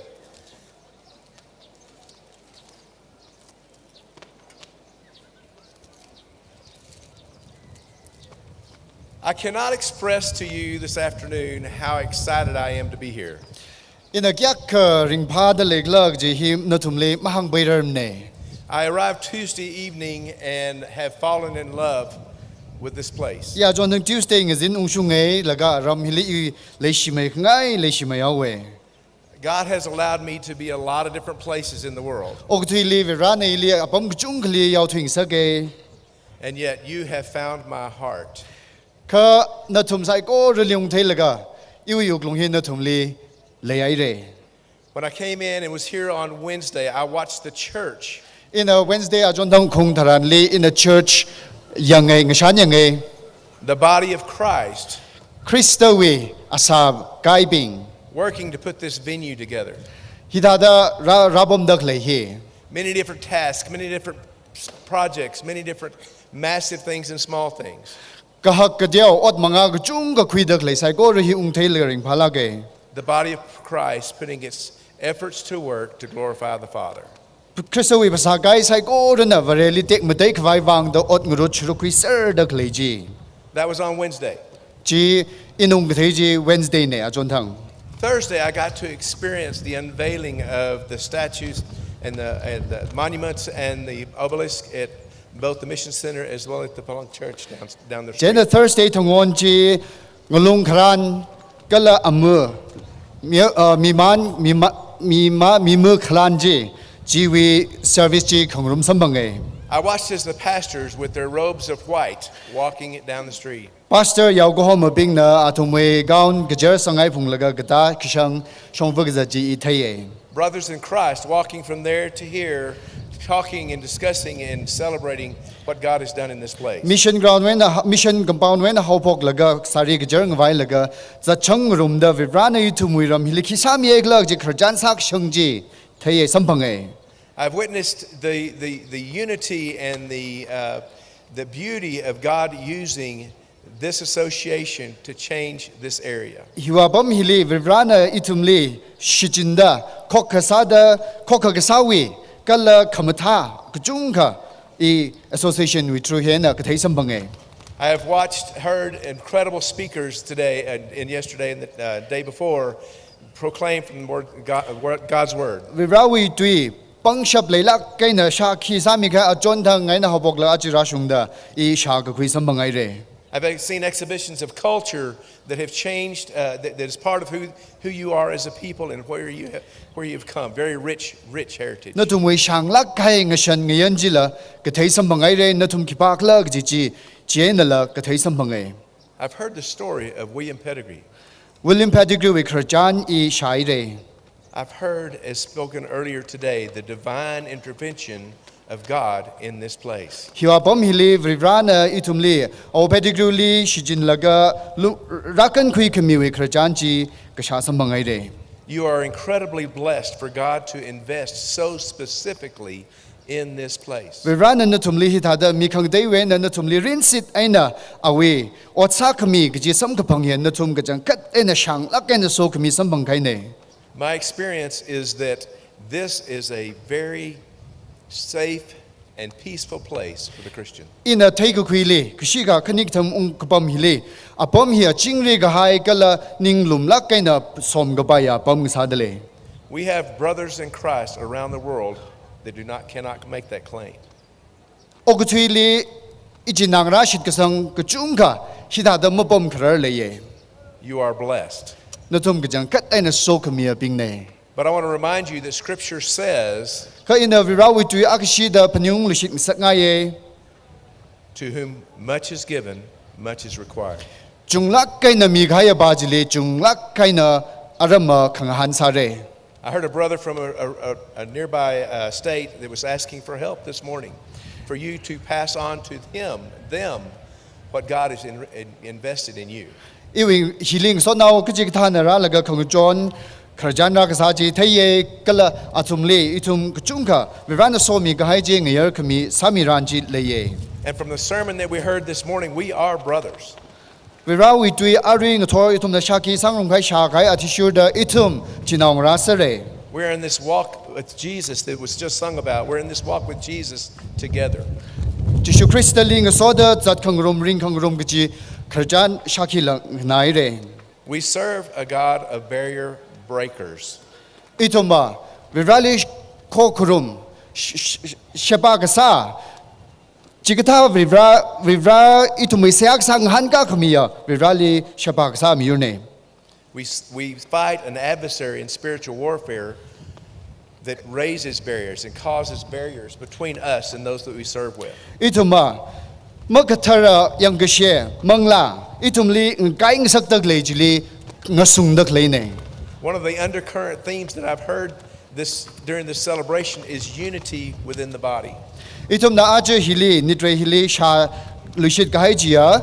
I cannot express to you this afternoon how excited I am to be here. In a gyak ring pa da leg lag ji him natumle mahang bairam ne. I arrived Tuesday evening and have fallen in love with this place. Ya John Tuesday ngazin ungshungai laga ram hili leishimai ngai leishimai awe. God has allowed me to be a lot of different places in the world. Ogtui li verana ili apam kchungli yaw thing sage. And yet you have found my heart. Ka natum sai ko relyong thai laga yu yuk long hin natum li lei re. When I came in and was here on Wednesday, I watched the church. In a Wednesday a John Dang Khong Tharan li in a church Ngashan the body of Christ Christowi asab kaibing working to put this venue together. Hidada rabom dak le he. Many different tasks, many different projects, many different massive things and small things. Kahak kadiao ot manga chung ka khui dak le sai ko ri ung thai le ring phala ge. The body of Christ putting its efforts to work to glorify the Father. Christowi basa gai sai ko na vareli tek matai khwai wang da ot ngro chru khui ser dak le ji. That was on Wednesday. Ji inung thai ji Wednesday ne a jon thang. Thursday, I got to experience the unveiling of the statues and the monuments and the obelisk at both the Mission Center as well as the Palong Church down the street. Jen Thursday thongon ji ngulung khran kala amu miman mimu khlan ji jiwi service ji khongrum sambangai. I watched as the pastors with their robes of white walking it down the street. Pastor yaw go home bing na atumwe gaun gajer sangai phunglaga gata kishang shongvagza ji ithai. Brothers in Christ walking from there to here, talking and discussing and celebrating what God has done in this place. Mission ground when mission compound when Haokaphok laga sari gajer ngwai laga za chang room da vibrana itumuiram hiliki sam yeglag ji kharjan sak shangji thai sampangai. I've witnessed the unity and the beauty of God using this association to change this area. Hiwabam hili vibrana itumli shichinda kokasada kokagasawi kala kamatha kjungka I association with Truhena kathai sambangai. I have heard incredible speakers today and yesterday and the day before proclaim from God's word. Virawi tui pangshap leilak kaina sha khi samika ajon thang ngai na hobok la achira shungda I sha ka khui sambangai re. I've seen exhibitions of culture that have changed, that is part of who you are as a people and where you've come. Very rich heritage. na tum we shang lak kai Ngashan Ngayan jila ka thei sam bangai re na tum ki pak la ji chi che na la ka thei sam bangai. I've heard the story of William Pettigrew. William Pettigrew we khrajan I shai re. I've heard, as spoken earlier today, the divine intervention of God in this place. Hiwa bom hili vrana itum li o Pettigrew li shijin laga rakan khui kami we khrajan ji ka sha sam bangai re. You are incredibly blessed for God to invest so specifically in this place. Vrana na tum li hitada mi khang dei we na tum li rin sit aina awe o cha kami ji sam ka phang hian na tum ka jang kat ena shang lak ena so kami sam bangai ne. My experience is that this is a very safe and peaceful place for the Christian. In a take a quili, Kashiga, Kaniktam Unkabam Hile, a bomb here, Chingri Gahai Gala, Ninglum Lakana, Som Gabaya, Bom Sadale. We have brothers in Christ around the world that cannot make that claim. Ogutili, Ijinang Rashid Kasang, Kachunga, Hida the Mobom Karleye. You are blessed. Natum Gajan Kat and a Sokhami being nay. But I want to remind you that Scripture says, in a Virawi to Akashida Panung Lishik Satnaye, to whom much is given, much is required. Junglak Kaina Migaya Bajili, Junglak Kaina Arama Kangahan Sare. I heard a brother from a nearby state that was asking for help this morning, for you to pass on to them, what God has invested in you. Iwi healing so now Kajikana Ralaga Kangujon. Karjana Kasaji Taye Kala Atumle Itum Kachunka Virana Somi Gahaji Yerkami Samiranji Leye. And from the sermon that we heard this morning, we are brothers. Virawi Tui Aring Tor Itum the Shaki Sangrungai Shakai Atishuda Itum Chinong Rasare. We're in this walk with Jesus that was just sung about. We're in this walk with Jesus together. Tishu Kristaling Soda Zat Kangrum Ring Kangrum Gaji Karjan Shakila Naire. We serve a God of barrier breakers. Itumba Virali Kokurum Shabagasa Chigata Vivra Itumisak Sang Hanka Kamia Virali Shabagasa Mune. We fight an adversary in spiritual warfare that raises barriers and causes barriers between us and those that we serve with. Ituma Makatara Yangashe Mangla Itumli Ngaing Saktak Lejili Ngasungdak Lane. One of the undercurrent themes that I've heard during this celebration is unity within the body. Itum na aja hili nitre hili sha lushit kahajia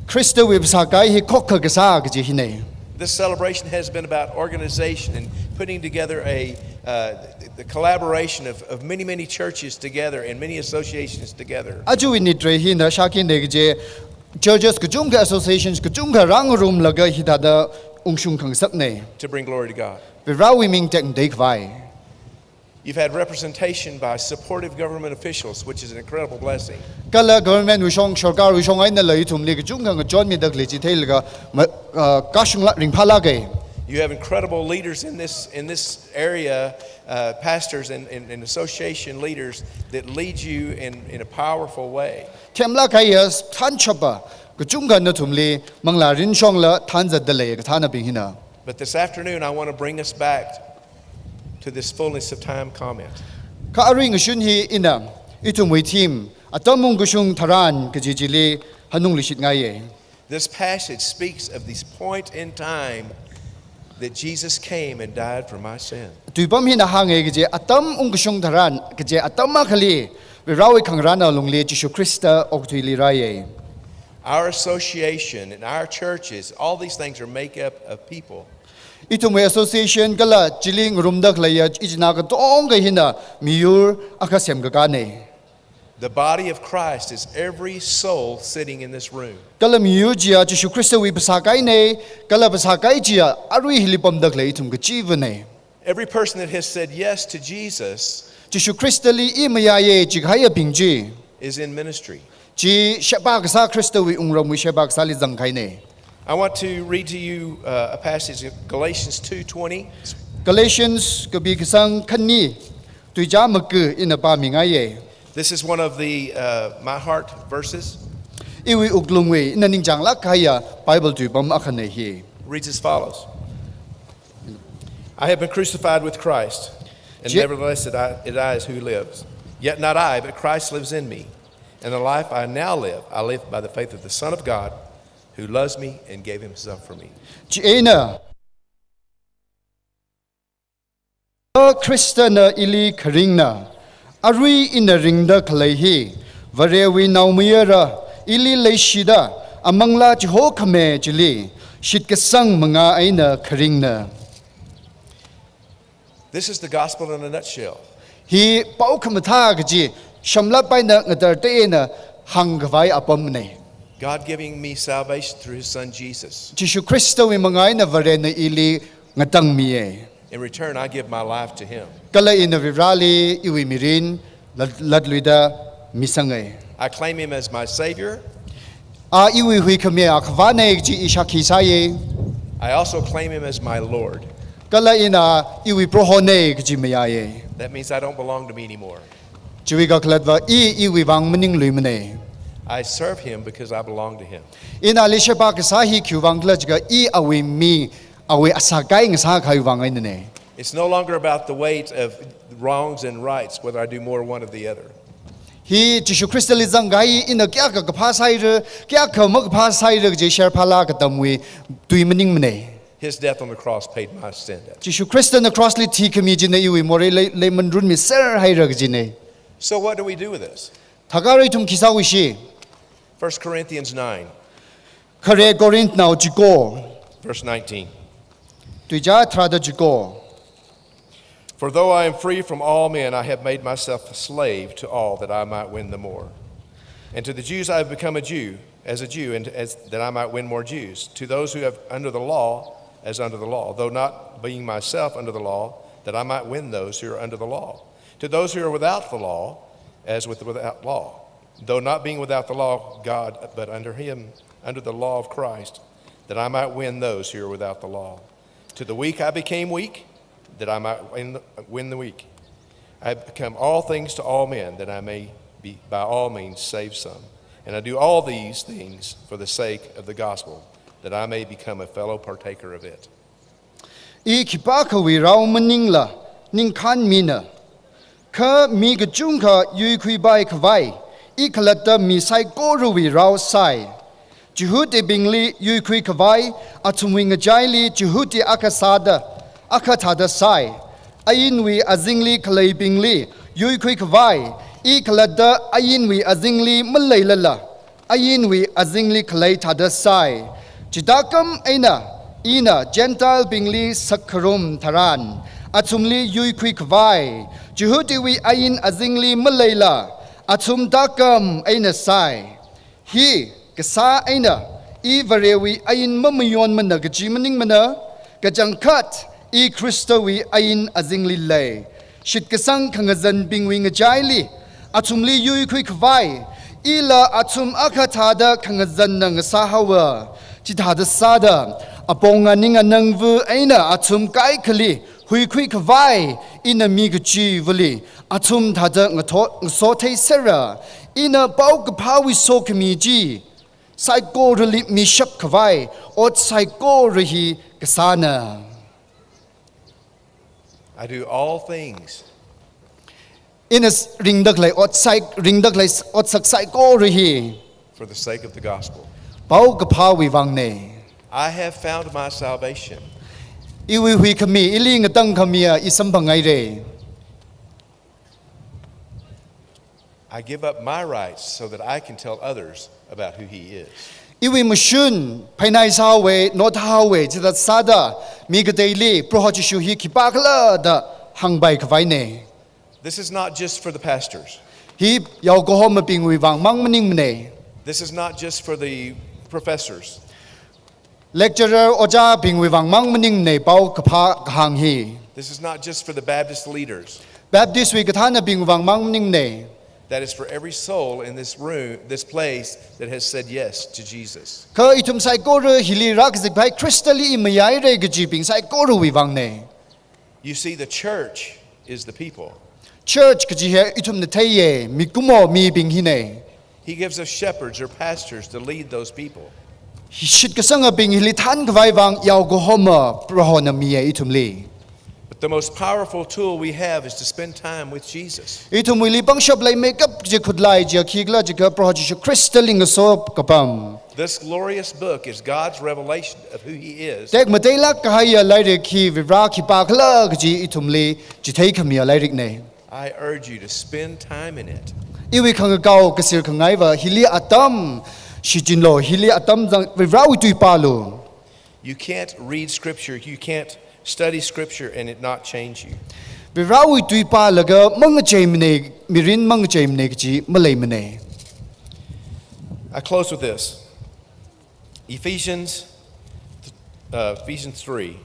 Krista wibsakai hi kokka gasa gaji hine. This celebration has been about organization and putting together the collaboration of many churches together and many associations together. Aju nitre hina shakin degaje churches kujunga associations kujunga rang room laga hitada to bring glory to God. You've had representation by supportive government officials, which is an incredible blessing. Government Shokar You have incredible leaders in this area, pastors and association leaders that lead you in a powerful way. But this afternoon, I want to bring us back to this fullness of time comment. This passage speaks of this point in time that Jesus came and died for my sin. Our association and our churches, all these things are made up of people. Itumwe association gala chiling rumdak laya ijnaga tonga hina miur akasem gagane. The body of Christ is every soul sitting in this room. Gala miur jia Jishu Christa wi basakai ne gala basakai jia arui hilipam dak lay itum gachivane. Every person that has said yes to Jesus Jishu Christa li imayaye jighaya bingji is in ministry. Ji shabagsa Christa wi ungram wi shabagsa li zangkai ne. I want to read to you a passage of Galatians 2:20. Galatians kabi kisang kanni tuja mak ina ba mingaye. This is one of the my heart verses. iwi uklungwe inaning jangla kaya Bible tu bam akhane hi. Reads as follows. I have been crucified with Christ, and nevertheless it is who lives. Yet not I, but Christ lives in me. And the life I now live, I live by the faith of the Son of God, who loves me and gave himself for me. Chiena Christana ili karingna Ari in a ringda kalehi Varewi naumira ili leishida Amangla Haokaphok jili Shitkasang mga aina karingna. This is the gospel in a nutshell. He paukamatagji Shamla paina ngatarteena hangvai apamne. God giving me salvation through his son Jesus. Jishu Christo wi mga aina varena ili ngatang miye. In return, I give my life to him. Kala ina virali iwi mirin ladluida misangay. I claim him as my Savior. Iwi hui kami akvane ji ishaki saye. I also claim him as my Lord. Kala ina iwi prohone ji mayaye. That means I don't belong to me anymore. Jiwiga kladva iwi wang mening luimane. I serve him because I belong to him. Ina lisha sahi kyuwang klajga awi mi awi asagay ngasa kayuwang ne. It's no longer about the weight of wrongs and rights, whether I do more one or the other. He Jishu Christalizang gai ina kya ka pasayre kya ka mag pasayre je share pala ka tamwi tuimening mne. His death on the cross paid my sin debt. Jishu Christ on the cross li ti kami jine iwi more le mandrun mi ser hayra jine. So what do we do with this? Thagari tum kisawi shi. 1 Corinthians 9. Kare Corinth now jiko. Verse 19. Tuja trada jiko. For though I am free from all men, I have made myself a slave to all that I might win the more. And to the Jews I have become a Jew, and that I might win more Jews. To those who have under the law, as under the law, though not being myself under the law, that I might win those who are under the law. To those who are without the law, as without law, though not being without the law, God, but under him, under the law of Christ, that I might win those who are without the law. To the weak I became weak, that I might win the weak. I have become all things to all men, that I may be by all means save some. And I do all these things for the sake of the gospel, that I may become a fellow partaker of it. Ikipaka wi rao maningla ning kan mina. Ka mi gajunka yui kui bai kawai. Ikalata mi sai koru wi rao sai. Juhuti bingli yui kui kawai. Atumwinga jaili juhuti akasada. Akatada sai. Ayinwi azingli kalay bingli. Yui kui kawai. Ikalada ayinwi azingli malaylala. Ayinwi azingli kalay tada sai. Jidakam aina. Ina Gentile bingli sakharum taran. Atumli yui kui kawai. Juhudiwi ayin azingli malayla. Atum dakam aina sai. Hi kasa aina. I varewi ayin mamayon mana gajimaning mana. Gajangkat I Christowi ayin azingli lay. Shit kasang kangazan bingwi ngajayli. Atumli yui kui kawai. Ila atum akatada kangazan na ngasahawa. Jidhada sada. Aponga ninga nangvu aina atum kai kali. Hui kui kawai ina migachi vali atum tada ngasote sera ina bau kapawi Sokhami ji saiko rali mishap kawai ot saiko rahi kasana. I do all things. Ina ringdaklay ot saik ringdaklay ot sak saiko rahi for the sake of the gospel. Bau kapawi wangne. I have found my salvation. Iwi hui kami ili ngatang kamia isambangay re. I give up my rights so that I can tell others about who he is. Iwi mushun painai sawe not hawe jidat sada miga daily prohochishu hi kipakla da hangbay kavaine. This is not just for the pastors. Hi yaw gohoma bingwi wang mangmaning mne. This is not just for the professors. Lecturer oja bingwi wang mangmaning ne bau kapa kahang hi. This is not just for the Baptist leaders. Baptist wi kathana bingwi wang mangmaning ne. That is for every soul in this room, this place that has said yes to Jesus. Ka itum sai kore hili rak zikbai crystally imayai re gajibing sai kore wi wang ne. You see, the church is the people. Church kajihe itum netaye mikumo mi bing hine. He gives us shepherds or pastors to lead those people. Shit ka sanga bing hili than kwai wang yao go homa prohona mi itum li. But the most powerful tool we have is to spend time with Jesus. Itum li bang shop lai makeup je khud lai je khigla je ka proh je crystalling so kapam. This glorious book is God's revelation of who He is. Tek matay la ka ya lai re khi vivra khi pa khla ji itum li ji thai khamia lai rik ne. I urge you to spend time in it. Iwi khang gao ka sir khangai wa hili atam shijin lo hili atam jang vivra wi tui pa lo. You can't read scripture, you can't study scripture and it not change you. Vivra wi tui pa laga mang chaim ne mirin mang chaim ne ji malai mane. I close with this. Ephesians 3,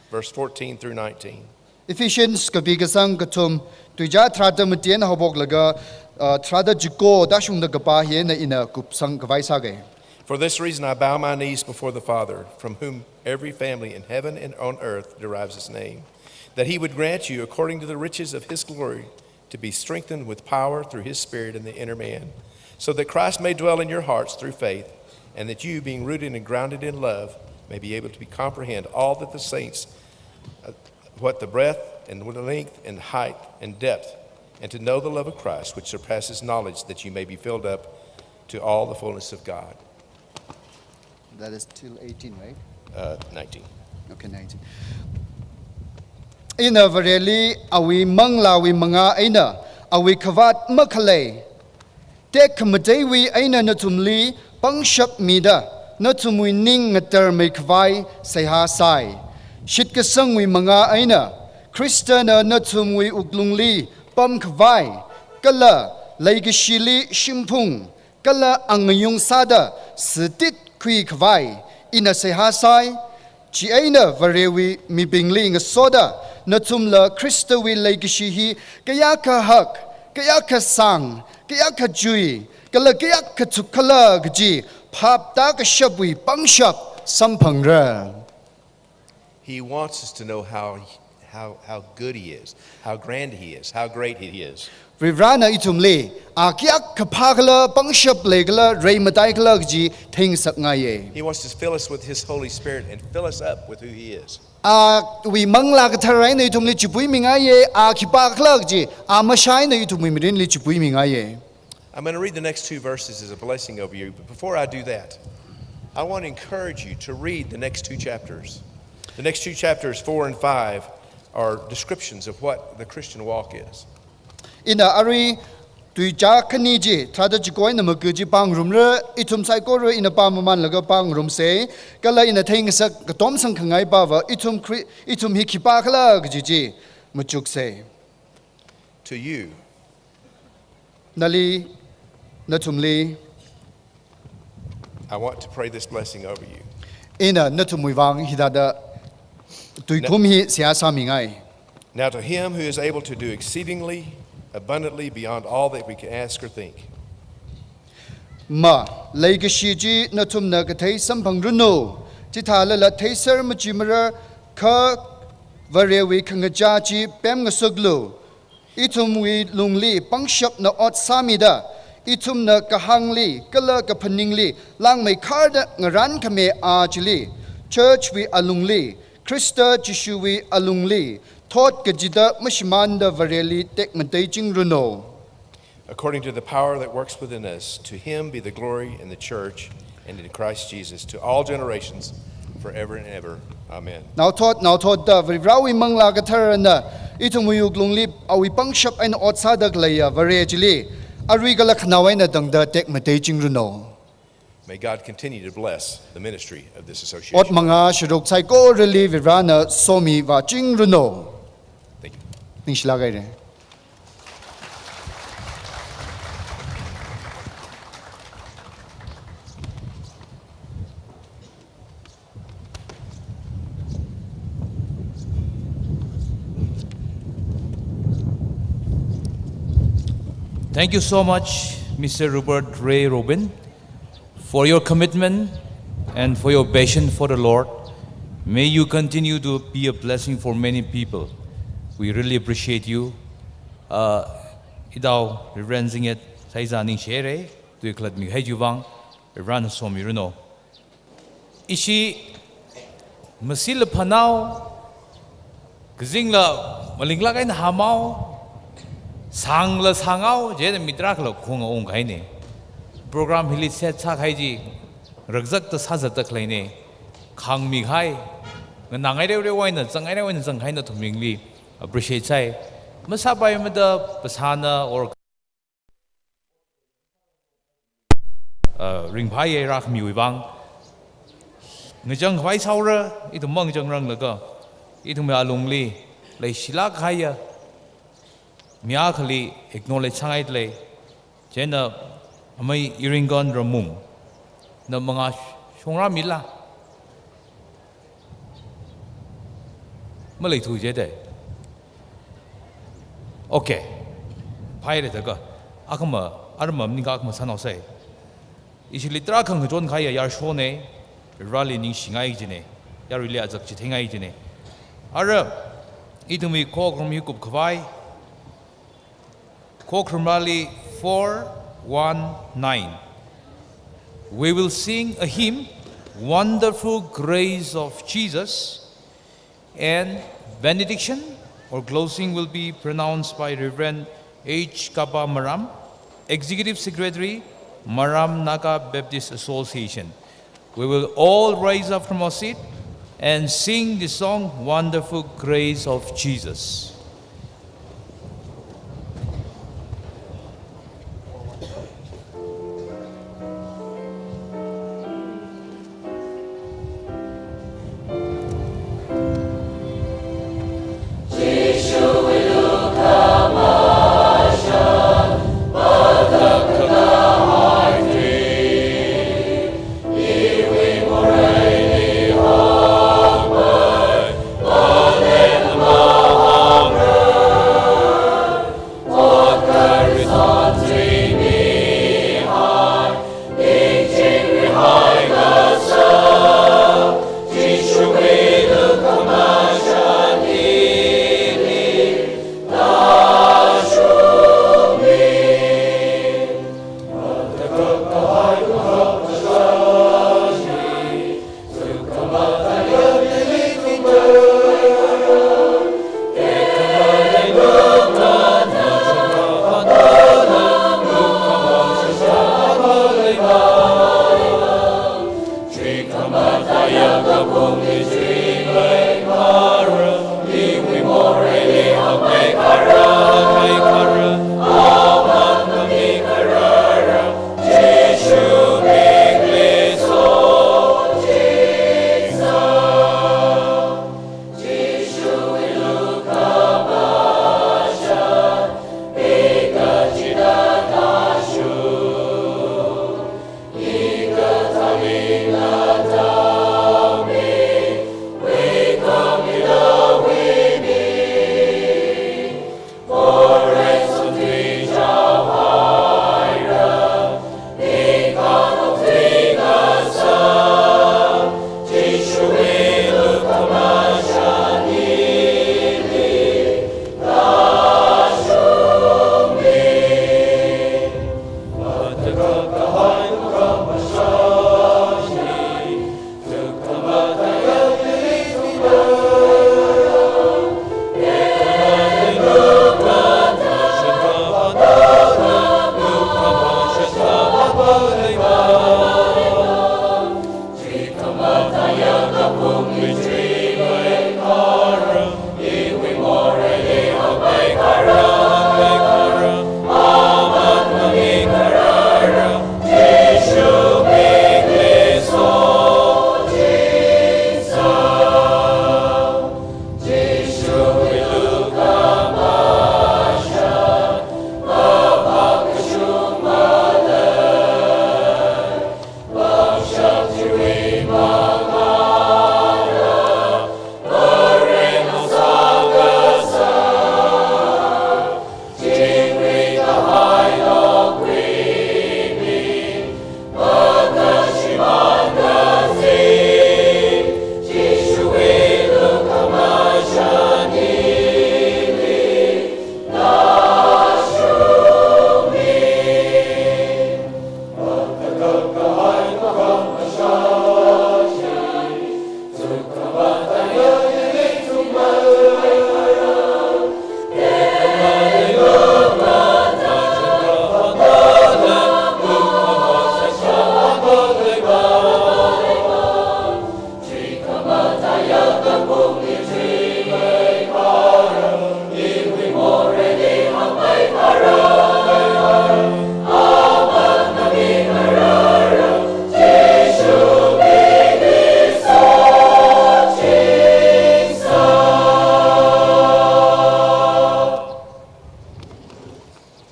verse 14 through 19. Ephesians ka bigasang katum tuja trada mtien habok laga trada jiko dashung da gapa he na ina kupsang kawai sage. For this reason I bow my knees before the Father, from whom every family in heaven and on earth derives its name, that He would grant you, according to the riches of His glory, to be strengthened with power through His Spirit in the inner man, so that Christ may dwell in your hearts through faith, and that you, being rooted and grounded in love, may be able to comprehend all that the saints, what the breadth and the length and height and depth, and to know the love of Christ, which surpasses knowledge, that you may be filled up to all the fullness of God. That is till 18, right? 19. Okay, 19. Ina vareli awi mangla wi manga aina awi khavat makhale tek khamadai wi aina natumli pangshap mida natumui ning ngatar mai khwai Seiha sai shit ka sangwi manga aina Kristana natumui uklungli pam khwai kala laigishili shimpung kala angayung sada sitit kui khwai ina Seiha sai chi aina varewi mi bingli nga soda natumla Kristawi laigishihi kaya ka hak kaya ka sang kaya ka jui kala kaya ka tukala gji phap ta ka shabwi pangshap sampangra. He wants us to know how good He is, how grand He is, how great He is. Rivrana itumle akyak kapagla pangshap legla reimataikla gji thing sakngaye. He wants to fill us with His Holy Spirit and fill us up with who He is. We mangla ka tharai na itumle chipui mingaye akipakla gji amashai na itumui mirin li chipui mingaye. I'm going to read the next two verses as a blessing over you, but before I do that, I want to encourage you to read the next two chapters. The next two chapters, 4 and 5, are descriptions of what the Christian walk is. Ina ari tuija kaniji thada jikoi na maguji pangrum re itum saiko re ina pamaman laga pangrum se kala ina thing sak katom sang khangai bawa itum hikipa khala gji muchuk se. To you, nali natumli, I want to pray this blessing over you. Ina natumuivang hidada tuitum hi siasa mingai. Now to Him who is able to do exceedingly abundantly beyond all that we can ask or think. Ma laigashiji natum na kathai sampang runo tithala la thaisar machimara kha varewi khangajaji pem ngasuglu itum wi lungli pangshap na ot samida itum na kahangli kala kaphaningli lang mai kharda ngaran khame ajli church wi alungli Krista Jishu wi alungli thought kajida mashmanda vareli tek mantai jing runo. According to the power that works within us, to Him be the glory in the church and in Christ Jesus to all generations forever and ever. Amen. Now thought da vrawi mangla gatharana itumuyuk lungli awi pangshap and otsadak laya varejli arigala khnawai na dangda tek mantai jing runo. May God continue to bless the ministry of this association. Ot manga shirok saiko reli virana somi va jing runo. Thank you. Nishlagay. Thank you so much, Mr. Robert Ray Robin, for your commitment and for your passion for the Lord. May you continue to be a blessing for many people. We really appreciate you. Idaw, reverencing it, Seiha ning shere tu klad mi hai juwang ran som yuno ishi masil phanau gzingla malingla kain hamau sangla sangau je mitra khlo khong ong khai ne program hili set cha khai ji rakjak ta sa jat tak laine khang mi khai nangai re re waina changai re waina changkhai na thumingli appreciate chai masa bai ma da pasana or ring phai rak mi wang ngajang phai saura itu mang jang rang laga itu me alungli lei silak khaya mia khali acknowledge changai le jena amai iringon ramung na mga songra mila malai thu je de okay phai le daga akama armam ni gak ma sanau sai isi litra khang jon khaya yar shone rally ning singai jine yar rile ajak chi thengai jine ara idumi ko krom hi kup khwai ko krom rally 419 we will sing a hymn wonderful grace of Jesus and benediction or closing will be pronounced by Reverend H. Kaba Maram, Executive Secretary, Maram Naga Baptist Association. We will all rise up from our seat and sing the song, Wonderful Grace of Jesus.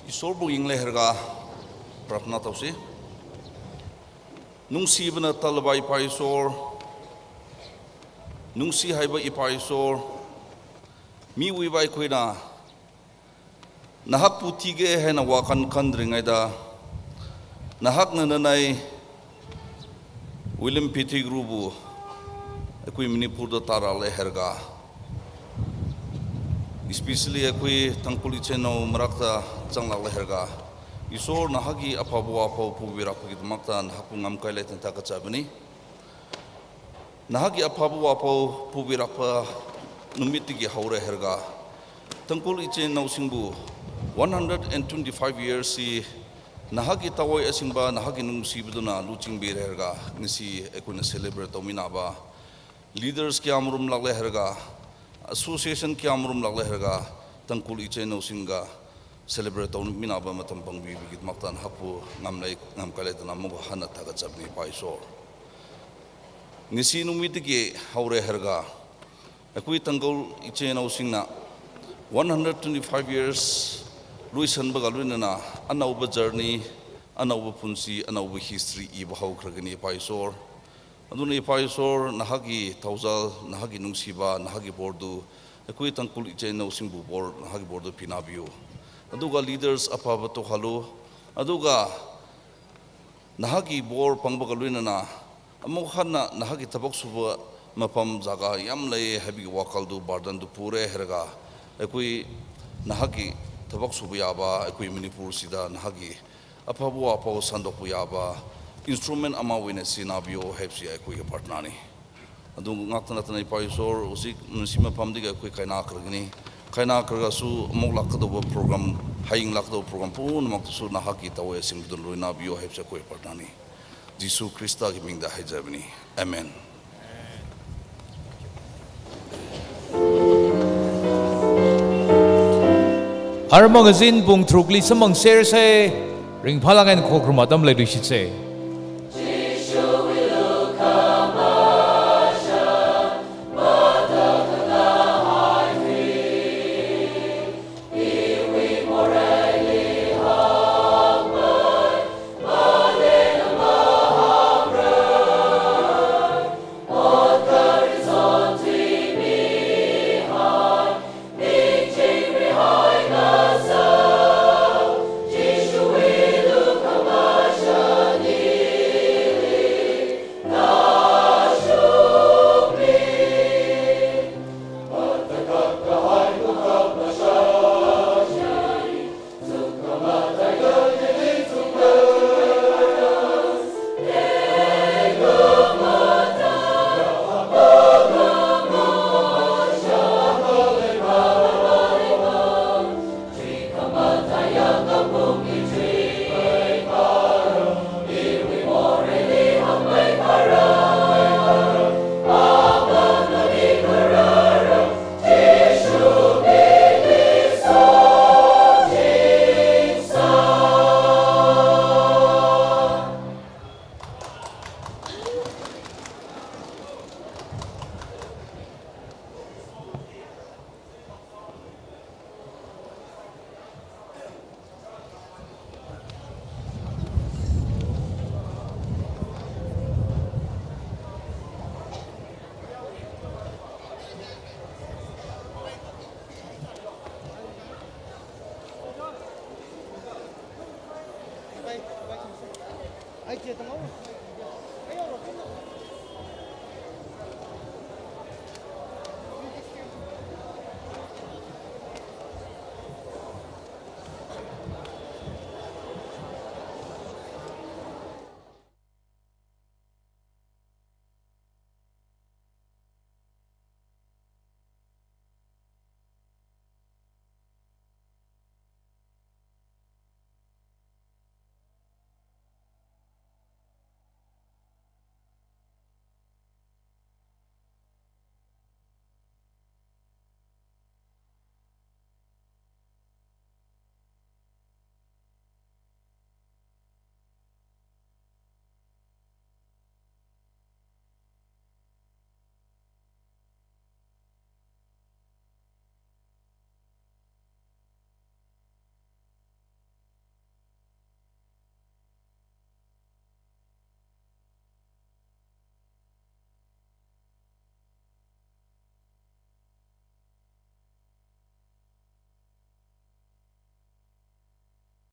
Isorbu ingle herga pratna tausi nungsi bana talbai paisor nungsi haiba ipaisor mi Muivah koina nahak putige hena wakan kandringaida nahak nanai William P.T. Grubu akui Manipur da tarale herga especially akui tangkuli cheno marakta changlak herga isor nahagi apabu apau pubira pagit makta nahapu ngamkaile tenta kachabani nahagi apabu apau pubira pa numitigi haure herga tangkul cheno singbu 125 years si nahagi tawai asingba nahagi nungsi biduna luching bir herga nisi ekuna celebrate tominaba leaders ki amrum lagle herga association ki amrum lagle herga tangkul cheno singa celebrate tominaba matam pangbi bigit maktan hapu ngamlai ngamkale tana mo hana taga chabni paisor nisi numitigi haure herga akui tangkul cheno singna 125 years Luisan bagalunana anauba journey anauba punsi anauba history iba haukragani paisor aduna paisor nahagi tauzal nahagi nungsiba nahagi bordu akui tangkul icheno singbu bor nahagi bordu pinabio aduga leaders apaba to halu aduga nahagi bor pangbagalunana amokhanna nahagi tabak suba mapam jaga yam lay habi wakaldu bardan du pure herga akui nahagi tabak subuyaba akui Manipur sida nahagi apabu apau sandoku yaba instrument ama wine sinabio hepsi akui partnani adu ngaktana tanai paisor usik munisima pamdiga akui kaina kraga su mok lakdo program haing lakdo program pun mak su nahagi tawe singdul ruinabio hepsi akui partnani Jisu Krista ki mingda hajabni amen. Har magazine bung trukli samang share se ring phalangan khokrumatam lai dushit se Ai, tia, tengok.